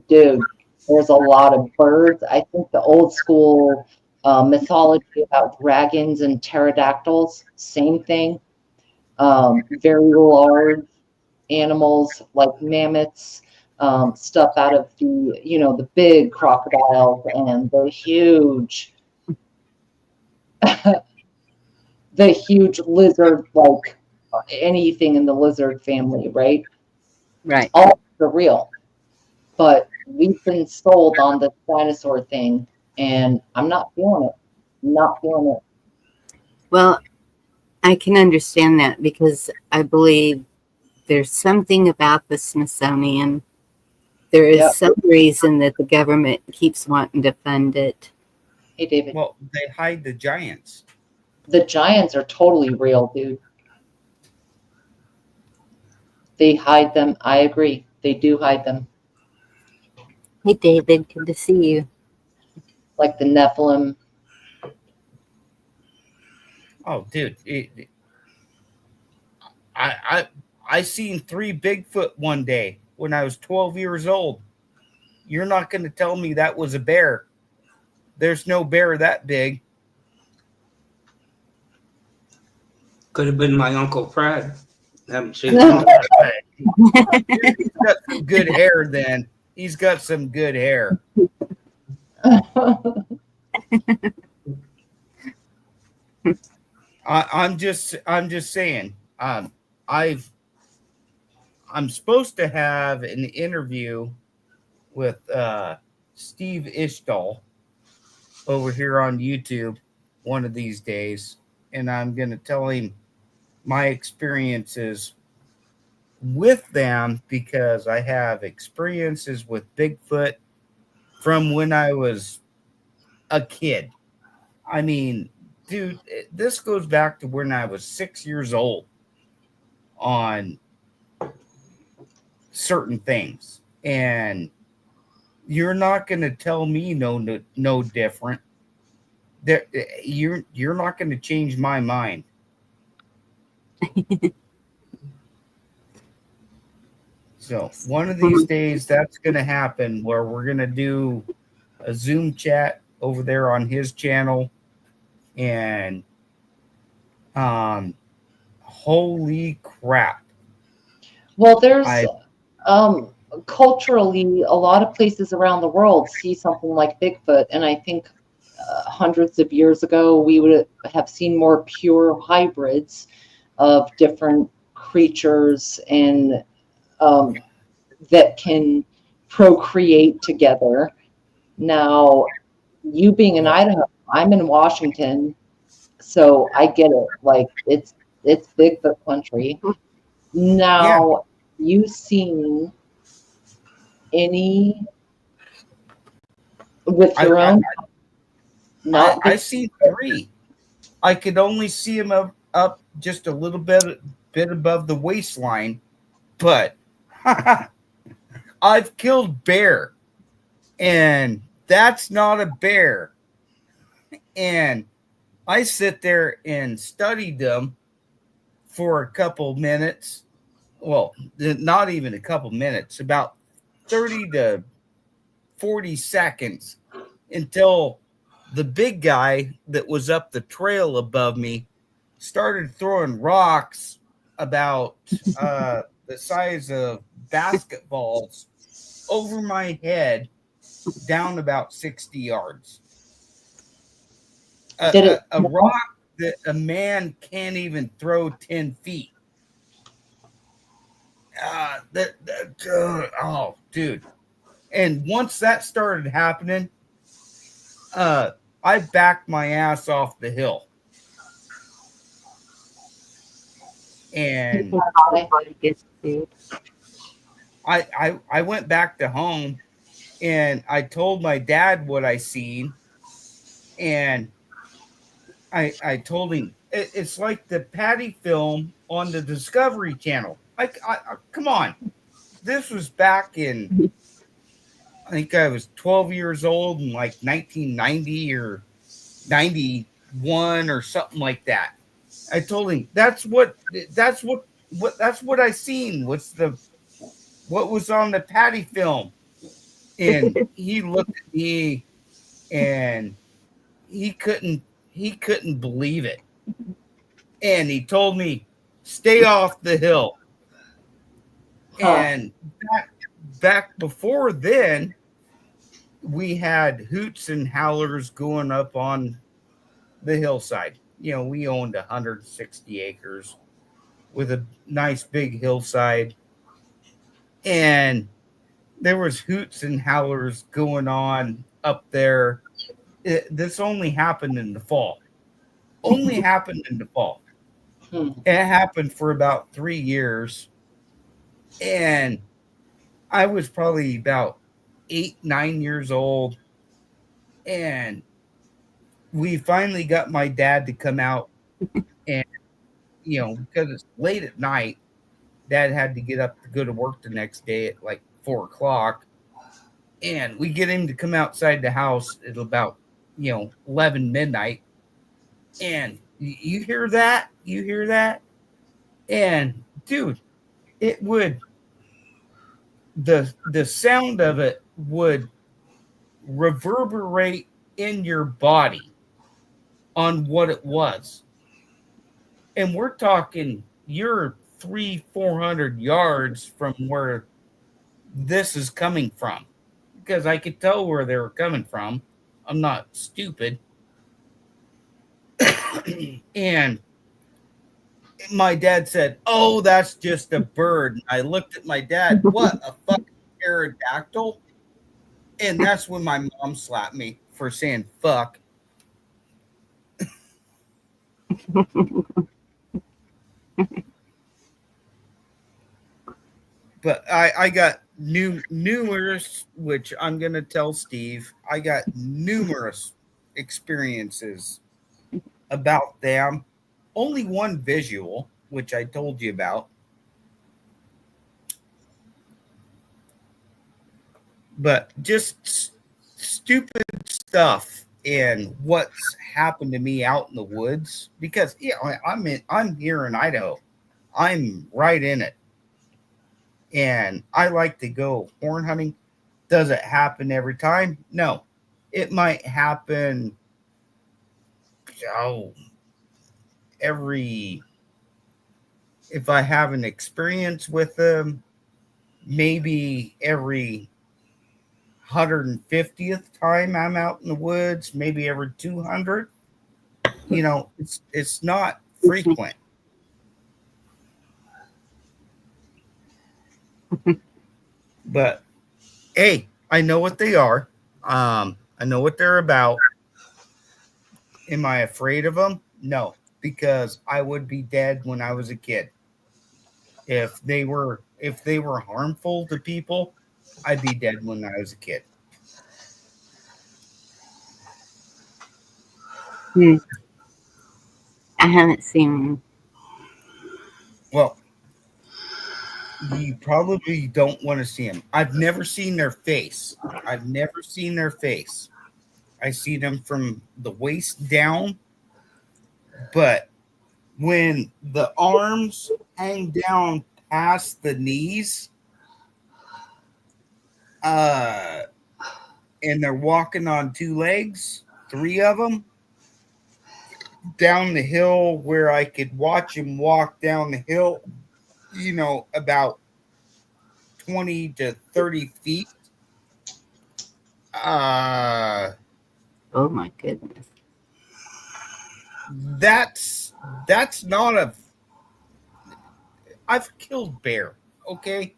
dude, there's a lot of birds. I think the old school mythology about dragons and pterodactyls, same thing. Very large animals like mammoths, stuff out of the big crocodiles and the huge lizard, like anything in the lizard family, right? Right. All are real. But we've been sold on this dinosaur thing, and I'm not feeling it. Not feeling it. Well, I can understand that because I believe there's something about the Smithsonian. There is Yep. some reason that the government keeps wanting to fund it. Hey, David. Well, they hide the giants. The giants are totally real, dude. They hide them. I agree. They do hide them. Hey, David, good to see you. Like the Nephilim. Oh, dude, I I I seen 3 Bigfoot one day when I was 12 years old. You're not going to tell me that was a bear. There's no bear that big. Could have been my Uncle Fred. Haven't seen Oh, him. he's got some good hair. Then he's got some good hair. I'm just saying. I've I'm supposed to have an interview with Steve Ishdahl over here on YouTube one of these days, and I'm going to tell him my experiences with them because I have experiences with Bigfoot from when I was a kid. I mean, dude, this goes back to when I was 6 years old on certain things. And you're not going to tell me no different. That you're not going to change my mind. So one of these days that's going to happen where we're going to do a Zoom chat over there on his channel, and holy crap. Well, there's I culturally, a lot of places around the world see something like Bigfoot, and I think hundreds of years ago we would have seen more pure hybrids of different creatures and that can procreate together. Now, you being in Idaho, I'm in Washington, so I get it. Like it's Bigfoot country. Now, you seen any with your own? I see 3. I could only see him up just a little bit above the waistline, but I've killed bear, and that's not a bear. And I sit there and studied them for a couple minutes. Well, not even a couple minutes, about 30 to 40 seconds until the big guy that was up the trail above me started throwing rocks about the size of basketballs over my head down about 60 yards. A rock that a man can't even throw 10 feet. Oh, dude. And once that started happening, I backed my ass off the hill. And I went back to home, and I told my dad what I seen, and I told him it's like the Patty film on the Discovery Channel. I come on, this was back in, I think I was 12 years old in like 1990 or 91 or something like that. I told him that's what I seen. What was on the Patty film? And he looked at me, and he couldn't believe it. And he told me, stay off the hill. And back before then, we had hoots and howlers going up on the hillside. You know, we owned 160 acres with a nice big hillside. And there was hoots and howlers going on up there. This only happened in the fall. Only happened in the fall. It happened for about 3 years. And I was probably about 8, 9 years old. And we finally got my dad to come out. And, you know, because it's late at night, Dad had to get up to go to work the next day at like 4 o'clock. And we get him to come outside the house at about, 11 midnight. And You hear that? You hear that? And dude, it would the sound of it would reverberate in your body on what it was. And we're talking you're 300-400 yards from where this is coming from. Because I could tell where they were coming from. I'm not stupid. And my dad said, "Oh, that's just a bird." And I looked at my dad, "What, a fucking pterodactyl?" And that's when my mom slapped me for saying fuck. But I got numerous, which I'm going to tell Steve, I got numerous experiences about them. Only one visual, which I told you about. But just stupid stuff and what's happened to me out in the woods, because I'm here in Idaho. I'm right in it. And I like to go horn hunting. Does it happen every time? No. It might happen if I have an experience with them, maybe every 150th time I'm out in the woods, maybe every 200. It's not frequent. But hey, I know what they are. I know what they're about. Am I afraid of them? No, because I would be dead when I was a kid. If they were harmful to people, I'd be dead when I was a kid. I haven't seen. Well, you probably don't want to see them. I've never seen their face. I see them from the waist down, but when the arms hang down past the knees, and they're walking on two legs, three of them, down the hill where I could watch them walk down the hill, about 20 to 30 feet. Oh my goodness. That's not I've killed bear, okay?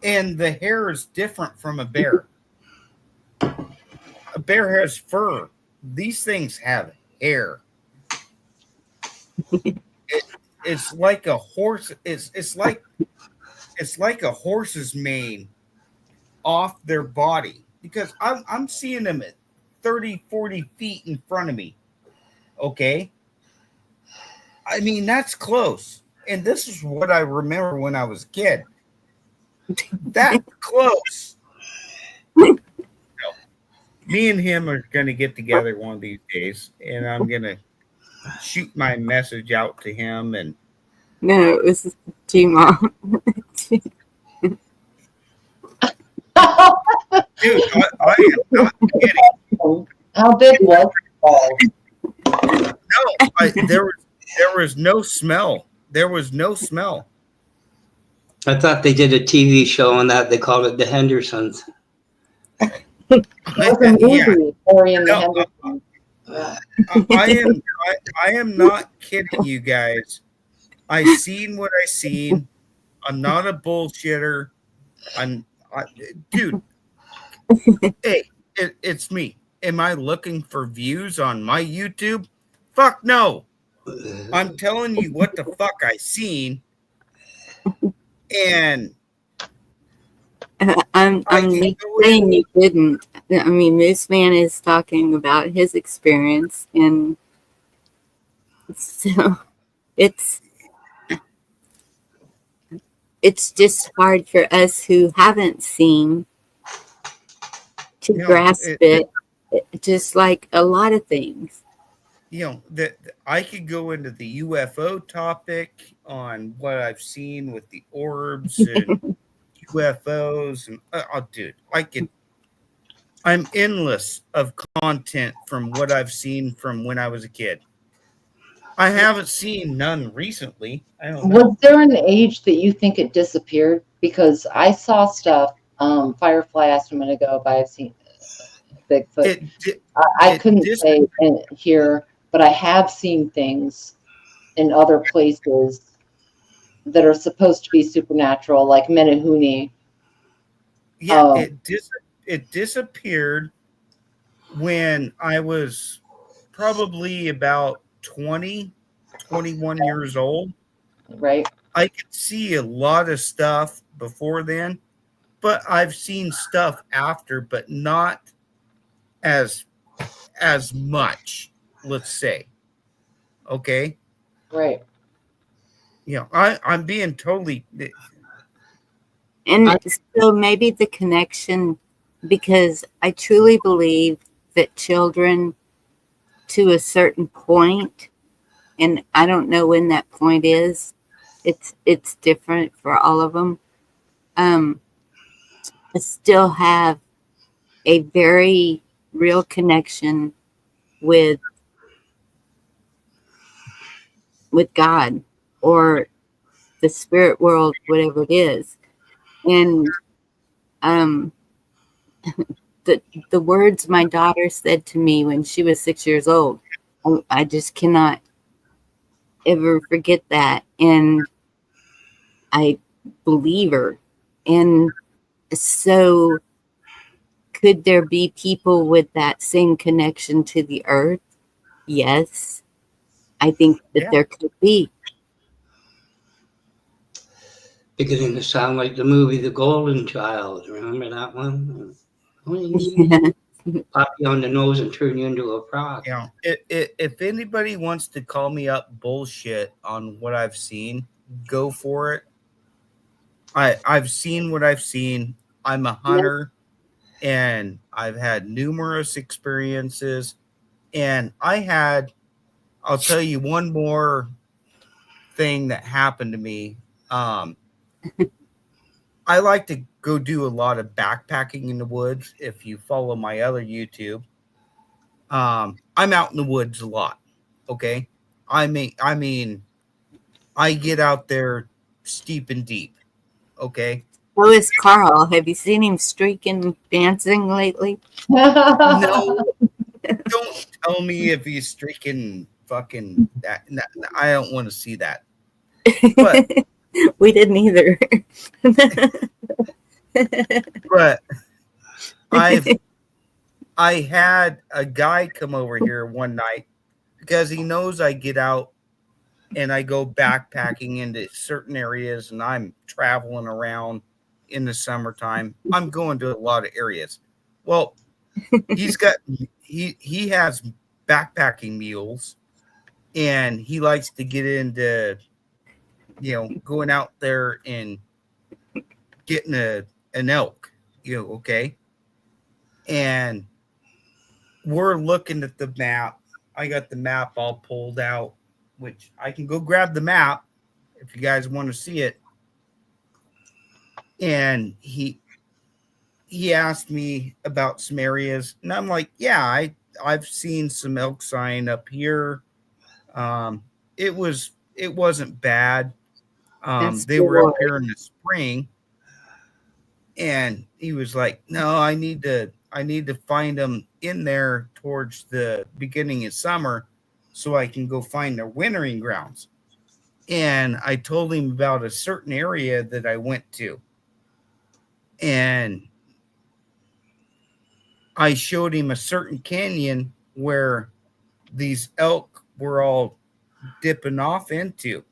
And the hair is different from a bear. A bear has fur. These things have hair. It's like a horse. It's like a horse's mane off their body, because I'm seeing them at 30, 40 feet in front of me. Okay. I mean, that's close. And this is what I remember when I was a kid. That close. Me and him are going to get together one of these days, and I'm going to shoot my message out to him. And No, it was G-Mom. dude, I am not kidding. How big was it? No, there was no smell. There was no smell. I thought they did a TV show on that. They called it The Hendersons. It was a movie, Ori and the Hendersons. I am not kidding you guys. I seen what I seen. I'm not a bullshitter. Dude. Hey, it's me. Am I looking for views on my YouTube? Fuck no. I'm telling you what the fuck I seen. And I'm saying you didn't. I mean, Moose Man is talking about his experience, and so it's just hard for us who haven't seen to grasp it, just like a lot of things. that I could go into the UFO topic on what I've seen with the orbs and UFOs, and oh, dude, I'm endless of content from what I've seen from when I was a kid. I haven't seen none recently. I don't know. Was there an age that you think it disappeared? Because I saw stuff. Firefly asked a minute ago if I have seen Bigfoot. I couldn't say here, but I have seen things in other places that are supposed to be supernatural, like Menehune. Yeah, it disappeared when I was probably about 20, 21 years old. Right. I could see a lot of stuff before then, but I've seen stuff after, but not as much, let's say. Okay. Right. I'm being totally. And so maybe the connection, because I truly believe that children to a certain point, and I don't know when that point is, it's different for all of them, still have a very real connection with God or the spirit world, whatever it is. And the words my daughter said to me when she was 6 years old, I just cannot ever forget that. And I believe her. And so could there be people with that same connection to the earth? Yes, I think that there could be. Beginning to sound like the movie The Golden Child. Remember that one? Pop you on the nose and turn you into a frog. If anybody wants to call me up bullshit on what I've seen, go for it. I've seen what I've seen. I'm a hunter, and I've had numerous experiences. And I'll tell you one more thing that happened to me. I like to go do a lot of backpacking in the woods. If you follow my other YouTube, I'm out in the woods a lot. Okay. I mean, I get out there steep and deep. Okay. So is Carl. Have you seen him streaking dancing lately? No, don't tell me if he's streaking fucking that. I don't want to see that. But we didn't either. But I had a guy come over here one night because he knows I get out and I go backpacking into certain areas, and I'm traveling around in the summertime. I'm going to a lot of areas. Well, he has backpacking mules, and he likes to get into going out there and getting an elk, okay? And we're looking at the map. I got the map all pulled out, which I can go grab the map if you guys want to see it. And he asked me about some areas, and I'm like, yeah, I've seen some elk sign up here. It wasn't bad. They were up here in the spring, and he was like, no, I need to find them in there towards the beginning of summer so I can go find their wintering grounds. And I told him about a certain area that I went to, and I showed him a certain canyon where these elk were all dipping off into.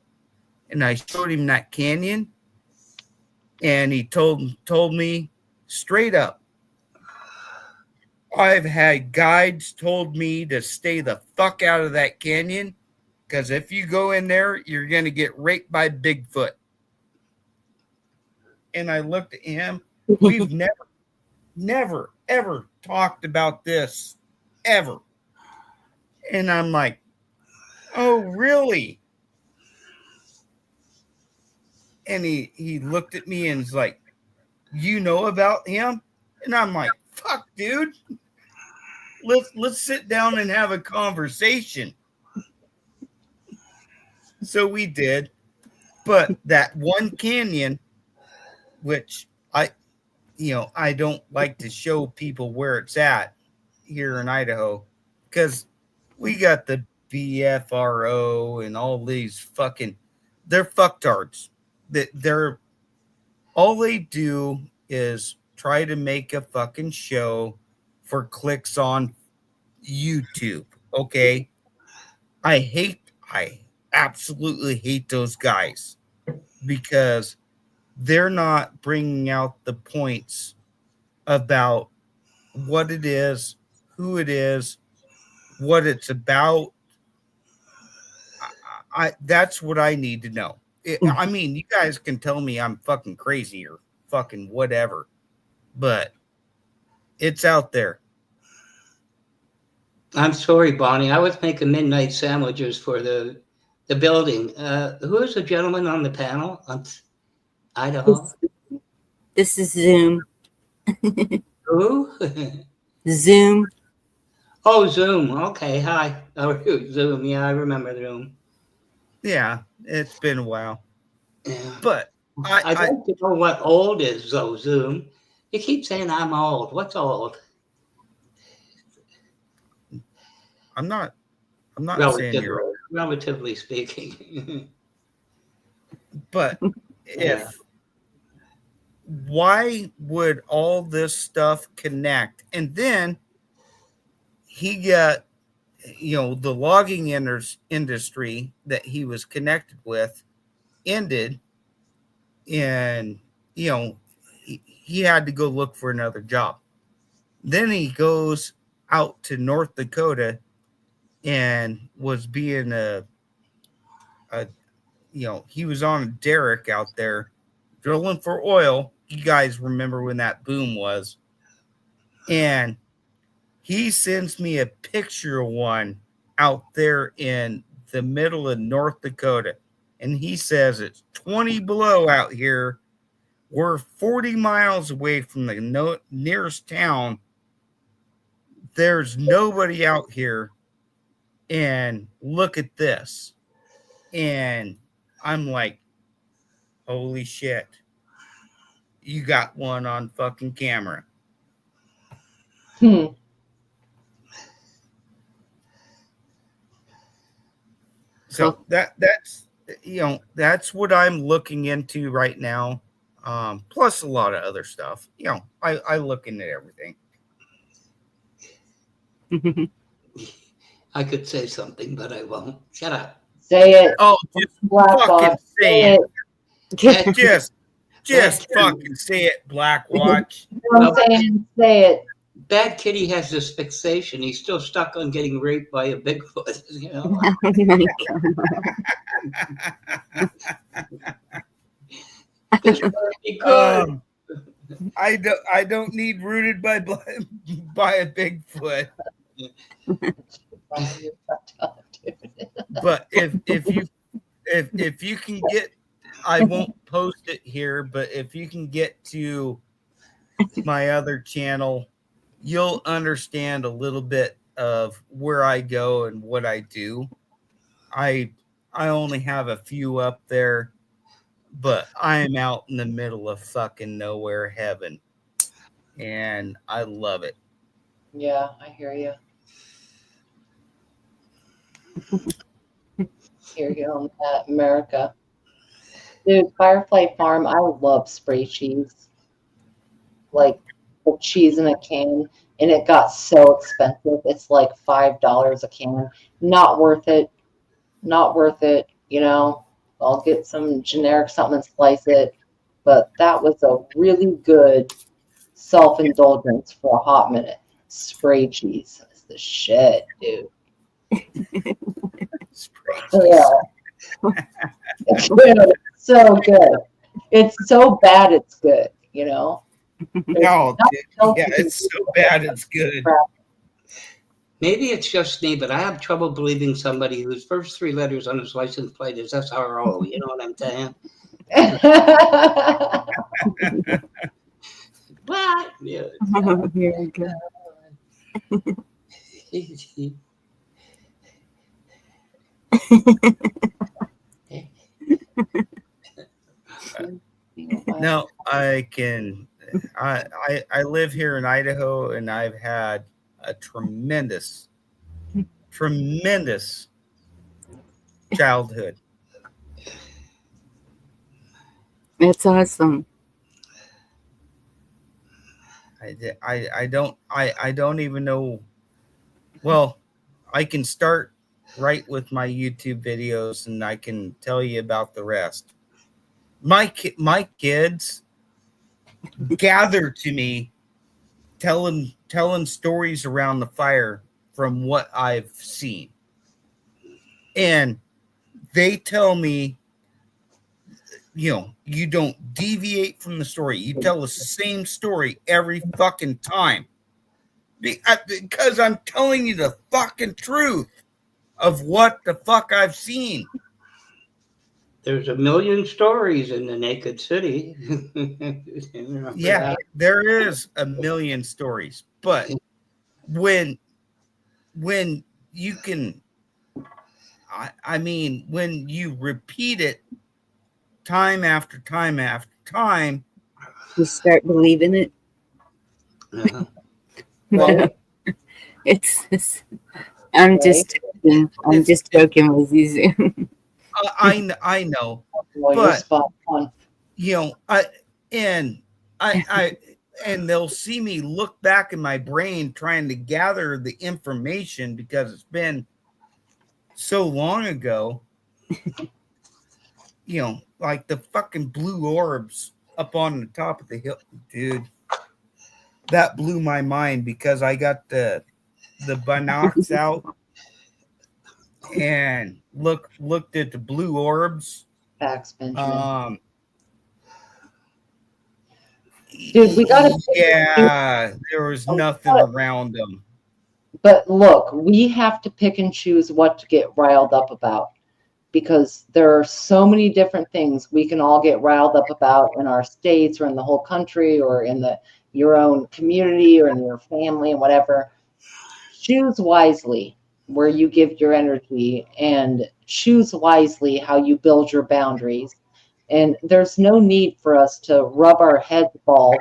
And I showed him that canyon, and he told me straight up, I've had guides told me to stay the fuck out of that canyon, because if you go in there, you're going to get raped by Bigfoot. And I looked at him. We've never, ever talked about this, ever. And I'm like, Oh, really? And he looked at me and was like, you know about him? And I'm like, fuck, dude. Let's sit down and have a conversation. So we did. But that one canyon, which I don't like to show people where it's at here in Idaho, because we got the BFRO and all these they're fucktards. They're all they do is try to make a fucking show for clicks on YouTube. Okay. I absolutely hate those guys because they're not bringing out the points about what it is, who it is, what it's about. I that's what I need to know. I mean, you guys can tell me I'm fucking crazy or fucking whatever, but it's out there. I'm sorry, Bonnie. I was making midnight sandwiches for the building. Who is the gentleman on the panel on Idaho? This is Zoom. Who? Zoom. Oh, Zoom. Okay, hi. Oh, Zoom. Yeah, I remember Zoom. Yeah, it's been a while, Yeah. but I'd like to know what old is, though, Zoom. You keep saying I'm old. What's old? I'm not saying you're old, Relatively speaking. but Yeah. why would all this stuff connect? And then he got, the logging industry that he was connected with ended, and he had to go look for another job. Then he goes out to North Dakota and was being he was on a derrick out there drilling for oil. You guys remember when that boom was? And he sends me a picture of one out there in the middle of North Dakota. And he says it's 20 below out here. We're 40 miles away from the nearest town. There's nobody out here. And look at this. And I'm like, holy shit. You got one on fucking camera. So that's what I'm looking into right now. Plus a lot of other stuff. I look into everything. I could say something, but I won't. Shut up. Say it. Oh, just Black fucking Box, say it. That- Just fucking say it, Black Watch. You know what I'm saying? Say it. Bad Kitty has this fixation. He's still stuck on getting raped by a Bigfoot. Oh my God. This better be good. I don't need rooted by a Bigfoot. But if you can get, I won't post it here, but if you can get to my other channel, you'll understand a little bit of where I go and what I do. I only have a few up there, but I am out in the middle of fucking nowhere heaven, and I love it. Yeah, I hear you. Hear you on that, America. Dude, Firefly Farm, I love spray cheese. Like the cheese in a can, and it got so expensive. It's like $5 a can. Not worth it. Not worth it. I'll get some generic something and slice it. But that was a really good self-indulgence for a hot minute. Spray cheese is the shit, dude. Yeah. It's good. It's so good. It's so bad it's good, No, yeah, it's so bad it's good. Maybe it's just me, but I have trouble believing somebody whose first three letters on his license plate is SRO. You know what I'm saying? What? Yeah. Here we go. No, I live here in Idaho, and I've had a tremendous childhood. It's awesome. I don't even know. Well, I can start right with my YouTube videos, and I can tell you about the rest. My kids gather to me, telling stories around the fire from what I've seen, and they tell me, you don't deviate from the story. You tell us the same story every fucking time. Because I'm telling you the fucking truth of what the fuck I've seen. There's a million stories in the Naked City. Yeah, there is a million stories, but when you can, I mean, when you repeat it time after time after time, You start believing it. Uh-huh. Right. I'm Right. just joking. I'm just joking with you. I know, Well, you're but spot on. and they'll see me look back in my brain trying to gather the information because it's been so long ago. Like the fucking blue orbs up on the top of the hill, dude. That blew my mind because I got the binocs out and looked at the blue orbs. Facts, Benjamin. Dude, we gotta. Yeah, there was nothing around them. But look, we have to pick and choose what to get riled up about, because there are so many different things we can all get riled up about in our states or in the whole country or in your own community or in your family and whatever. Choose wisely where you give your energy, and choose wisely how you build your boundaries. And there's no need for us to rub our heads bald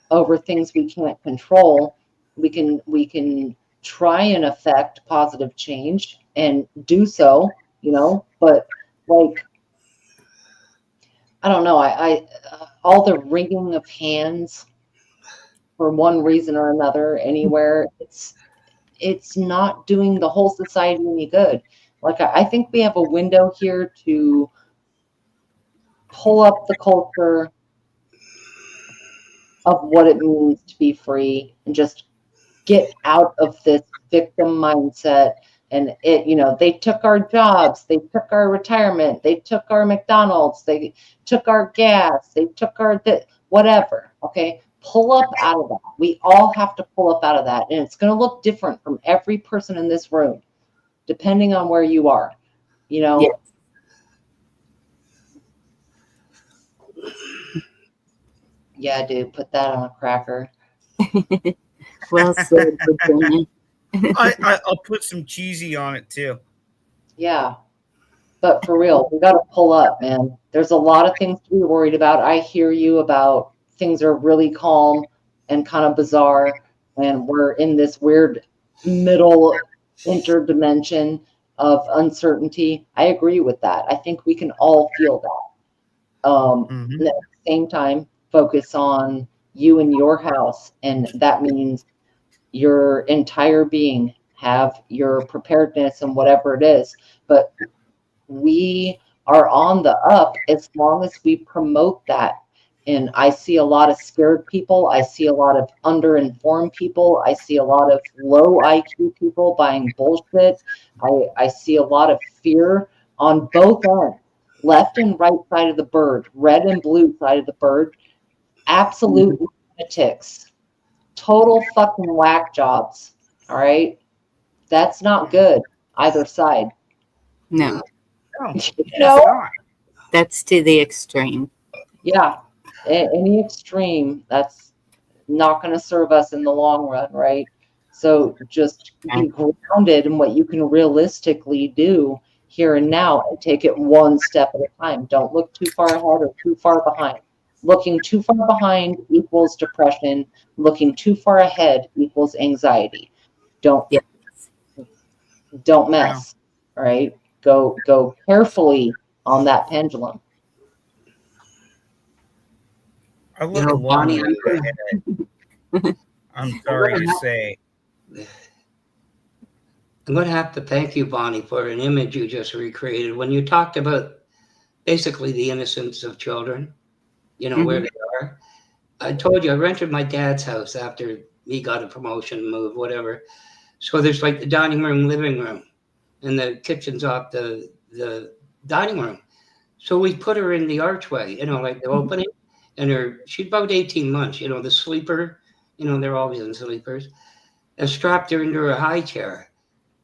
over things we can't control. We can try and affect positive change and do so, but like, I don't know, I all the wringing of hands for one reason or another anywhere, it's not doing the whole society any good. Like, I think we have a window here to pull up the culture of what it means to be free and just get out of this victim mindset. And they took our jobs, they took our retirement, they took our McDonald's, they took our gas, they took our whatever. Okay, pull up out of that. We all have to pull up out of that, and it's going to look different from every person in this room, depending on where you are. Yeah. Yeah, dude, put that on a cracker. Well said, Virginia. I'll put some cheesy on it too. Yeah. But for real, we got to pull up, man. There's a lot of things to be worried about. I hear you about things are really calm and kind of bizarre, and we're in this weird middle interdimension of uncertainty. I agree with that. I think we can all feel that. And at the same time, focus on you and your house, and that means your entire being. Have your preparedness and whatever it is, but we are on the up as long as we promote that. And I see a lot of scared people. I see a lot of underinformed people. I see a lot of low IQ people buying bullshit. I see a lot of fear on both ends, left and right side of the bird, red and blue side of the bird. Absolute lunatics, total fucking whack jobs. All right. That's not good, either side. No, No, You it's know? not. that's to the extreme. Yeah. Any extreme, that's not going to serve us in the long run, right? So just be grounded in what you can realistically do here and now and take it one step at a time. Don't look too far ahead or too far behind. Looking too far behind equals depression. Looking too far ahead equals anxiety. Don't Yes. mess, right? Go carefully on that pendulum. I You look a know, long Bonnie, way ahead. I'm sorry to say. I'm going to have to thank you, Bonnie, for an image you just recreated when you talked about basically the innocence of children, you know, where Mhm. they are. I told you I rented my dad's house after he got a promotion, move, whatever. So there's like the dining room, living room, and the kitchen's off the dining room. So we put her in the archway, you know, like the opening, and she's about 18 months, you know, the sleeper, you know, they're always in sleepers, and strapped her into a high chair.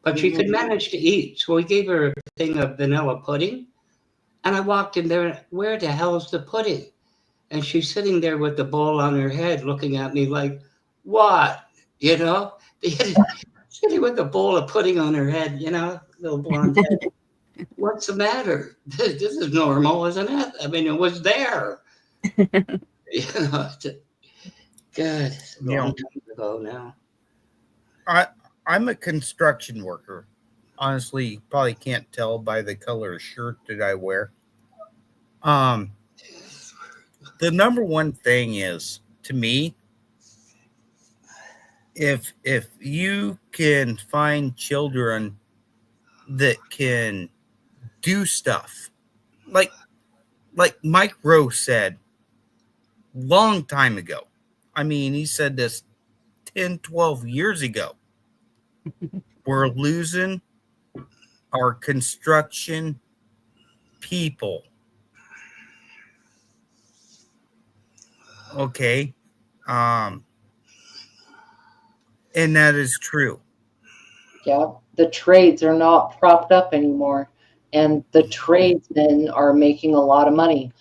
But she could manage to eat. So we gave her a thing of vanilla pudding. And I walked in there, where the hell is the pudding? And she's sitting there with the bowl on her head looking at me like, what? You know? Sitting with the bowl of pudding on her head, you know, little blonde head. What's the matter? This is normal, isn't it? I mean, it was there. You know, good. It's a You long know, time ago now. I'm a construction worker. Honestly, you probably can't tell by the color of shirt that I wear. The number one thing is, to me, if you can find children that can do stuff like Mike Rowe said long time ago. I mean, he said this 10, 12 years ago. We're losing our construction people. Okay. And that is true. Yeah, the trades are not propped up anymore, and the tradesmen are making a lot of money.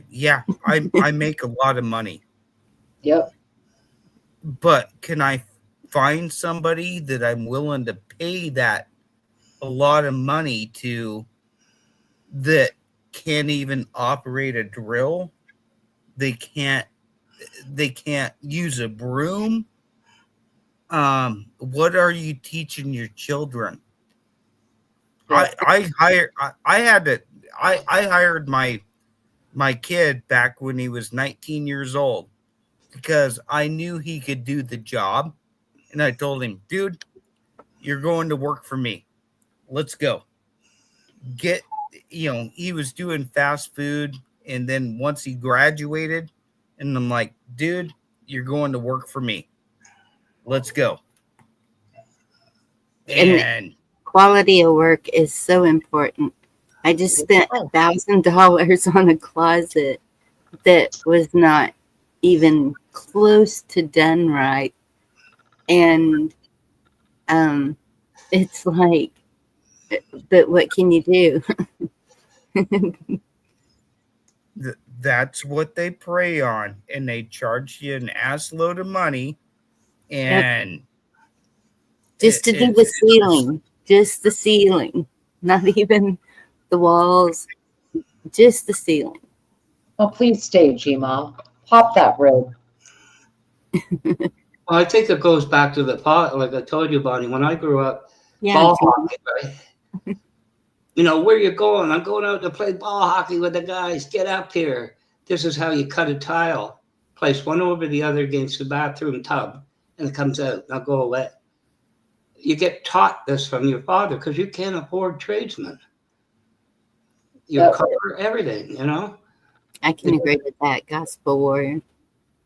Yeah, I make a lot of money, Yep. but can I find somebody that I'm willing to pay that a lot of money to that can't even operate a drill? They can't use a broom. What are you teaching your children? Yeah. I hired my kid back when he was 19 years old because I knew he could do the job. And I told him, dude, you're going to work for me. Let's go. He was doing fast food. And then once he graduated, and I'm like, dude, you're going to work for me. Let's go. And And quality of work is so important. I just spent $1,000 on a closet that was not even close to done right. And it's like, but what can you do? that's what they prey on. And they charge you an ass load of money. Yep. And Just to do the ceiling, just the ceiling, not even the walls, just the ceiling. Oh, please stay, G-Mom. Pop that rib. Well, I think it goes back to the pot, like I told you, Bonnie. When I grew up, Yeah, ball hockey, right? You know, where you going? I'm going out to play ball hockey with the guys. Get up here. This is how you cut a tile. Place one over the other against the bathroom tub, and it comes out. Now go away. You get taught this from your father because you can't afford tradesmen. You Yep. cover everything, you know? I can agree with that, gospel warrior.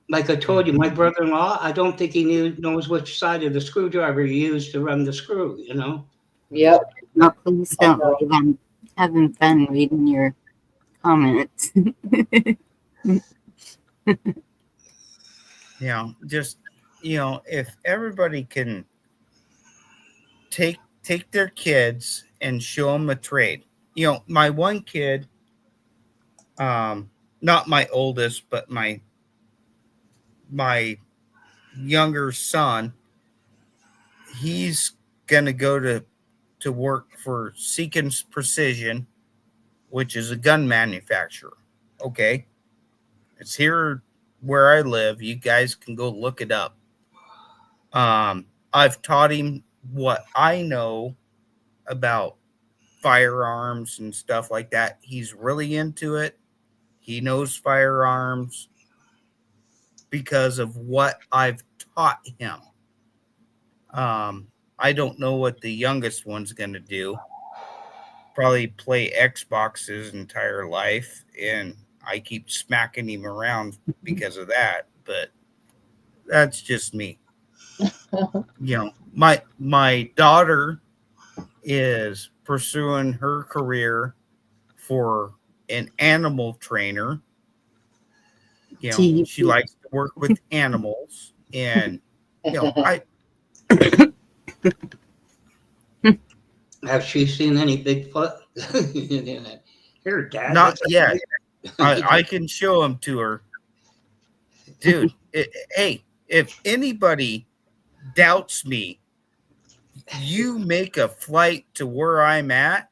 Like I told you, my brother-in-law, I don't think he knows which side of the screwdriver he used to run the screw, you know? Yep. No, please don't leave. I'm having fun reading your comments. just if everybody can take their kids and show them a trade. My one kid, not my oldest, but my younger son, he's gonna go to work for Seekins Precision, which is a gun manufacturer. Okay, it's here where I live. You guys can go look it up. I've taught him what I know about firearms and stuff like that. He's really into it. He knows firearms because of what I've taught him. I don't know what the youngest one's going to do. Probably play Xbox his entire life, and I keep smacking him around because of that. But that's just me. My daughter is pursuing her career for an animal trainer. She likes to work with animals, and I Have she seen any Bigfoot? Here, Dad. not yet. I can show them to her, dude. Hey, if anybody doubts me, you make a flight to where I'm at,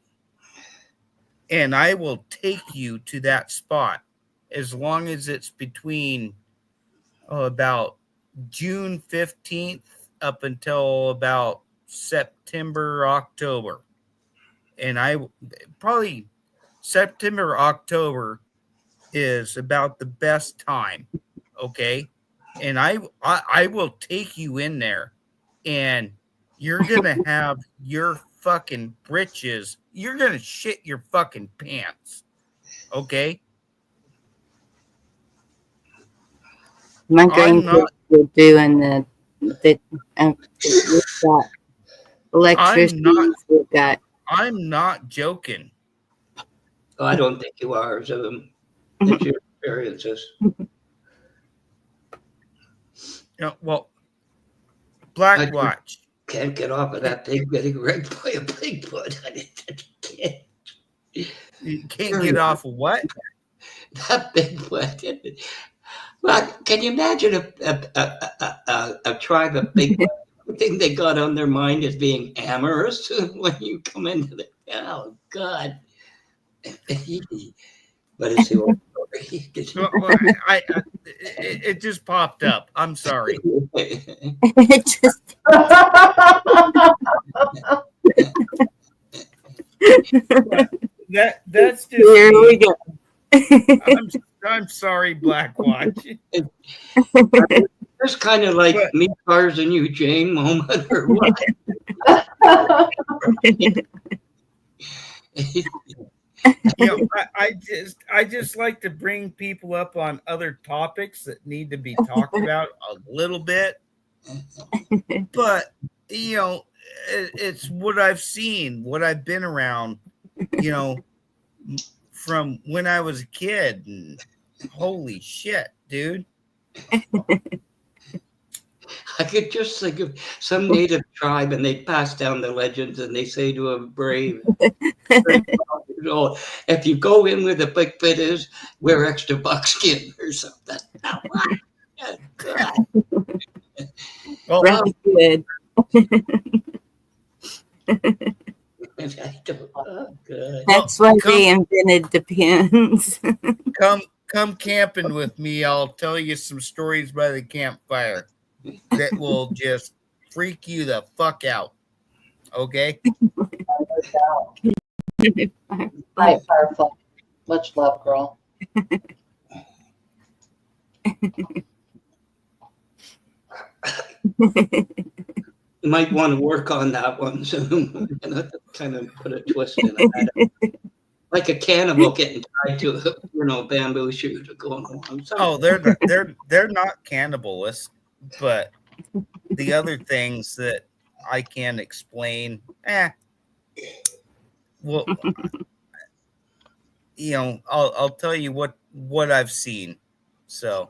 and I will take you to that spot as long as it's between about June 15th up until about September, October. And I probably September, October is about the best time. Okay. And I will take you in there, and you're going to have your fucking britches. You're going to shit your fucking pants. Okay. My grandkids were doing the we've got electricians. We've got. I'm not joking. Oh, I don't think you are. So it's your experiences. Well, Black Watch. Can't get off of that thing getting raped by a Bigfoot. You can't get off of what? That Bigfoot. Well, can you imagine a tribe of Bigfoot? The thing they got on their mind is being amorous when you come into the. Oh God! But it's the old story. It just popped up. I'm sorry. It just. That's just. Here we go. I'm sorry, Black Watch. It's kind of like me, Cars, and you, Jane moment, or what? I just like to bring people up on other topics that need to be talked about a little bit. But it's what I've seen, what I've been around, from when I was a kid. And holy shit, dude. I could just think of some native tribe, and they pass down the legends, and they say to a brave, if you go in where the Bigfoot is, wear extra buckskin or something. Oh, God. Well, good. That's why they invented the pins. Come camping with me. I'll tell you some stories by the campfire that will just freak you the fuck out. Okay? Hi, Firefly. Much love, girl. You might want to work on that one soon. Kind of put a twist in it. Like a cannibal getting tied to a bamboo shoot going along. Oh, they're not cannibalists, but the other things that I can't explain, well, I'll tell you what I've seen. So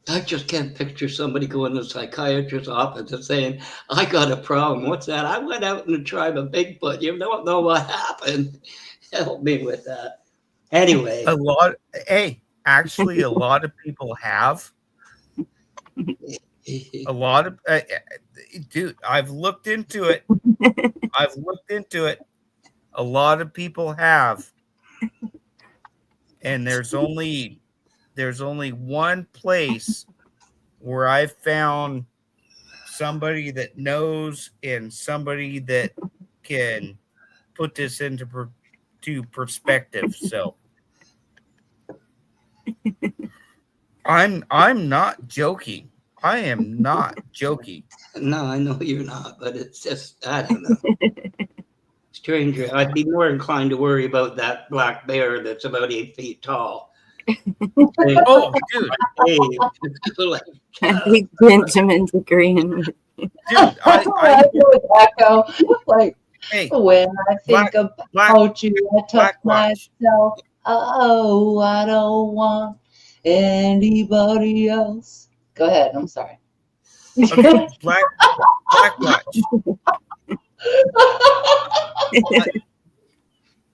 I just can't picture somebody going to a psychiatrist's office and saying, I got a problem. What's that? I went out in the tribe of Bigfoot. You don't know what happened. Help me with that. Anyway, Actually, a lot of people have. A lot of, dude, I've looked into it. A lot of people have. And there's only one place where I found somebody that knows and somebody that can put this into perspective. So I'm not joking. I am not joking. no, I know you're not, but it's just, I don't know. Stranger, I'd be more inclined to worry about that black bear that's about 8 feet tall. Oh, dude. Hey, like, I think Benjamin's agreeing with Dude, I go with Echo. Like, hey, when I think about you, I touch Blackwatch. myself. Oh, I don't want anybody else. Go ahead. I'm sorry. Okay, Blackwatch.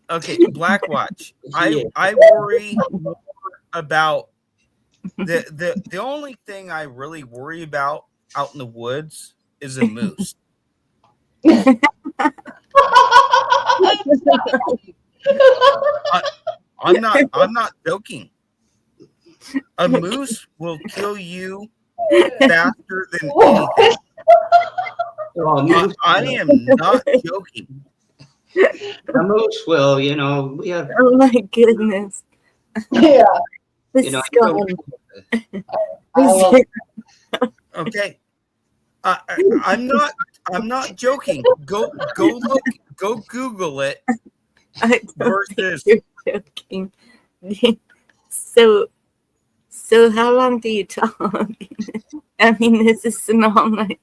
Okay, Blackwatch. I worry more about the only thing I really worry about out in the woods is a moose. I'm not joking. A moose will kill you faster than anything. I am not joking. the moose will, you know, we have, Oh my goodness. Yeah. This you know, is you don't- going. I will. Okay. I'm not joking. Go look. Go Google it. I don't Versus. think you're joking. So how long do you talk? I mean, this is an all night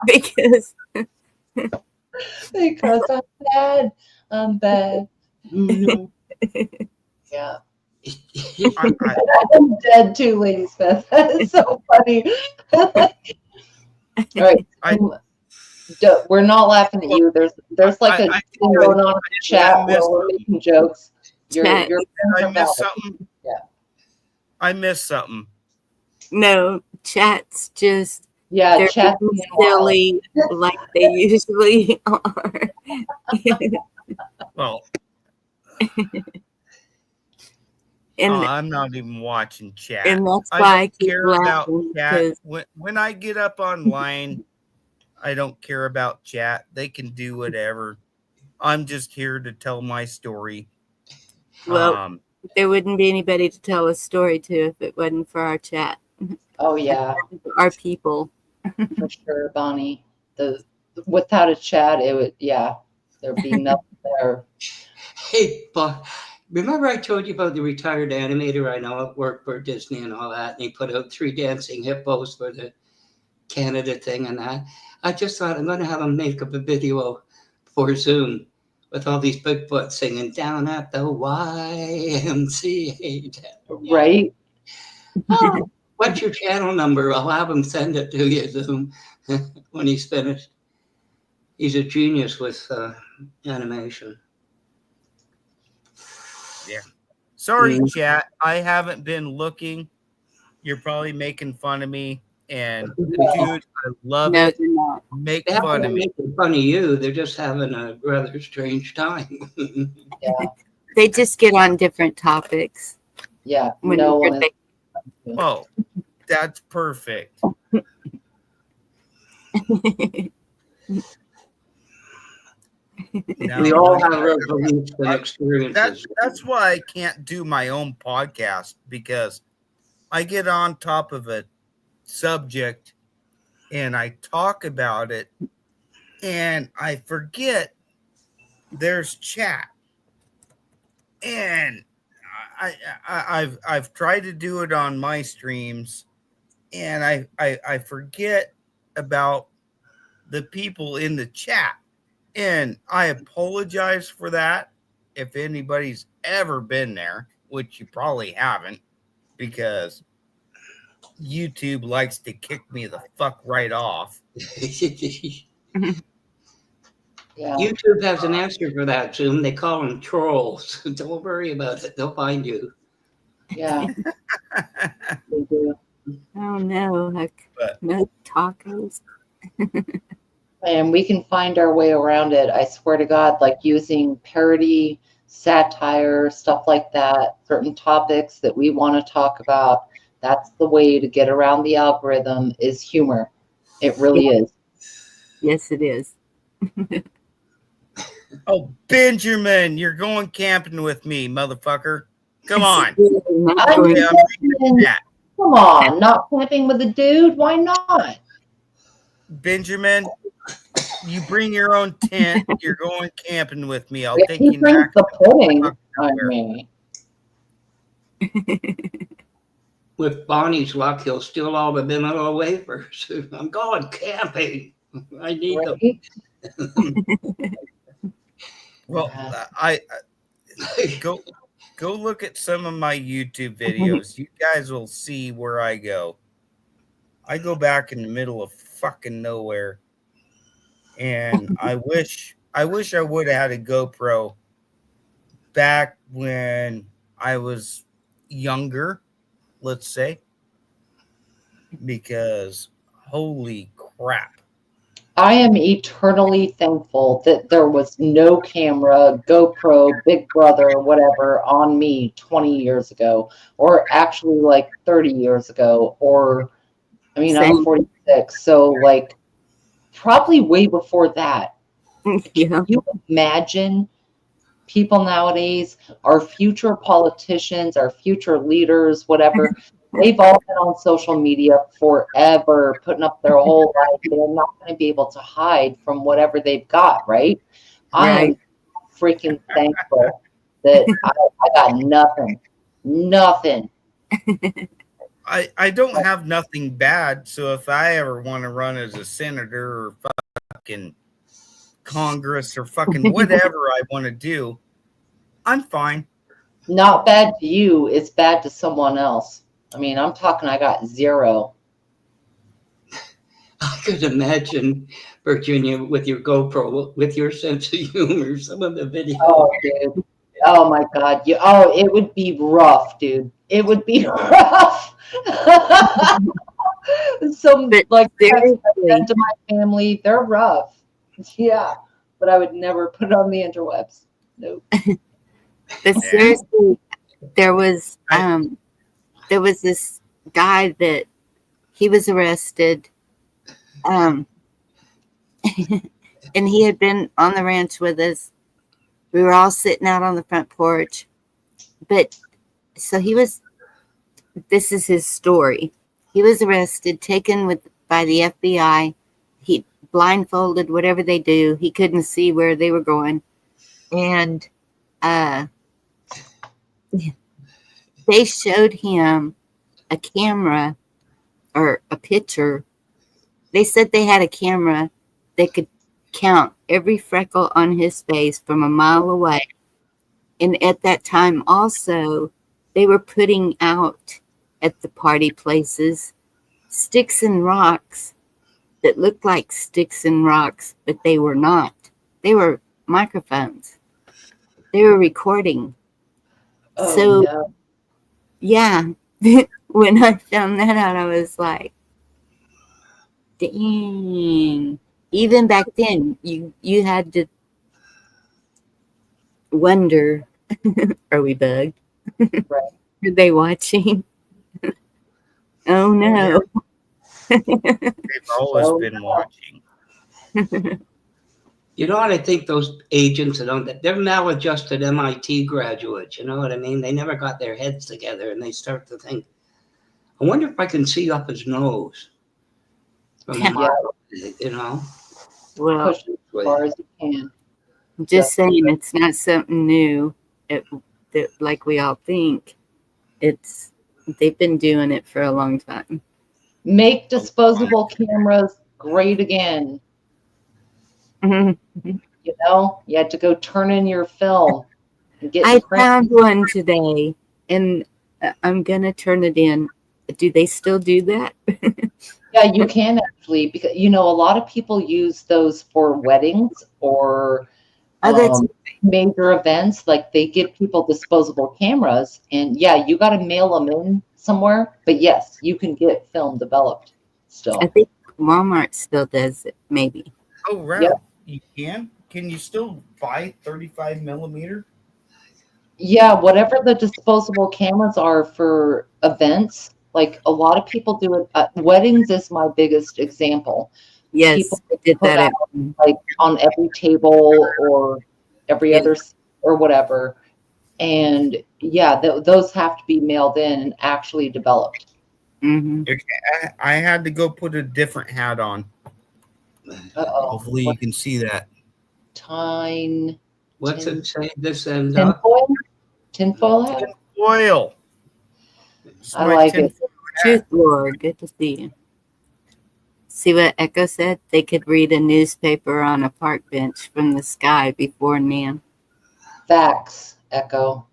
because Because I'm bad. I'm bad. Yeah. I'm dead too, Lady Smith. That is so funny. All right. We're not laughing at you. There's like a thing going on in the chat where we're making jokes. Your I friends are missed valid. something. Yeah. I missed something. no, chat's just Yeah, they're chat being silly like they usually are. Well, and I'm not even watching chat. and that's why I I don't keep care about laughing chat. because When I get up online, I don't care about chat. They can do whatever. I'm just here to tell my story. well, there wouldn't be anybody to tell a story to if it wasn't for our chat, Oh yeah, our people. for sure, Bonnie. Without a chat, it would there'd be nothing there. hey, but remember I told you about the retired animator I know at work for Disney and all that, and he put out 3 dancing hippos for the Canada thing and that. I just thought I'm going to have him make up a video for Zoom with all these Bigfoot singing down at the YMCA. Right? Oh, what's your channel number? I'll have him send it to you, Zoom, when he's finished. He's a genius with animation. Yeah. Sorry, Mm. chat. I haven't been looking. You're probably making fun of me. And dude, I love No, it. they're not. Make They fun haven't of me. making fun of you. They're just having a rather strange time. Yeah. They just get on different topics. Yeah. When No you're one there. Oh, that's perfect. No, We all have our beliefs and experiences. that's why I can't do my own podcast, because I get on top of a subject and I talk about it and I forget there's chat. And I've tried to do it on my streams, and I forget about the people in the chat. And I apologize for that if anybody's ever been there. which you probably haven't, because YouTube likes to kick me the fuck right off. Yeah. YouTube has an answer for that, Jim. They call them trolls. Don't worry about it. They'll find you. Yeah. They do. Oh no, like But no tacos. And we can find our way around it. I swear to God, like using parody, satire, stuff like that, certain topics that we want to talk about. That's the way to get around the algorithm is humor. It really is. Yes, it is. oh, Benjamin, you're going camping with me, motherfucker. Come on. Not I'm going- Okay, I'm reading that. Come on, not camping with a dude? Why not? Benjamin, you bring your own tent. You're going camping with me. I'll If take he you brings back. the pudding, I mean, With Bonnie's luck, he'll steal all the vanilla wafers. I'm going camping. I need them. right? Well, I go look at some of my YouTube videos. You guys will see where I go. I go back in the middle of fucking nowhere. And I wish I would have had a GoPro back when I was younger, let's say. Because holy crap. I am eternally thankful that there was no camera, GoPro, Big Brother, whatever, on me 20 years ago, or actually like 30 years ago, or I mean, I'm Same. 46, so like probably way before that. Yeah. Can you imagine people nowadays, our future politicians, our future leaders, whatever? They've all been on social media forever, putting up their whole life. They're not going to be able to hide from whatever they've got, right? I am freaking thankful that I got nothing. Nothing. I don't have nothing bad, so if I ever want to run as a senator or fucking Congress or fucking whatever I want to do, I'm fine. Not bad to you, it's bad to someone else. I mean, I'm talking, I got zero. I could imagine, Virginia, with your GoPro, with your sense of humor, some of the videos. Oh, dude. Oh my God. It would be rough, dude. It would be rough. Some But like seriously, to my family, they're rough. Yeah, but I would never put it on the interwebs. Nope. but seriously, there was this guy that he was arrested, and he had been on the ranch with us. We were all sitting out on the front porch, but so this is his story. He was arrested, taken by the FBI. He blindfolded, whatever they do. He couldn't see where they were going, and they showed him a camera or a picture. They said they had a camera that could count every freckle on his face from a mile away. And at that time also, they were putting out at the party places sticks and rocks that looked like sticks and rocks, but they were not. They were microphones. They were recording. Oh, So, no. yeah, when I found that out, I was like, dang. Even back then, you had to wonder, are we bugged? Right. Are they watching? Oh no. They've always Oh, been no. watching. You know what? I think those agents they're maladjusted MIT graduates. You know what I mean? They never got their heads together, and they start to think, I wonder if I can see up his nose from a mile, you know? Well, Push it as far as you can. I'm just saying it's not something new that like we all think. They've been doing it for a long time. Make disposable cameras great again. I You know, you had to go turn in your film and get the crank. found one today. and I'm gonna turn it in. Do they still do that? Yeah, you can actually, because a lot of people use those for weddings or Oh, that's major events. Like they give people disposable cameras, and yeah, you got to mail them in somewhere. But yes, you can get film developed I still. think Walmart still does it, maybe. Oh, Yep. wow. You can? Can you still buy 35 millimeter? Yeah, whatever the disposable cameras are for events, like a lot of people do it. Weddings is my biggest example. People Yes, I did put that out like on every table or every yeah. other or whatever. And yeah, those have to be mailed in and actually developed. Hmm. I had to go put a different hat on. Uh-oh. Hopefully, you can see that. Tine, What's tin, it say? This and tinfoil? Tinfoil hat? Oil. It's I my like tin it. Truth Lord, good to see you. See what Echo said? They could read a newspaper on a park bench from the sky before Nan. Facts, Echo.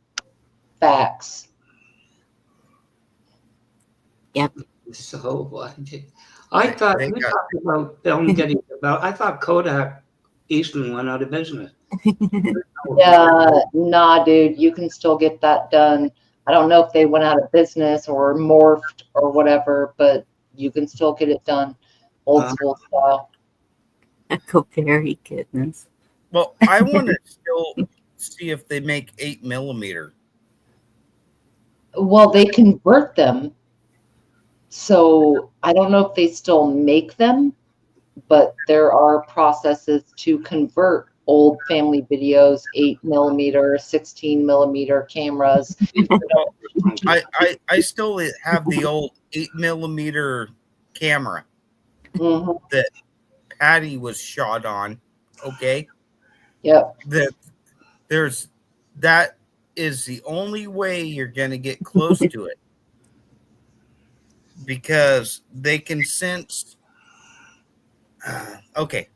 Facts. so I thought They you got talked about film getting about. I thought Kodak Eastman went out of business. Yeah, nah, dude, you can still get that done. I don't know if they went out of business or morphed or whatever, but you can still get it done old school style. Echo Perry, goodness. well. I want to still see if they make 8 millimeter. Well, they convert them. So I don't know if they still make them, but there are processes to convert old family videos, 8 millimeter, 16 millimeter cameras. I still have the old 8 millimeter camera Mhm. that Patty was shot on. Okay, Yep. there's that is the only way you're gonna get close to it because they can sense. Okay,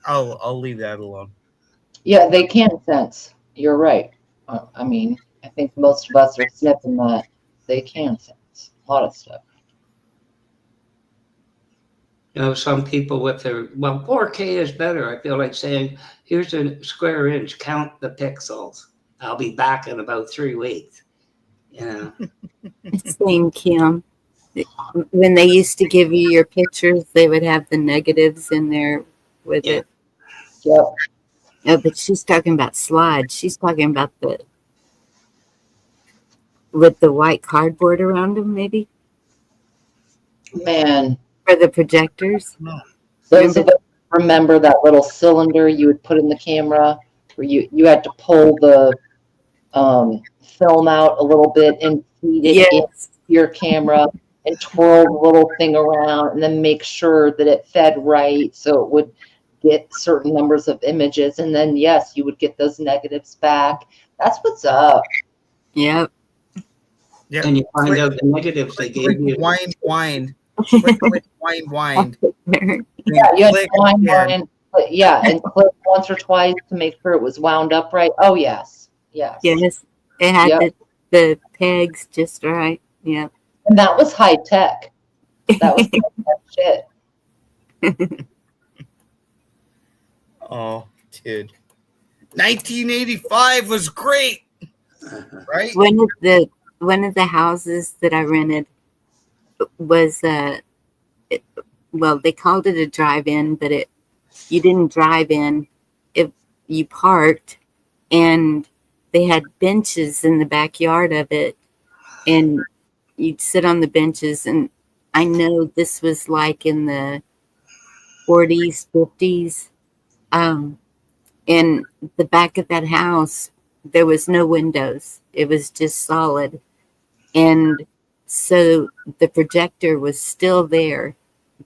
I'll leave that alone. Yeah, they can sense. You're right. I mean, I think most of us are sniffing that. They can sense a lot of stuff. Some people with their 4K is better. I feel like saying, "Here's a square inch. Count the pixels. I'll be back in about 3 weeks." Yeah, Same, Kim. When they used to give you your pictures, they would have the negatives in there with yeah. it. Yep. Oh, but she's talking about slides. She's talking about the with the white cardboard around them, maybe Man, for the projectors. No. those Remember? of us remember that little cylinder you would put in the camera where you had to pull the film out a little bit and feed it in Yes, your camera and twirl the little thing around and then make sure that it fed right so it would get certain numbers of images. And then, yes, you would get those negatives back. That's what's up. yep. Yeah, And you find click, out the negatives they click, gave you. wind, click, wind. Then Yeah, you had to click wind, again. yeah, and click once or twice to make sure it was wound up right. Oh, yes. Yes. Yes, it had Yep. the pegs just right. Yep. And that was high tech. That was high-tech shit. Oh, dude. 1985 was great, right? One of the houses that I rented was well, they called it a drive-in, but you didn't drive in. If you parked, and they had benches in the backyard of it, and you'd sit on the benches. And I know this was like in the 40s, 50s. In the back of that house, there was no windows. It was just solid. And so the projector was still there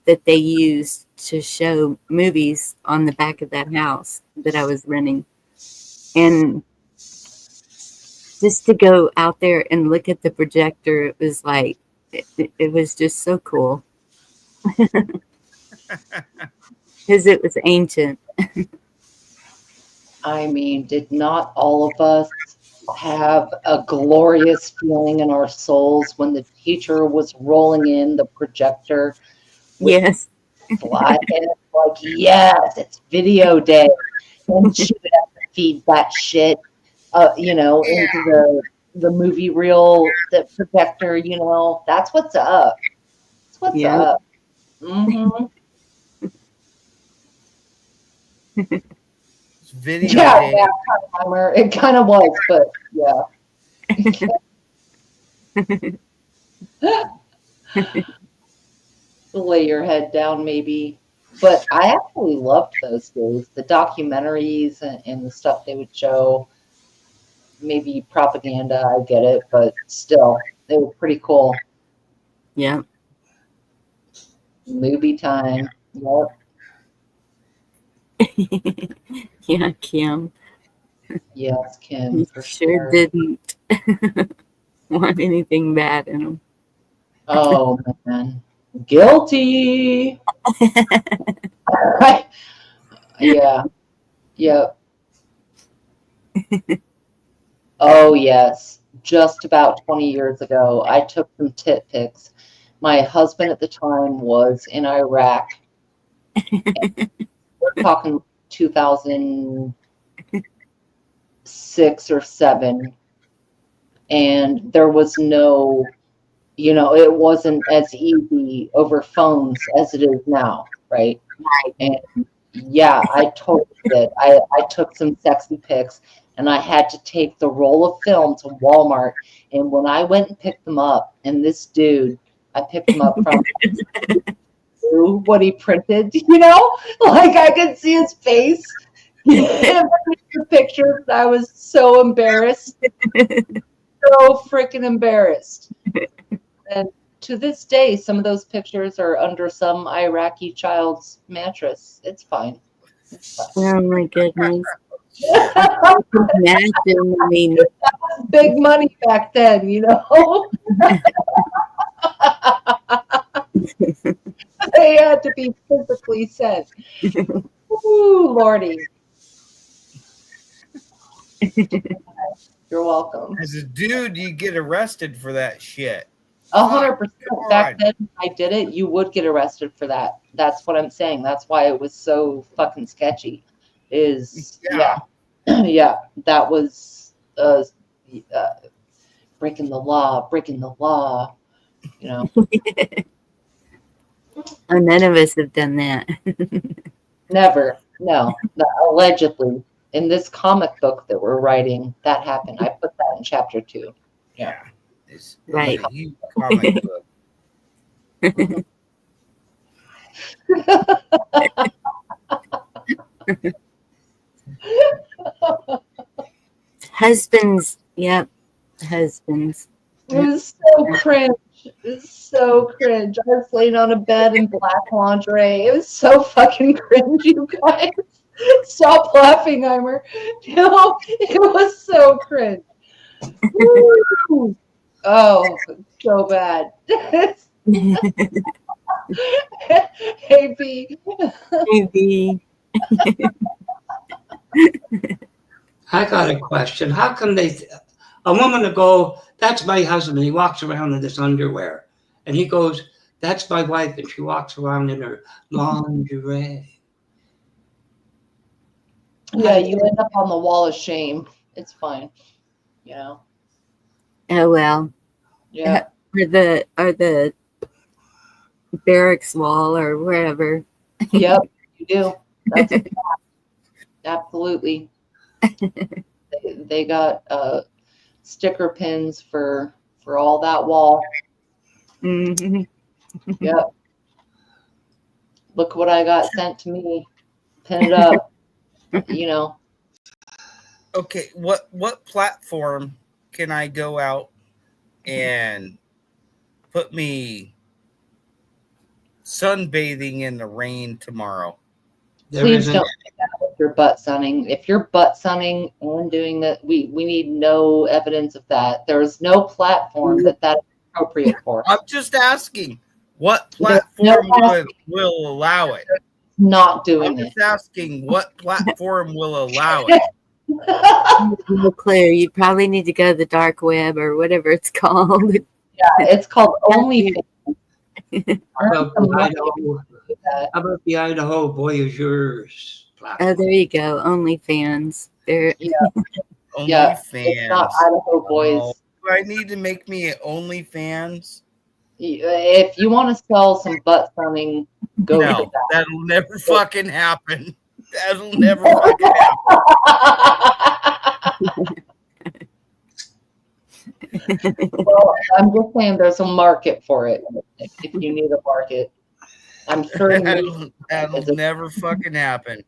that they used to show movies on the back of that house that I was renting. And just to go out there and look at the projector, it was like, it was just so cool because it was ancient. I mean, did not all of us have a glorious feeling in our souls when the teacher was rolling in the projector with Yes. slide, and it's like, yes, it's video day, and she would have to feed that shit, into the movie reel, the projector. That's what's up. That's what's Yeah. up. Mm-hmm. It's video Yeah, day. Timer. It kind of was, but yeah. Lay your head down, maybe. But I actually loved those days. The documentaries and the stuff they would show. Maybe propaganda, I get it, but still, they were pretty cool. Yeah. Movie time. Yep. Yeah, Kim. Yes, Kim, He for sure sure. didn't want anything bad in him. Oh, man. Guilty. Yeah. Yep. Oh, yes. Just about 20 years ago, I took some tit pics. My husband at the time was in Iraq. We're talking 2006 or 7. And there was no, it wasn't as easy over phones as it is now, right? And yeah, I totally did. I took some sexy pics, and I had to take the roll of film to Walmart. And when I went and picked them up, and this dude, I picked him up from what he printed, like I could see his face. The picture, I was so embarrassed, so freaking embarrassed. And to this day, some of those pictures are under some Iraqi child's mattress. It's fine. Oh my goodness. Imagine, I mean, Big money back then, They had to be physically sent. Ooh, Lordy. You're welcome. As a dude, you get arrested for that shit. 100%. God. Back then, I did it. You would get arrested for that. That's what I'm saying. That's why it was so fucking sketchy. Yeah, that was breaking the law. Oh, none of us have done that. Never. No. Allegedly, in this comic book that we're writing, that happened. I put that in chapter 2. Yeah. It's Right. a huge comic book. Husbands. Yep. Husbands. It was so cringe. It was so cringe. I was laying on a bed in black lingerie. It was so fucking cringe, you guys. Stop laughing, Eimer. It was so cringe. Woo. Oh, so bad. Hey, B. Maybe. I got a question. How come a woman will go, that's my husband, he walks around in this underwear. And he goes, that's my wife, and she walks around in her lingerie. Yeah, you end up on the wall of shame. It's fine. Oh well. Yeah. Or the barracks wall or wherever. Yep, you do. That's a fact. Absolutely. They got sticker pins for all that wall. Mm-hmm. Yep. Look what I got sent to me. Pin it up. Okay, what platform can I go out and put me sunbathing in the rain tomorrow? Please don't do that if you're butt sunning. If you're butt sunning and doing that, we need no evidence of that. There's no platform that's appropriate for. I'm just asking what platform will allow it. Not doing I'm it. just asking what platform will allow it. No clue. You probably need to go to the dark web or whatever it's called. It's called OnlyFans. How about Some the money Idaho? with that. How about the Idaho Voyageurs Oh, platform? there you go. OnlyFans. There. Yeah, OnlyFans. it's not Idaho Boys. Oh, do I need to make me an OnlyFans? If you want to sell some butt sunning, go No, with that. that'll never fucking happen. That'll never fucking happen. Well, I'm just saying there's a market for it. If you need a market, I'm sure. That'll never fucking happen.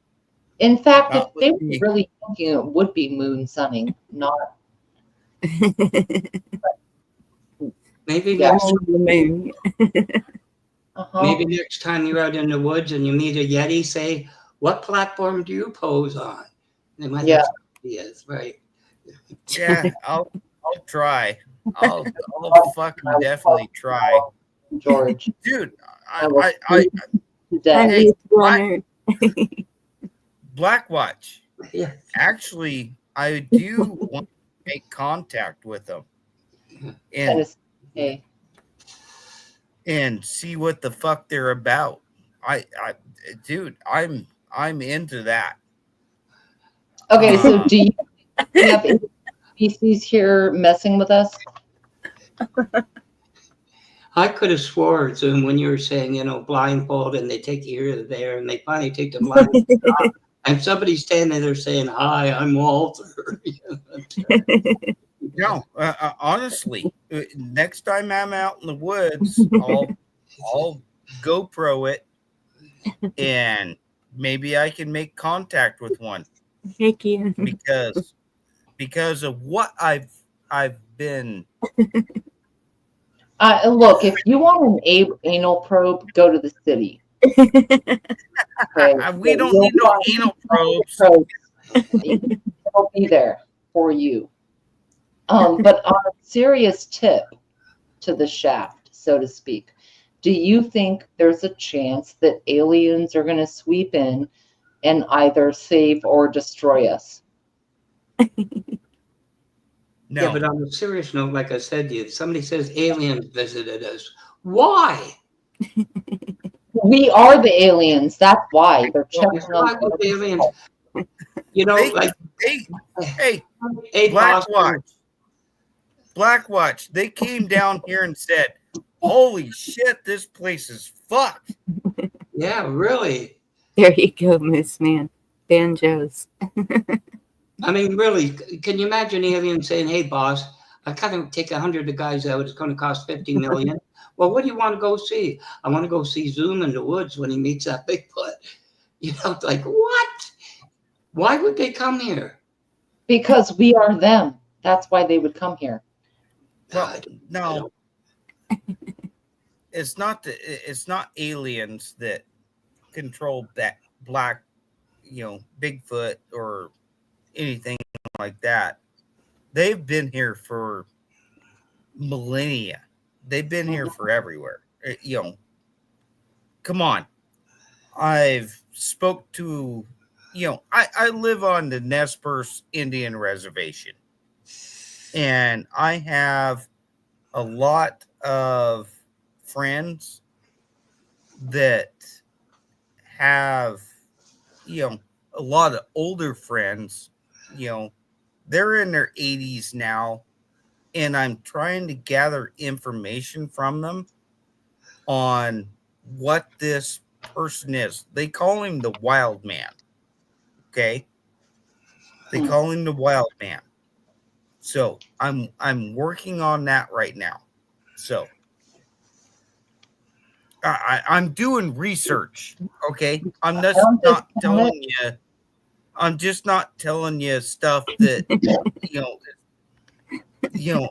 In fact, if Not with they were me. really thinking, it would be moon sunning, not. Maybe Yeah. next, On the moon. maybe next time you're out in the woods and you meet a Yeti, say, "What platform do you pose on?" They might Yeah. have some ideas, right? Yeah, I'll try. I'll fucking definitely try. George. Dude, I will I today. Hey, runner. Blackwatch. Yeah. Actually, I do want to make contact with them Hey, and see what the fuck they're about. Dude, I'm into that. okay, so do you have any species here messing with us? I could have swore, Zoom, when you were saying, blindfold and they take you here to there and they finally take the blindfold off. And somebody's standing there saying, "Hi, I'm Walter." No, honestly, next time I'm out in the woods, I'll GoPro it, and maybe I can make contact with one Heck yeah. because of what I've been. Look, if you want an anal probe, go to the city. Okay? We don't need no anal probes. It'll be there for you. But on a serious tip to the shaft, so to speak, do you think there's a chance that aliens are going to sweep in and either save or destroy us? No, Yeah, but on a serious note, like I said to you, somebody says aliens visited us. Why? We are the aliens. That's why they're Well, checking why on would the aliens? hey, Hey, boss, Blackwatch, they came down here and said, "Holy shit, this place is fucked." yeah, really. There you go, Moose Man. Banjos. I mean, really, can you imagine aliens saying, "Hey, boss, I gotta take 100 of the guys out. It's going to cost $50 million." Well, what do you want to go see? I want to go see Zoom in the woods when he meets that Bigfoot. Like, what? Why would they come here? because we are them. That's why they would come here. Well, no, it's not aliens that control that black, Bigfoot or anything like that. They've been here for millennia. They've been here for everywhere. Come on. I've spoke to, I live on the Nez Perce Indian Reservation, and I have a lot of friends that have, a lot of older friends, they're in their 80s now, and I'm trying to gather information from them on what this person is. They call him the wild man. Okay? They call him the wild man. So I'm working on that right now. So I'm doing research. Okay? I'm just not telling you. I'm just not telling you stuff that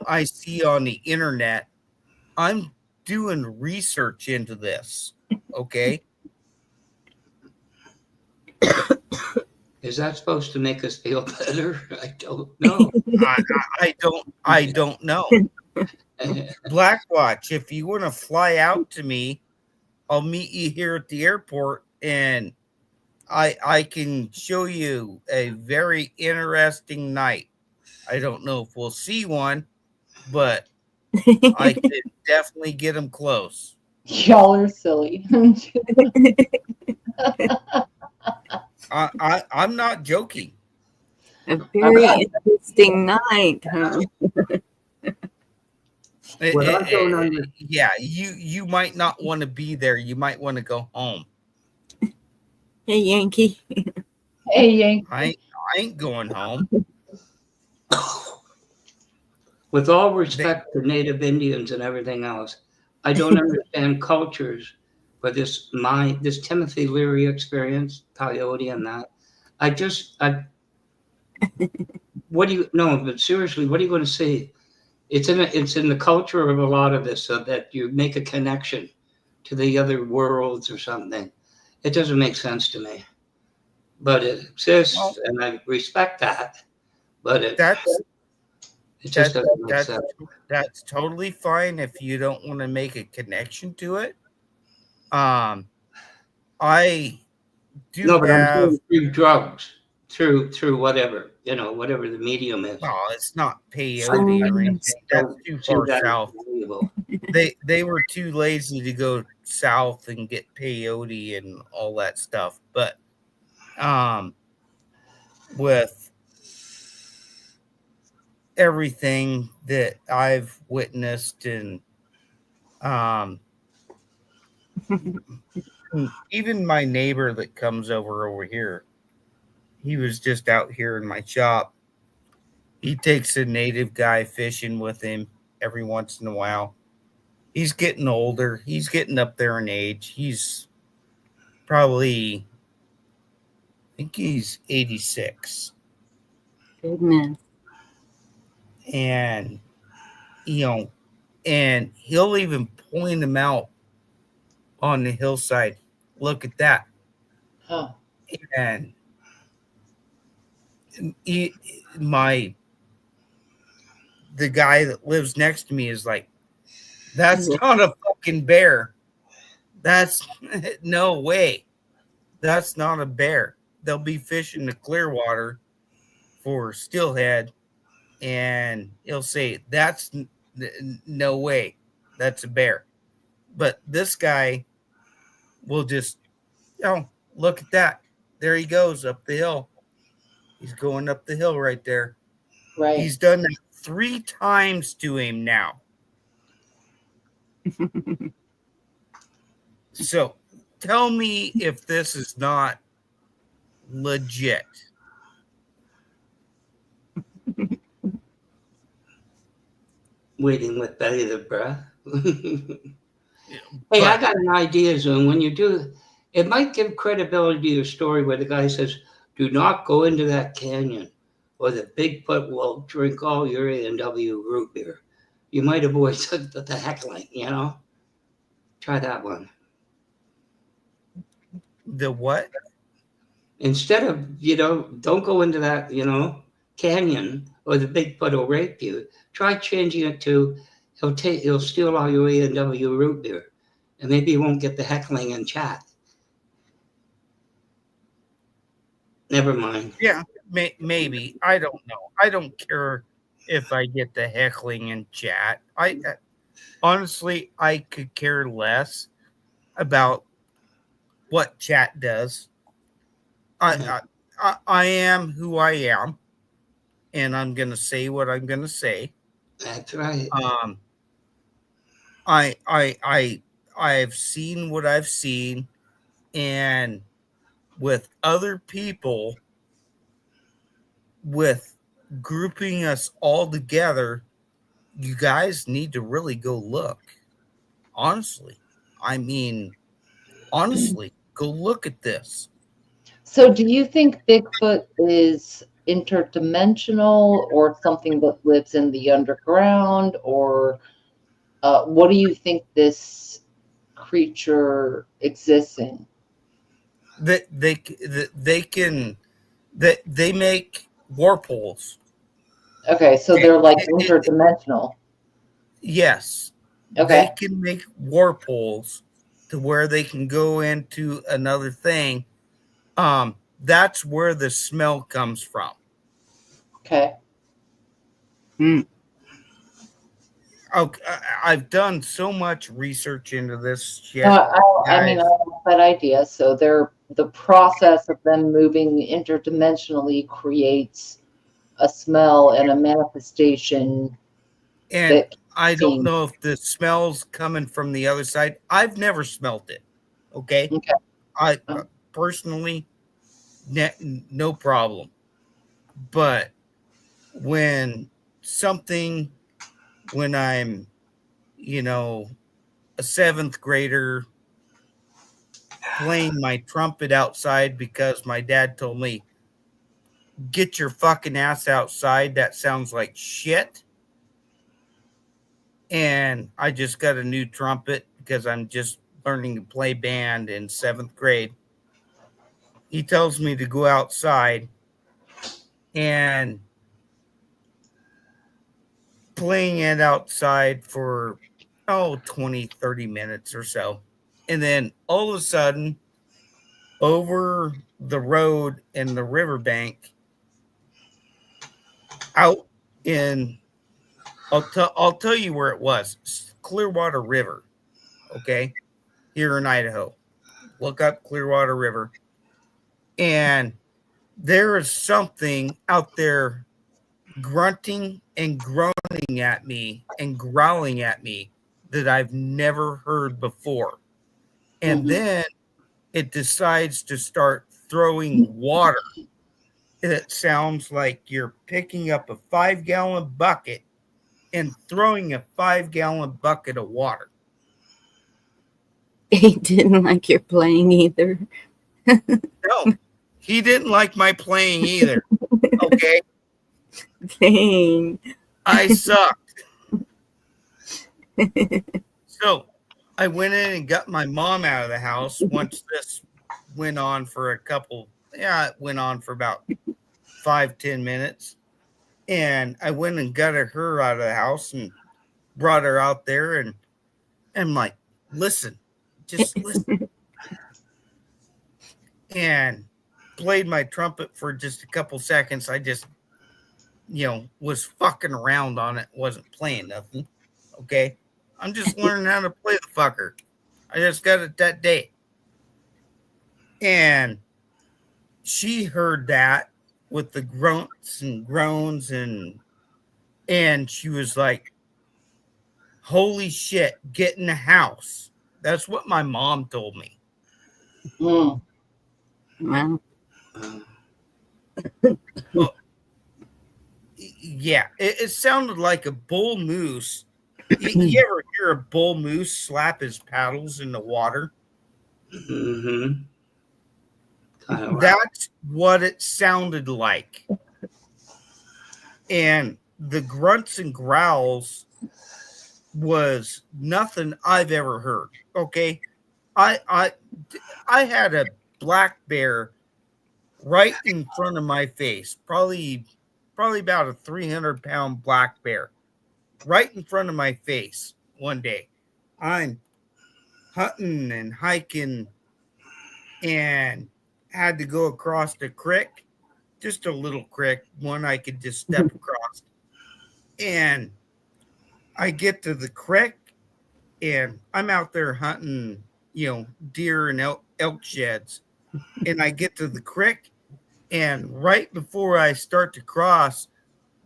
I see on the internet. I'm doing research into this. Okay? Is that supposed to make us feel better? I don't know. I don't know. Blackwatch, if you want to fly out to me, I'll meet you here at the airport and I can show you a very interesting night. I don't know if we'll see one, but I could definitely get them close. Y'all are silly. I'm not joking. A very interesting night, huh? What I don't understand. Yeah, you might not want to be there. You might want to go home. Hey, Yankee. Hey, Yank. I ain't going home. With all respect to Native Indians and everything else, I don't understand cultures for this Timothy Leary experience, Coyote and that. What do you no? But seriously, what are you going to see? It's in the culture of a lot of this, so that you make a connection to the other worlds or something. It doesn't make sense to me, but it exists, Well, and I respect that. But it that's just that doesn't make that's sense. that's totally fine if you don't want to make a connection to it. I do No, but I'm have. saying through drugs, through whatever whatever the medium is. Oh, it's not peyote or I anything. just That's don't too see far that as south. valuable. They were too lazy to go south and get peyote and all that stuff. But with everything that I've witnessed and um even my neighbor that comes over here, he was just out here in my shop. He takes a native guy fishing with him every once in a while. He's getting older. He's getting up there in age. He's probably, I think he's 86. Goodness. And, and he'll even point him out on the hillside. Look at that. Huh. And he, the guy that lives next to me is like, that's not a fucking bear. That's no way. That's not a bear. They'll be fishing the Clearwater for steelhead, and he'll say, that's no way. That's a bear. But this guy will just, look at that. There he goes up the hill. He's going up the hill right there. Right. He's done that 3 times to him now. So tell me if this is not legit. Waiting with bated breath. Hey, But I got an idea, Zoom. When you do, it might give credibility to your story where the guy says, "Do not go into that canyon, or the Bigfoot will drink all your A&W root beer." You might avoid the heckling. Try that one. the what? Instead of don't go into that canyon, or the Bigfoot will rape you. Try changing it to he'll steal all your A&W root beer, and maybe you won't get the heckling in chat. Never mind. Yeah, maybe. I don't know. I don't care if I get the heckling in chat. I honestly, I could care less about what chat does. I am who I am, and I'm gonna say what I'm gonna say. That's right. I've seen what I've seen, and with other people, with grouping us all together, you guys need to really go look. Honestly, I mean, honestly, go look at this. So do you think Bigfoot is interdimensional or something that lives in the underground, or what do you think this creature exists in? That they make warp holes. Okay, so they're like interdimensional. Yes, Okay. they can make warp holes to where they can go into another thing. That's where the smell comes from. Okay. Okay, I've done so much research into this shit. I mean, I like that idea. So the process of them moving interdimensionally creates a smell and a manifestation. And that I don't seems- know if the smell's coming from the other side. I've never smelt it. Okay. Okay. I personally, no problem. But when I'm, a seventh grader playing my trumpet outside because my dad told me, get your fucking ass outside. That sounds like shit. And I just got a new trumpet because I'm just learning to play band in seventh grade. He tells me to go outside and playing it outside for 20, 30 minutes or so. And then all of a sudden, over the road in the riverbank, out in, I'll tell you where it was. Clearwater River, okay, here in Idaho. Look up Clearwater River. And there is something out there grunting and groaning at me and growling at me that I've never heard before. And then it decides to start throwing water. It sounds like you're picking up a 5-gallon bucket and throwing a 5-gallon bucket of water. He didn't like your playing either. No, he didn't like my playing either. Okay. Dang. I sucked. So I went in and got my mom out of the house once this went on for it went on for about 5-10 minutes. And I went and got her out of the house and brought her out there, and I'm like, listen, just listen. And played my trumpet for just a couple seconds. I just, was fucking around on it, wasn't playing nothing. Okay. I'm just learning how to play the fucker. I just got it that day. And she heard that with the grunts and groans, and she was like, holy shit, get in the house. That's what my mom told me. Mm. Wow. Well, yeah, it sounded like a bull moose. You ever hear a bull moose slap his paddles in the water? Mm-hmm. That's what it sounded like. And the grunts and growls was nothing I've ever heard. Okay. I had a black bear right in front of my face, probably about a 300-pound black bear right in front of my face one day. I'm hunting and hiking and had to go across the creek, just a little creek, one I could just step across. And I get to the creek and I'm out there hunting, deer and elk sheds. And I get to the creek, and right before I start to cross,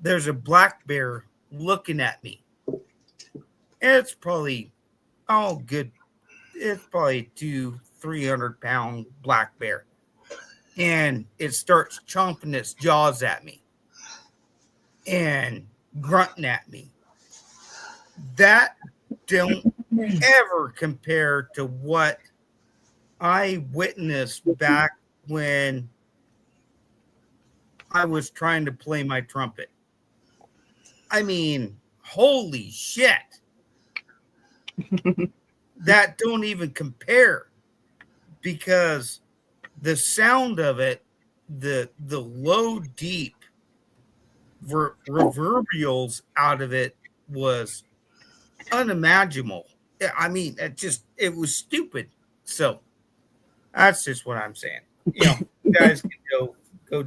there's a black bear looking at me. And it's probably it's probably 200-300-pound black bear. And it starts chomping its jaws at me and grunting at me. That don't ever compare to what I witnessed back when I was trying to play my trumpet. I mean, holy shit. That don't even compare, because the sound of it, the low, deep reverberations out of it was unimaginable. I mean, it was stupid. So that's just what I'm saying. guys can go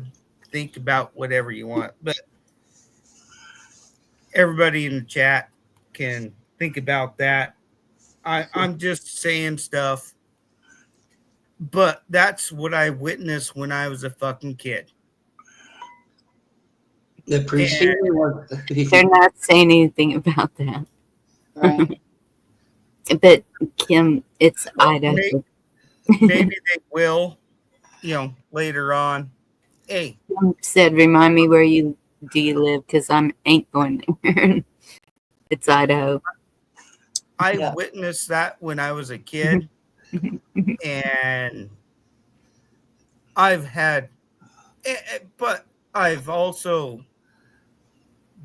think about whatever you want, but everybody in the chat can think about that. I'm just saying stuff, but that's what I witnessed when I was a fucking kid. The preceding was They're not saying anything about that. Right. But Kim, it's Well, Idaho. Maybe they will, later on. Hey, Kim said, "Remind me where you live, because I ain't going there." It's Idaho. I Yeah. witnessed that when I was a kid, and but I've also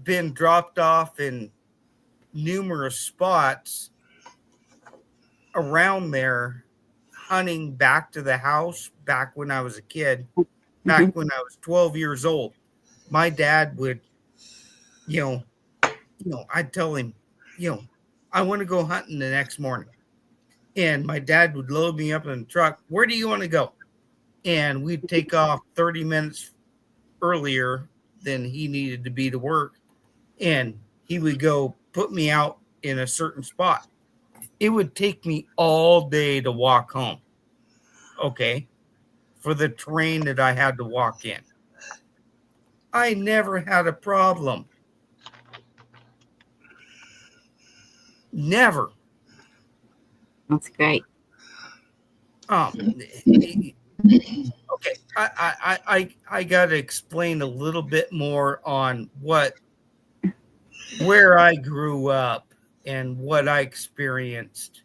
been dropped off in numerous spots around there, hunting back to the house back when I was a kid, back when I was 12 years old. My dad would, I'd tell him, I want to go hunting the next morning. And my dad would load me up in the truck. Where do you want to go? And we'd take off 30 minutes earlier than he needed to be to work. And he would go put me out in a certain spot. It would take me all day to walk home. Okay. For the terrain that I had to walk in. I never had a problem. Never. That's great. Okay. I got to explain a little bit more on where I grew up and what I experienced.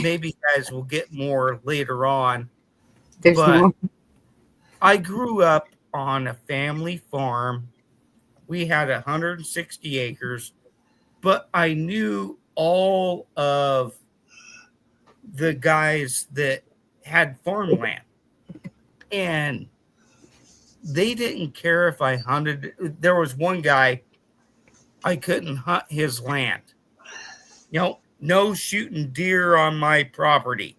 Maybe you guys will get more later on. There's But more. I grew up on a family farm. We had 160 acres, but I knew all of the guys that had farmland. And they didn't care if I hunted. There was one guy, I couldn't hunt his land. No shooting deer on my property.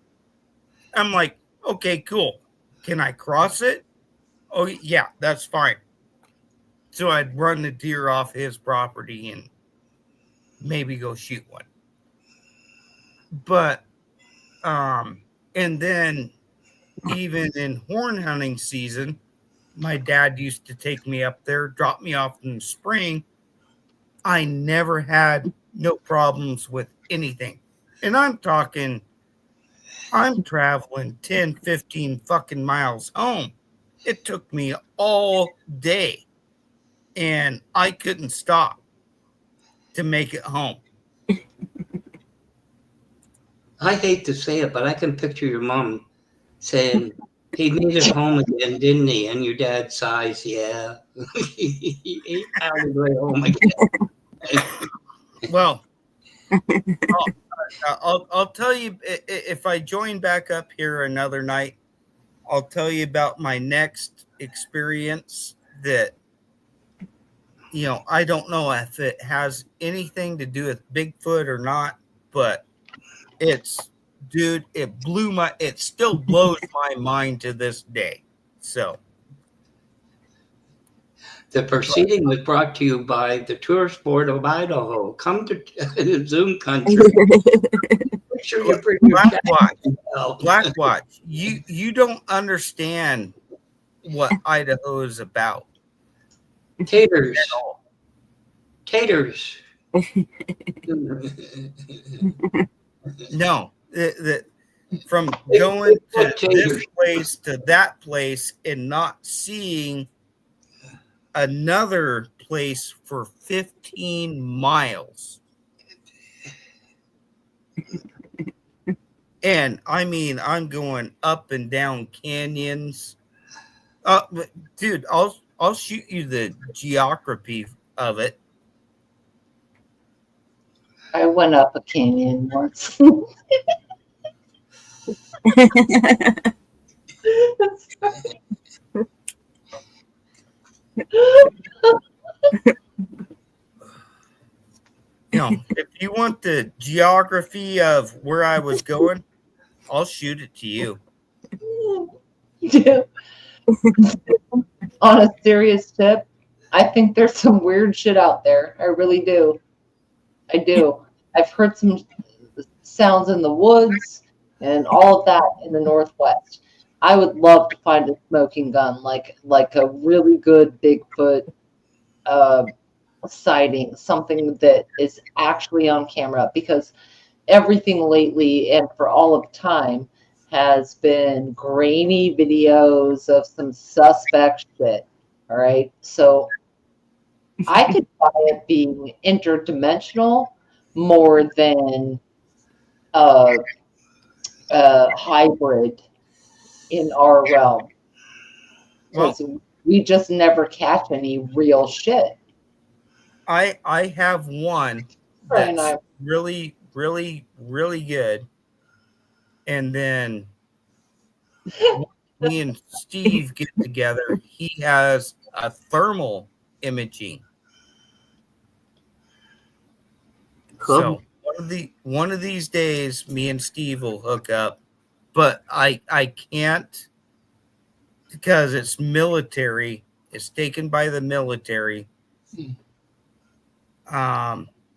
I'm like, okay, cool. Can I cross it? Oh, yeah, that's fine. So I'd run the deer off his property and maybe go shoot one. But, and then even in horn hunting season, my dad used to take me up there, drop me off in the spring. I never had no problems with anything. And I'm traveling 10, 15 fucking miles home. It took me all day, and I couldn't stop to make it home. I hate to say it, but I can picture your mom saying, he made it home again, didn't he? And your dad sighs, yeah. He found his way home again. Well, I'll tell you, if I join back up here another night, I'll tell you about my next experience that, I don't know if it has anything to do with Bigfoot or not, but it still blows my mind to this day. So. The proceeding was brought to you by the Tourist Board of Idaho. Come to Zoom country. Make sure you bring your Black Watch. You don't understand what Idaho is about. Taters. No, from going to this place to that place and not seeing another place for 15 miles. And I mean, I'm going up and down canyons. Dude, I'll shoot you the geography of it. I went up a canyon once. If you want the geography of where I was going, I'll shoot it to you. Yeah. On a serious tip, I think there's some weird shit out there. I really do. I do. I've heard some sounds in the woods and all of that in the Northwest. I would love to find a smoking gun, like a really good Bigfoot uh, sighting, something that is actually on camera, because everything lately and for all of time has been grainy videos of some suspect shit. All right. So I could buy it being interdimensional more than a, a hybrid in our realm, Well, because we just never catch any real shit. I have one Very that's nice. really, really, really good. And then me and Steve get together. He has a thermal imaging. Cool. So one of these days, me and Steve will hook up. But I can't, because it's military. It's taken by the military.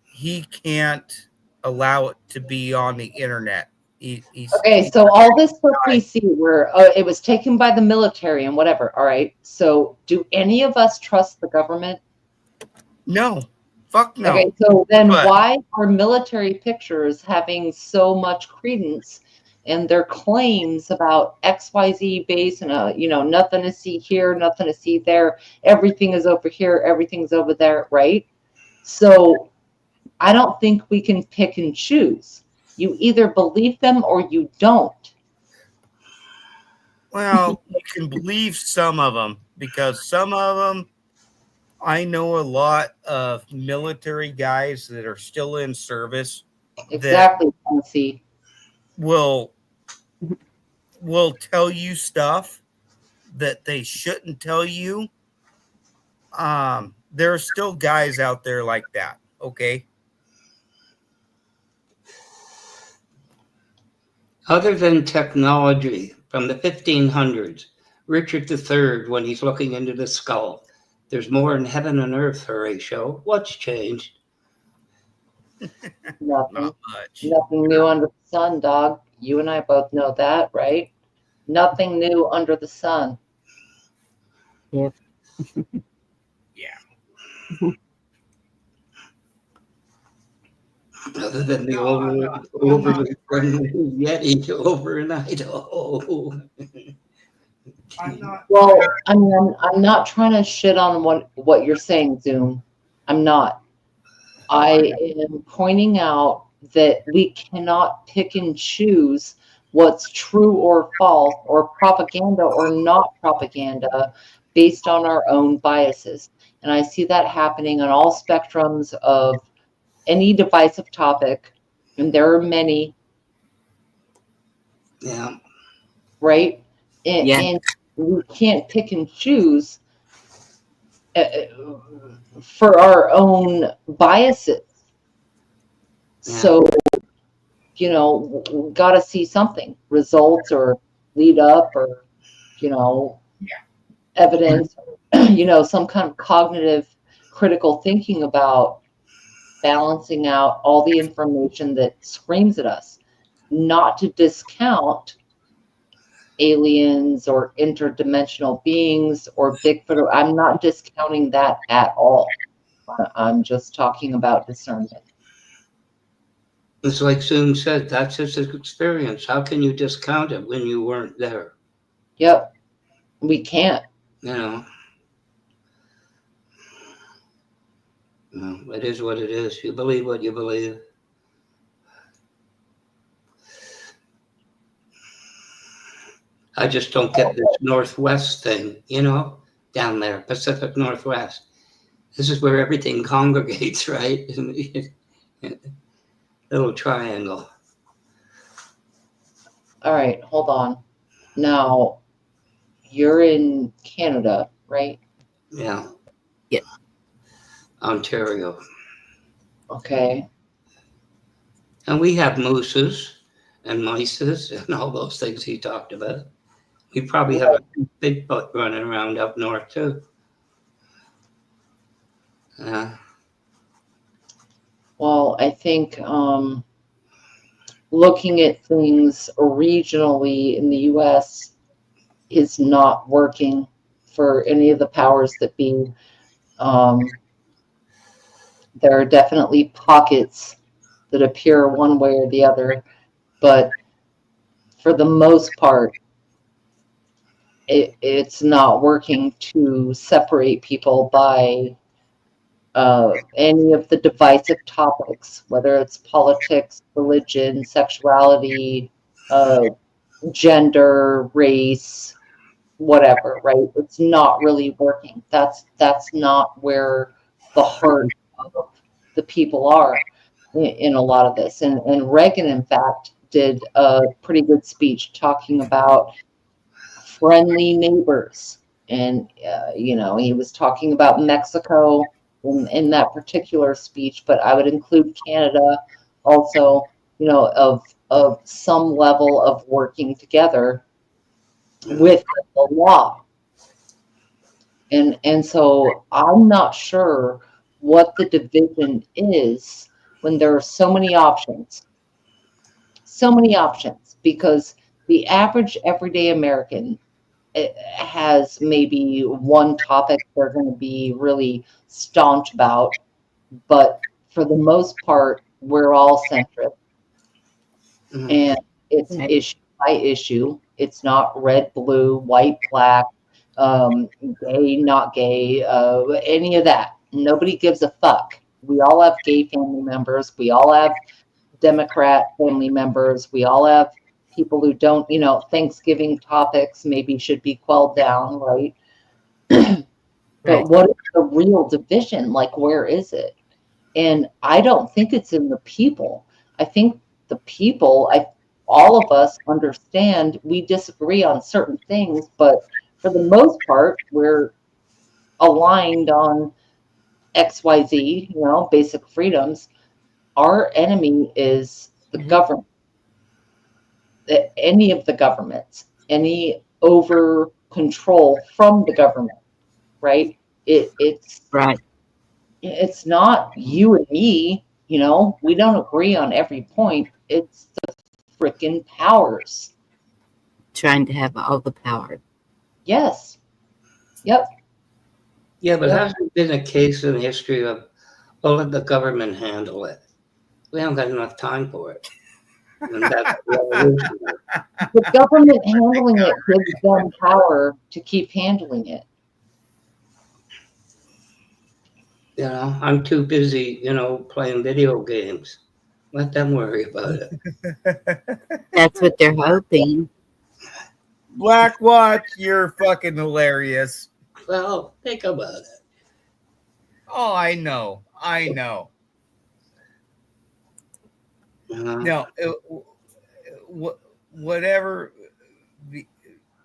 He can't allow it to be on the internet. Okay, so all this stuff we see where it was taken by the military and whatever. All right. So do any of us trust the government? No, fuck no. Okay, so then But- why are military pictures having so much credence in their claims about XYZ base and nothing to see here, nothing to see there, everything is over here, everything's over there, right? So I don't think we can pick and choose. You either believe them or you don't. Well, you can believe some of them, because some of them, I know a lot of military guys that are still in service Exactly, Tennessee. will tell you stuff that they shouldn't tell you. There are still guys out there like that. Okay. Other than technology from the 1500s, Richard III, when he's looking into the skull, there's more in heaven and earth, Horatio. What's changed? Nothing. Not much. Nothing new under the sun, dog. You and I both know that, right? Nothing new under the sun. Yep. Yeah. Other than the overly friendly Yeti over in Idaho. Well, I mean, I'm not trying to shit on what you're saying, Zoom. I'm not. I am pointing out that we cannot pick and choose what's true or false, or propaganda or not propaganda, based on our own biases. And I see that happening on all spectrums of any divisive topic, and there are many, Yeah. right? And, Yeah. and we can't pick and choose for our own biases. Yeah. So, got to see something, results or lead up, or, evidence, some kind of cognitive critical thinking about balancing out all the information that screams at us, not to discount aliens or interdimensional beings or Bigfoot. I'm not discounting that at all. I'm just talking about discernment. It's like Zoom said, that's his experience. How can you discount it when you weren't there? Yep, we can't. You know? It is what it is. You believe what you believe. I just don't get this Northwest thing, down there, Pacific Northwest. This is where everything congregates, right? Little triangle. All right, hold on. Now, you're in Canada, right? Yeah. Yeah. Ontario. Okay. And we have mooses and mices and all those things he talked about. We probably have a Bigfoot running around up north too. Well, I think looking at things regionally in the U.S. is not working for any of the powers that be. There are definitely pockets that appear one way or the other, but for the most part, it's not working to separate people by any of the divisive topics, whether it's politics, religion, sexuality, gender, race, whatever, right? It's not really working. That's not where the heart of the people are in a lot of this. And Reagan, in fact, did a pretty good speech talking about friendly neighbors. And, he was talking about Mexico in that particular speech, but I would include Canada also, of some level of working together with the law. And so I'm not sure what the division is when there are so many options. So many options, because the average everyday American has maybe one topic they're going to be really staunch about, but for the most part, we're all centric. And it's issue by issue. It's not red, blue, white, black, gay, not gay, any of that. Nobody gives a fuck. We all have gay family members. We all have Democrat family members. We all have people who don't, Thanksgiving topics maybe should be quelled down, right? But what is the real division? Like, where is it? And I don't think it's in the people. I think the people, all of us understand we disagree on certain things, but for the most part, we're aligned on XYZ, basic freedoms. Our enemy is the government. Any of the governments, any over control from the government, right? It's Right. It's not you and me, we don't agree on every point. It's the freaking powers. Trying to have all the power. Yes. Yep. Yeah, but hasn't been a case in history of, let the government handle it. We haven't got enough time for it. And that's revolutionary. The government handling it gives them power to keep handling it. I'm too busy, playing video games. Let them worry about it. That's what they're hoping. Black Watch, you're fucking hilarious. Well, think about it. Oh, I know. No, whatever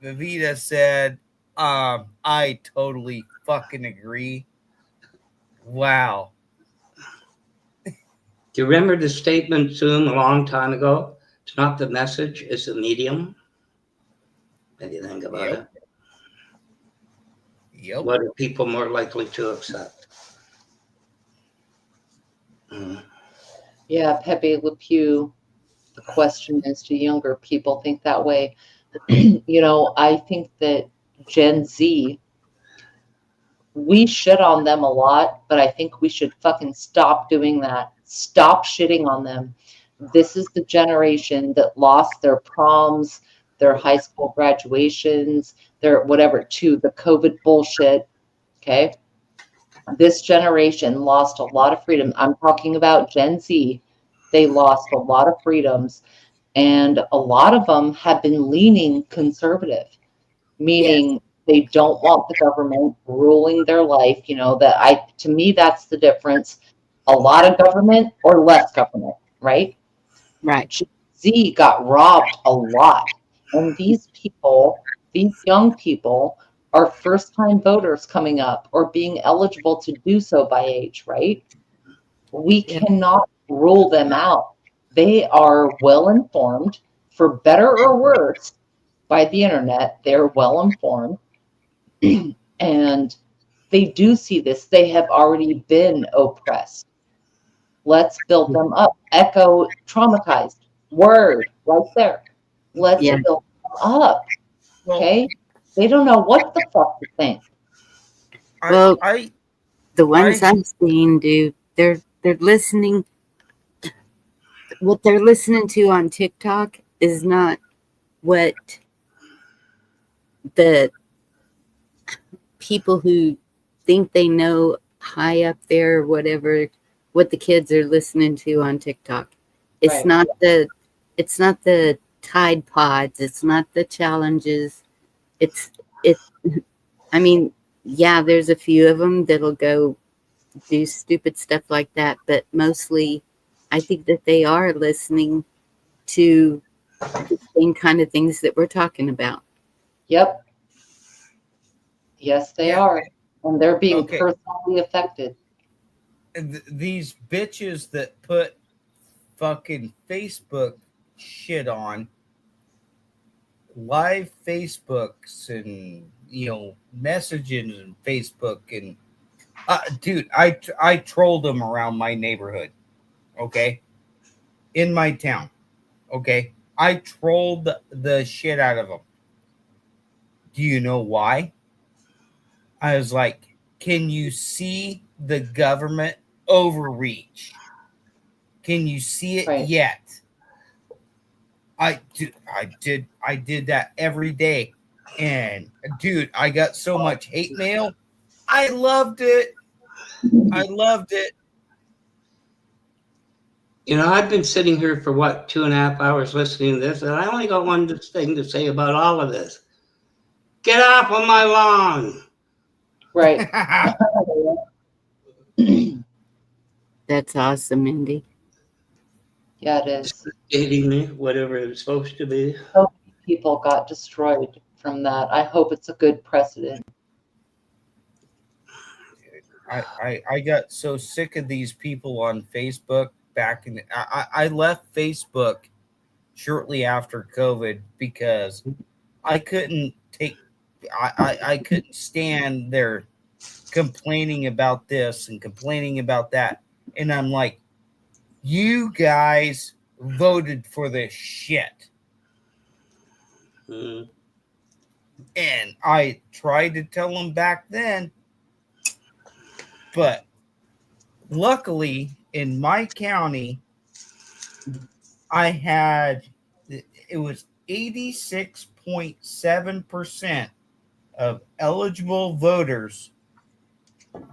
Vivita said, I totally fucking agree. Wow. Do you remember the statement to him a long time ago? It's not the message, it's the medium. What do you think about it? Yep. What are people more likely to accept? Yeah, Pepe Le Pew. The question is, do younger people think that way? I think that Gen Z, we shit on them a lot, but I think we should fucking stop doing that. Stop shitting on them. This is the generation that lost their proms, their high school graduations, their whatever, to the COVID bullshit. Okay. This generation lost a lot of freedom. I'm talking about Gen Z. They lost a lot of freedoms, and a lot of them have been leaning conservative, meaning they don't want the government ruling their life. To me, that's the difference. A lot of government or less government, right? Right. Z got robbed a lot. And these people, these young people, are first-time voters coming up or being eligible to do so by age, right? We cannot rule them out. They are well informed, for better or worse. by the internet. They're well informed and they do see this. They have already been oppressed. Let's build them up. Echo traumatized. Word right there. Let's Yeah. build them up. Okay? They don't know what the fuck to think. Well, I the ones I I've seen do, they're listening. What they're listening to on TikTok is not what the people who think they know high up there or whatever, what the kids are listening to on TikTok. It's Right. not the Tide Pods, it's not the challenges. It's it I mean, yeah, there's a few of them that'll go do stupid stuff like that, but mostly I think that they are listening to the same kind of things that we're talking about. Yep. Yes, they yeah. are. And they're being Okay. personally affected. These bitches that put fucking Facebook shit on live Facebooks and messages and Facebook and dude, I trolled them around my neighborhood, okay, in my town, okay. I trolled the shit out of them. Do you know why? I was like, can you see the government overreach? Can you see it Right. yet? I did that every day. And dude, I got so much hate mail. I loved it. I loved it. You know, I've been sitting here for what, 2.5 hours listening to this, and I only got one thing to say about all of this. Get off of my lawn. Right. That's awesome, Mindy. Yeah, it is. Hitting me, whatever it's supposed to be. So many people got destroyed from that. I hope it's a good precedent. I got so sick of these people on Facebook back in I left Facebook shortly after COVID because I couldn't take I couldn't stand their complaining about this and complaining about that. And I'm like, you guys voted for this shit. Mm. And I tried to tell them back then, but luckily in my county, I had it was 86.7% of eligible voters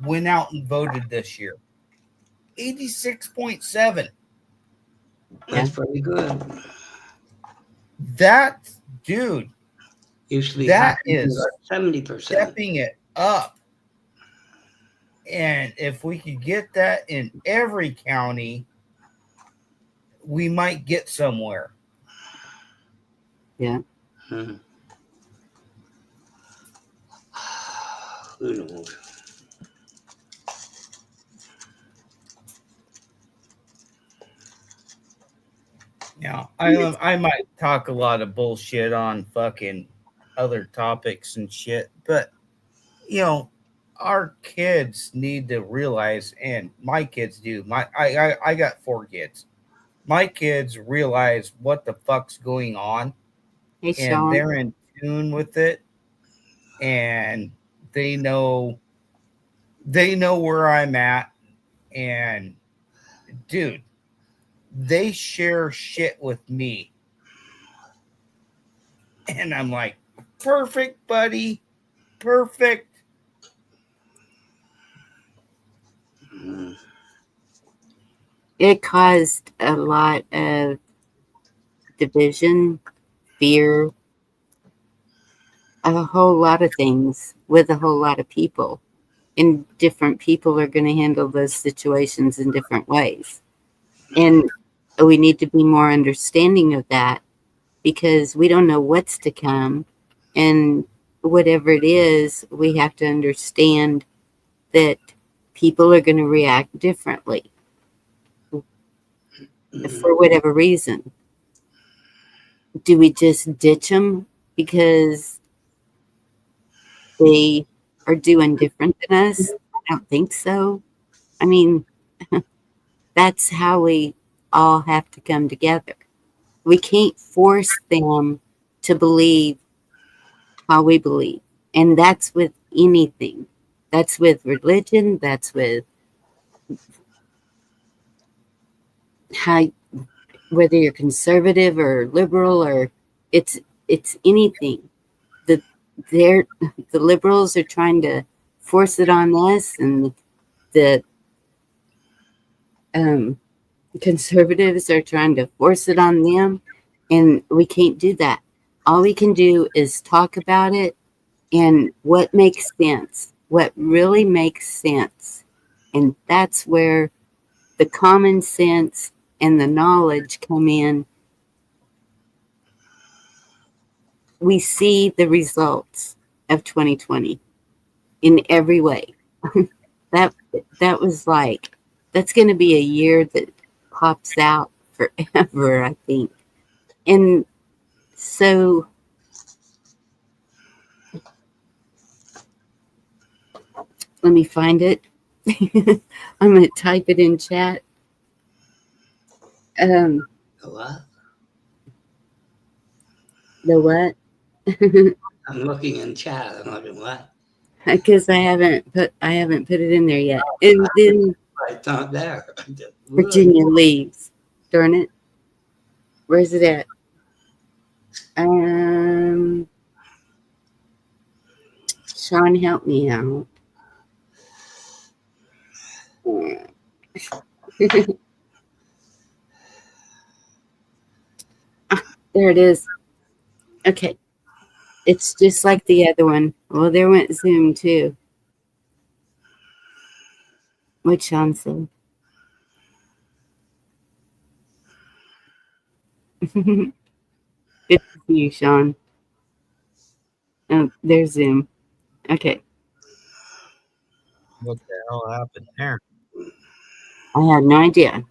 went out and voted this year. 86.7. That's pretty good. That dude, Usually that half is 70%. stepping it up. And if we could get that in every county, we might get somewhere. Yeah. Hmm. Who knows? Yeah, I might talk a lot of bullshit on fucking other topics and shit, but our kids need to realize, and my kids do. I got 4 kids. My kids realize what the fuck's going on, Hey, and Sean. they're in tune with it, and they know where I'm at, and dude, they share shit with me, and I'm like, perfect, buddy, perfect. Mm. It caused a lot of division, fear, a whole lot of things with a whole lot of people. And different people are going to handle those situations in different ways. And we need to be more understanding of that because we don't know what's to come. And whatever it is, we have to understand that people are going to react differently for whatever reason. Do we just ditch them because they are doing different than us? I don't think so. I mean, that's how we all have to come together. We can't force them to believe how we believe. And that's with anything. That's with religion, that's with how, whether you're conservative or liberal, or it's anything. The they're the liberals are trying to force it on us, and the um, conservatives are trying to force it on them, and we can't do that. All we can do is talk about it and what makes sense, what really makes sense. And that's where the common sense and the knowledge come in. We see the results of 2020 in every way. that that was like, that's going to be a year that pops out forever, I think. And so let me find it. I'm going to type it in chat. Um, What? the what? I'm looking in chat. I'm looking what? Because I haven't put it in there yet. And then It's not there. Virginia leaves. Darn it. Where's it at? Sean, help me out. There it is. Okay. It's just like the other one. Well, there went Zoom too. What Sean said. Good to see you, Sean. Oh, there's Zoom. Okay. What the hell happened there? I had no idea.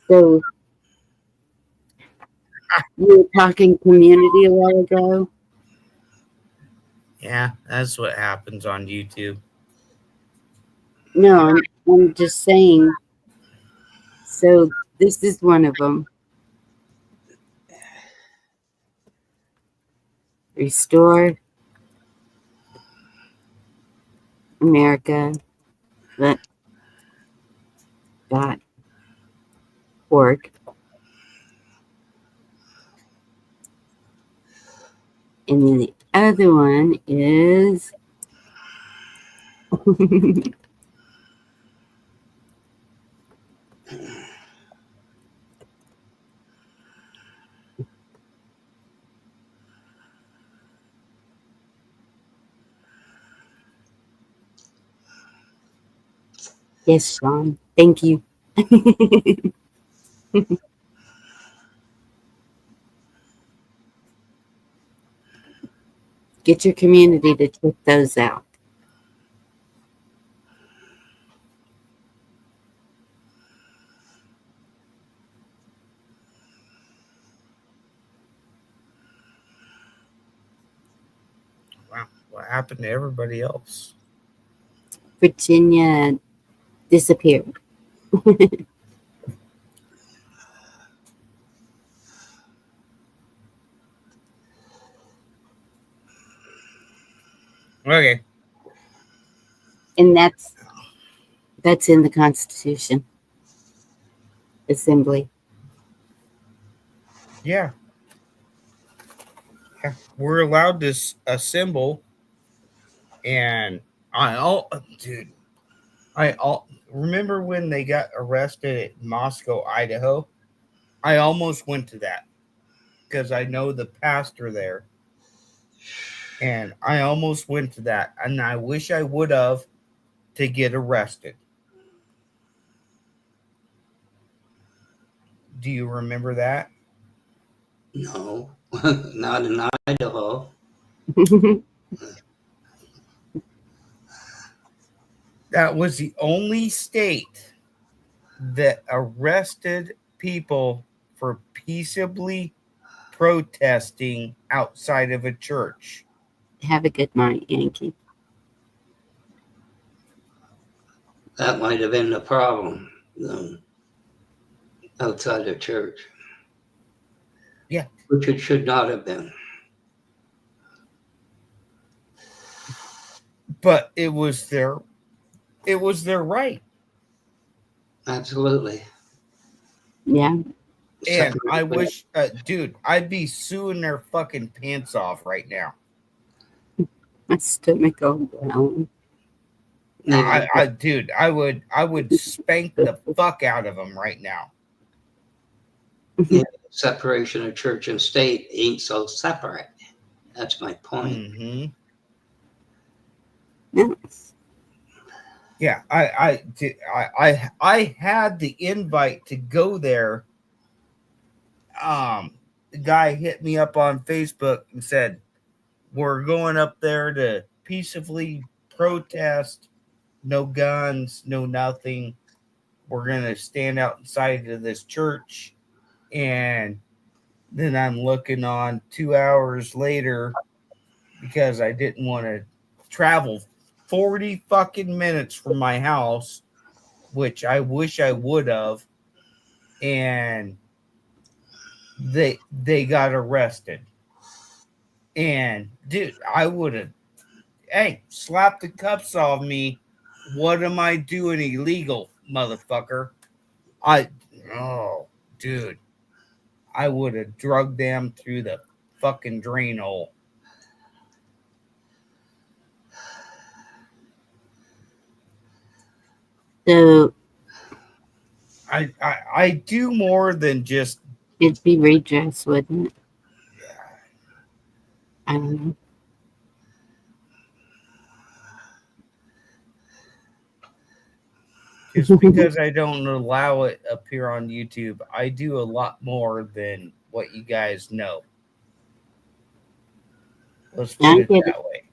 So you were talking community a while ago. Yeah, that's what happens on YouTube. No, I'm just saying. So this is one of them. Restore America. .org. And then the other one is yes, Sean. Thank you. Get your community to check those out. Wow, what happened to everybody else? Virginia disappeared. Okay. And that's in the Constitution. Assembly. Yeah. We're allowed to assemble, and dude, remember when they got arrested at Moscow, Idaho? I almost went to that because I know the pastor there, and I almost went to that, and I wish I would have to get arrested. Do you remember that? No, not in Idaho. That was the only state that arrested people for peaceably protesting outside of a church. Have a good night, Yankee. That might have been the problem outside the church. Yeah. Which it should not have been. But it was their right. Absolutely. Yeah. And I wish, dude, I'd be suing their fucking pants off right now. My stomach all down. Dude, I would spank the fuck out of them right now. Yeah, separation of church and state ain't so separate. That's my point. Mm-hmm. Yeah. Yeah, I had the invite to go there. The guy hit me up on Facebook and said, "We're going up there to peacefully protest. No guns, no nothing. We're gonna stand outside of this church." And then I'm looking on 2 hours later because I didn't want to travel 40 fucking minutes from my house, which I wish I would have. And they got arrested. And dude, I would have, hey, slap the cuffs off me. What am I doing illegal, motherfucker? Dude, I would have drugged them through the fucking drain hole. So I do more than just. it'd be redress, wouldn't it? I don't know. Just because I don't allow it up here on YouTube, I do a lot more than what you guys know. Let's put it that way.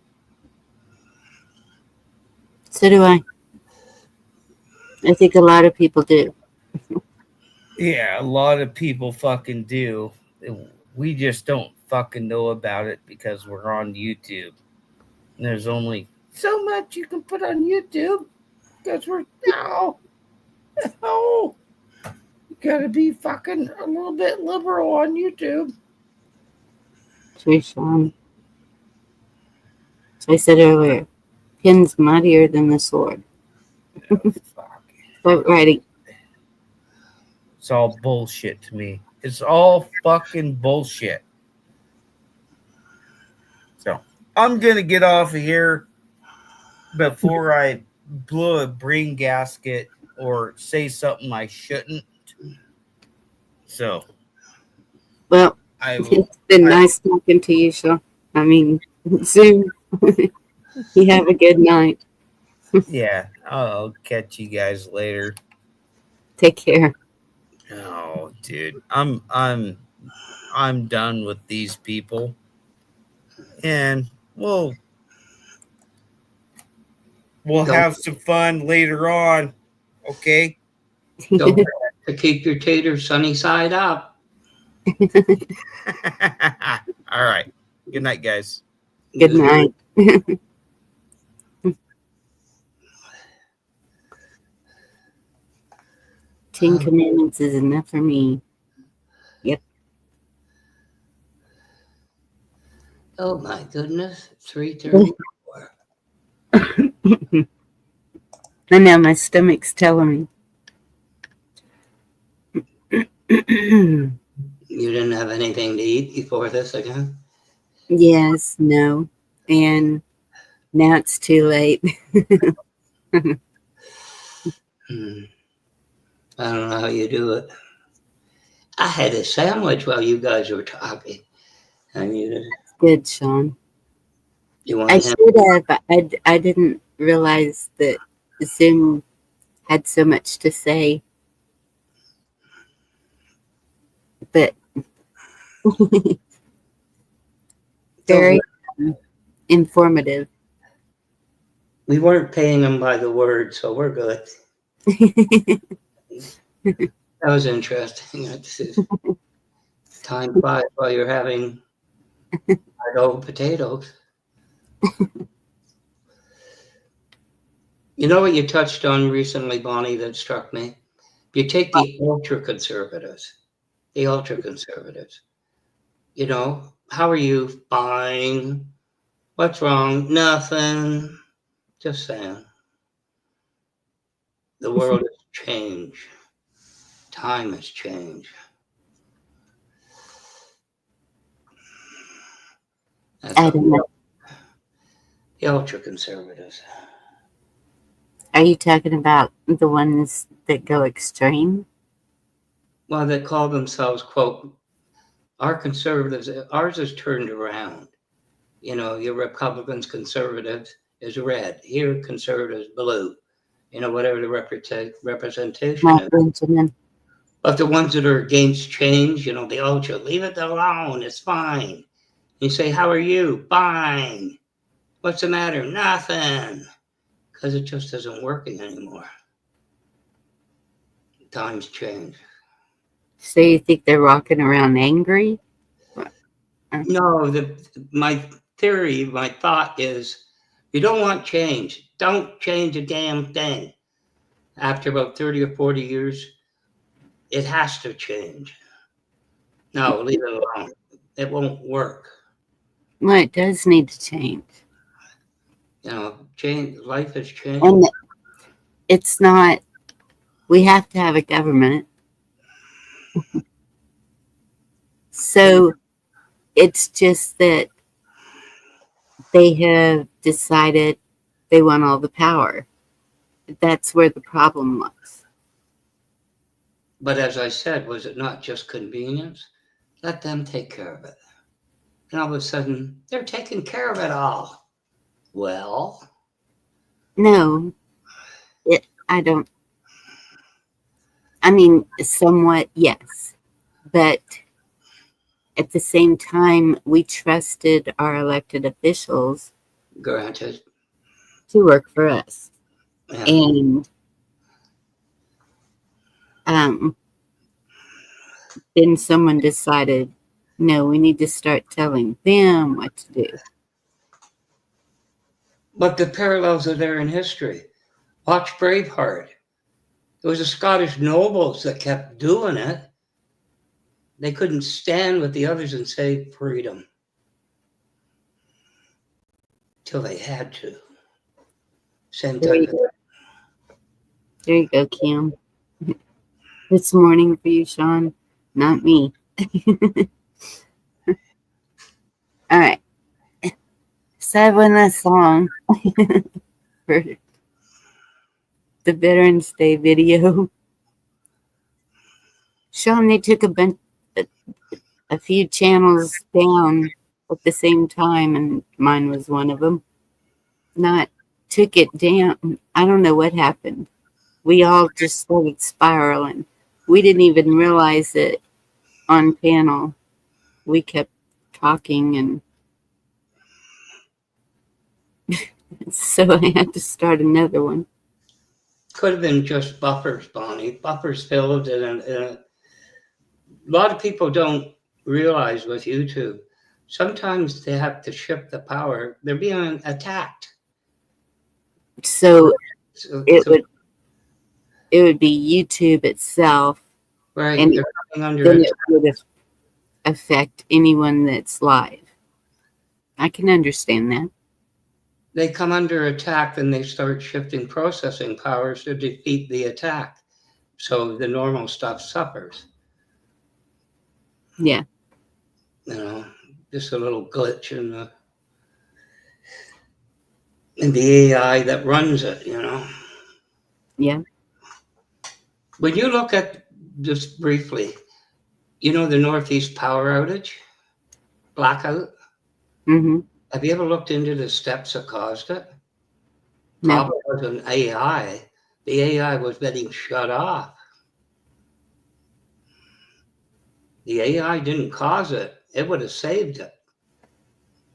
So do I. I think a lot of people do. Yeah, a lot of people fucking do. We just don't fucking know about it because we're on YouTube. And there's only so much you can put on YouTube because we're no. You gotta be fucking a little bit liberal on YouTube. True, Sean. So I said earlier, pin's mightier than the sword. Fuck. But writing. It's all bullshit to me. It's all fucking bullshit. So I'm gonna get off of here before I blow a brain gasket or say something I shouldn't. So Well, I will. it's been nice talking to you, Sean. I mean, Zoom. You have a good night. Yeah, I'll catch you guys later. Take care. Oh, dude, I'm done with these people, and we'll have some fun later on. Okay. Don't forget to keep your taters sunny side up. All right. Good night, guys. Good night. 10 Commandments is enough for me. Yep. Oh my goodness. 3:34. And now my stomach's telling me. You didn't have anything to eat before this again? Yes, no. And now it's too late. I don't know how you do it. I had a sandwich while you guys were talking. I mean, Good, Sean. you want I to have should have. I didn't realize that Zoom had so much to say. But very informative. We weren't paying them by the word, so we're good. That was interesting. Time flies while you're having fried old potatoes. You know what you touched on recently, Bonnie, that struck me? You take the ultra-conservatives, you know, how are you? Fine. What's wrong? Nothing. Just saying. The world has changed. Time has changed. That's I don't know. the ultra-conservatives. Are you talking about the ones that go extreme? Well, they call themselves, quote, our conservatives, ours is turned around. You know, your Republicans, conservatives is red. Here, conservatives, blue. You know, whatever the representation Not is. Benjamin. But the ones that are against change, you know, the ultra, leave it alone. It's fine. You say, how are you? Fine. What's the matter? Nothing. Because it just isn't working anymore. Times change. So you think they're walking around angry? No, my theory, my thought is you don't want change. Don't change a damn thing. After about 30 or 40 years, it has to change. No, leave it alone. It won't work. Well, it does need to change. You know, change. Life has changed. And it's not, we have to have a government. So it's just that they have decided they want all the power. That's where the problem was. But as I said, was it not just convenience? Let them take care of it. And all of a sudden, they're taking care of it all. Well, No, I don't. I mean, somewhat, yes. But at the same time, we trusted our elected officials granted. to work for us. Yeah. And then someone decided, no, we need to start telling them what to do. But the parallels are there in history. Watch Braveheart. It was the Scottish nobles that kept doing it. They couldn't stand with the others and say freedom till they had to. Same type of There you go, Kim. This morning for you, Sean, not me. All right. So I have one last song for the Veterans Day video. Sean, they took a few channels down at the same time, and mine was one of them. Not took it down. I don't know what happened. We all just started spiraling. We didn't even realize it on panel. We kept talking, and so I had to start another one. could have been just buffers, Bonnie. Buffers filled, and a lot of people don't realize with YouTube. Sometimes they have to shift the power. They're being attacked. So So, it would be YouTube itself, right, and they're coming under then attack. it would affect anyone that's live. I can understand that. They come under attack, and they start shifting processing powers to defeat the attack. So the normal stuff suffers. Yeah. You know, just a little glitch in the AI that runs it, you know. Yeah. When you look at, just briefly, you know, the Northeast power outage, blackout, Mm-hmm. have you ever looked into the steps that caused it? No. Probably wasn't AI. The AI was getting shut off. The AI didn't cause it. It would have saved it.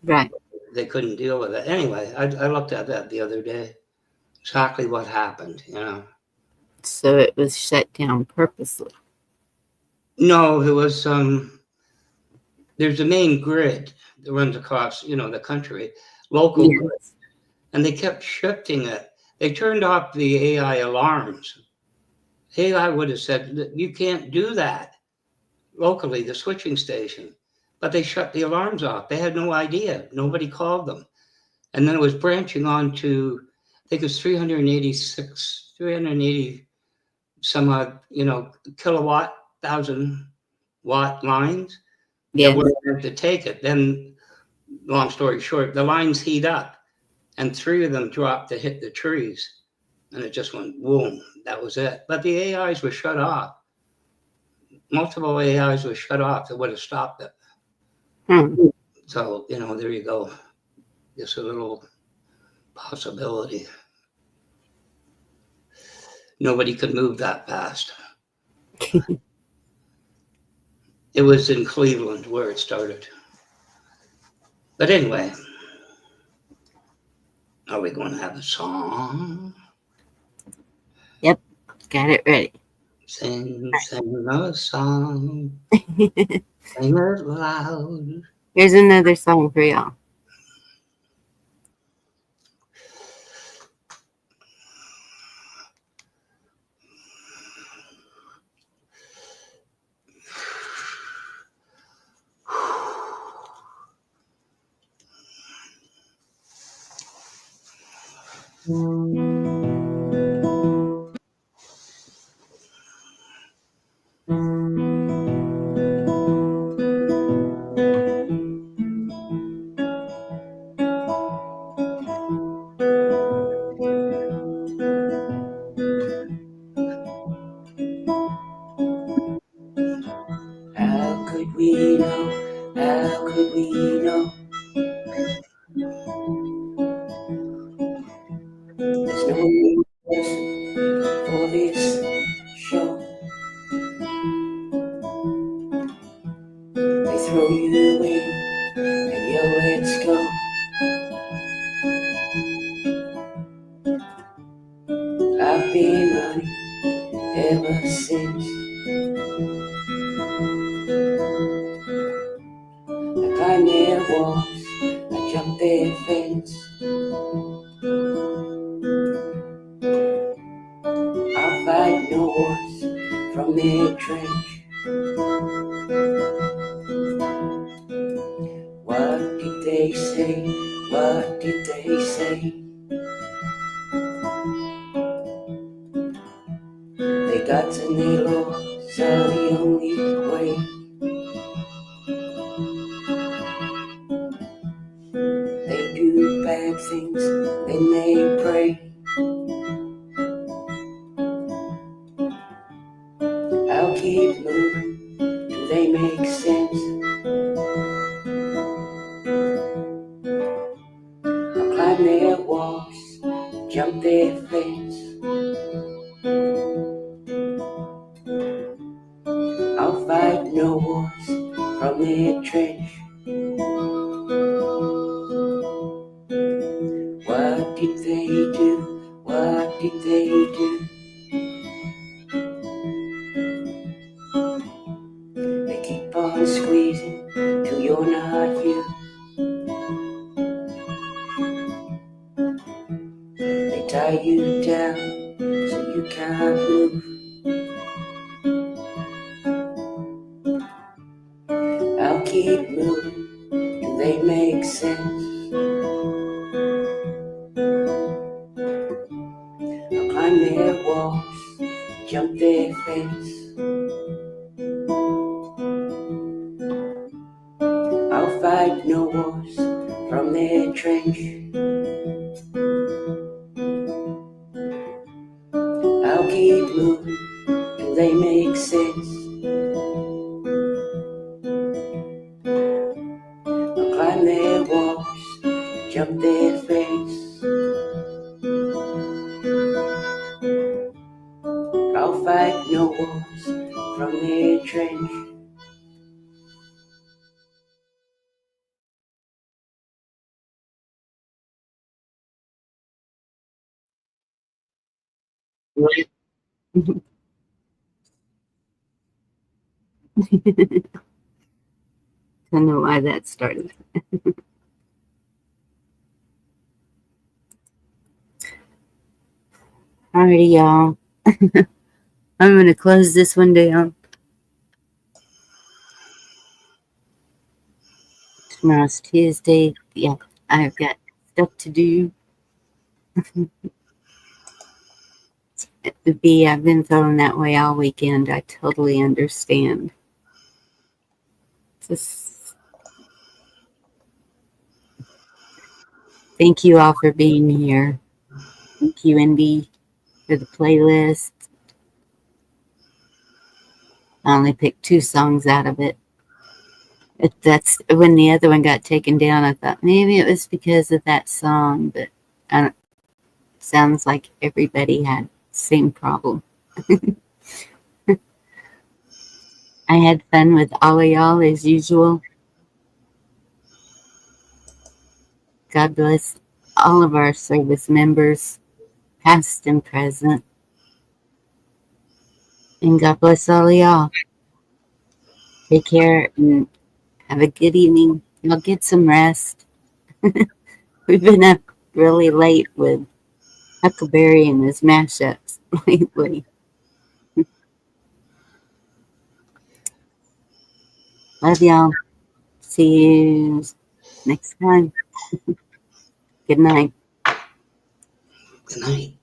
Right. They couldn't deal with it. Anyway, I looked at that the other day. Exactly what happened, you know. So it was shut down purposely. No, there was some there's a main grid that runs across, the country, local grid, Yes. and they kept shifting it. They turned off the AI alarms. AI would have said that you can't do that locally, the switching station, but they shut the alarms off. They had no idea. Nobody called them. And then it was branching on to, I think it was 380 some odd, kilowatt, 1,000 watt lines that Yes. were meant to take it. Then, long story short, the lines heat up and 3 of them dropped to hit the trees. And it just went boom. That was it. But the AIs were shut off. Multiple AIs were shut off that would have stopped it. Hmm. So, there you go. Just a little possibility. Nobody could move that fast. It was in Cleveland where it started. But anyway, are we going to have a song? Got it ready. Sing a song. Sing it loud. Here's another song for y'all. How could we know? How could we know? There's no reason for this show. They throw you in and yell, let's go. I've been running ever since. I climbed their walls, I jumped their fence. I'll fight no wars from their trench. What did they say? What did they say? Their gods and their laws are the only way. They do bad things, then they pray. I'll keep moving, do they make sense? I'll climb their walls, jump their fence. I'll fight no wars from their trench. What did they do? What did they do? They keep on squeezing till you're not you. They tie you down so you can't move. I'll keep moving, do they make sense? I'll climb their walls, jump their fence. I'll fight no wars from their trench. I'll keep moving, do they make sense? I'll climb their walls, jump their fence. I'll fight no wars from their trench. don't know why that started. Alrighty, y'all. I'm going to close this one down. Tomorrow's Tuesday. Yeah, I've got stuff to do. B, I've been feeling that way all weekend. I totally understand. Just thank you all for being here. Thank you, Indy, for the playlist. I only picked 2 songs out of it. That's when the other one got taken down. I thought maybe it was because of that song, but I don't, sounds like everybody had the same problem. I had fun with all of y'all as usual. God bless all of our service members, past and present. And God bless all of y'all. Take care and have a good evening. Y'all get some rest. We've been up really late with Huckleberry and his mashups lately. Love y'all. See you next time. Good night. Good night.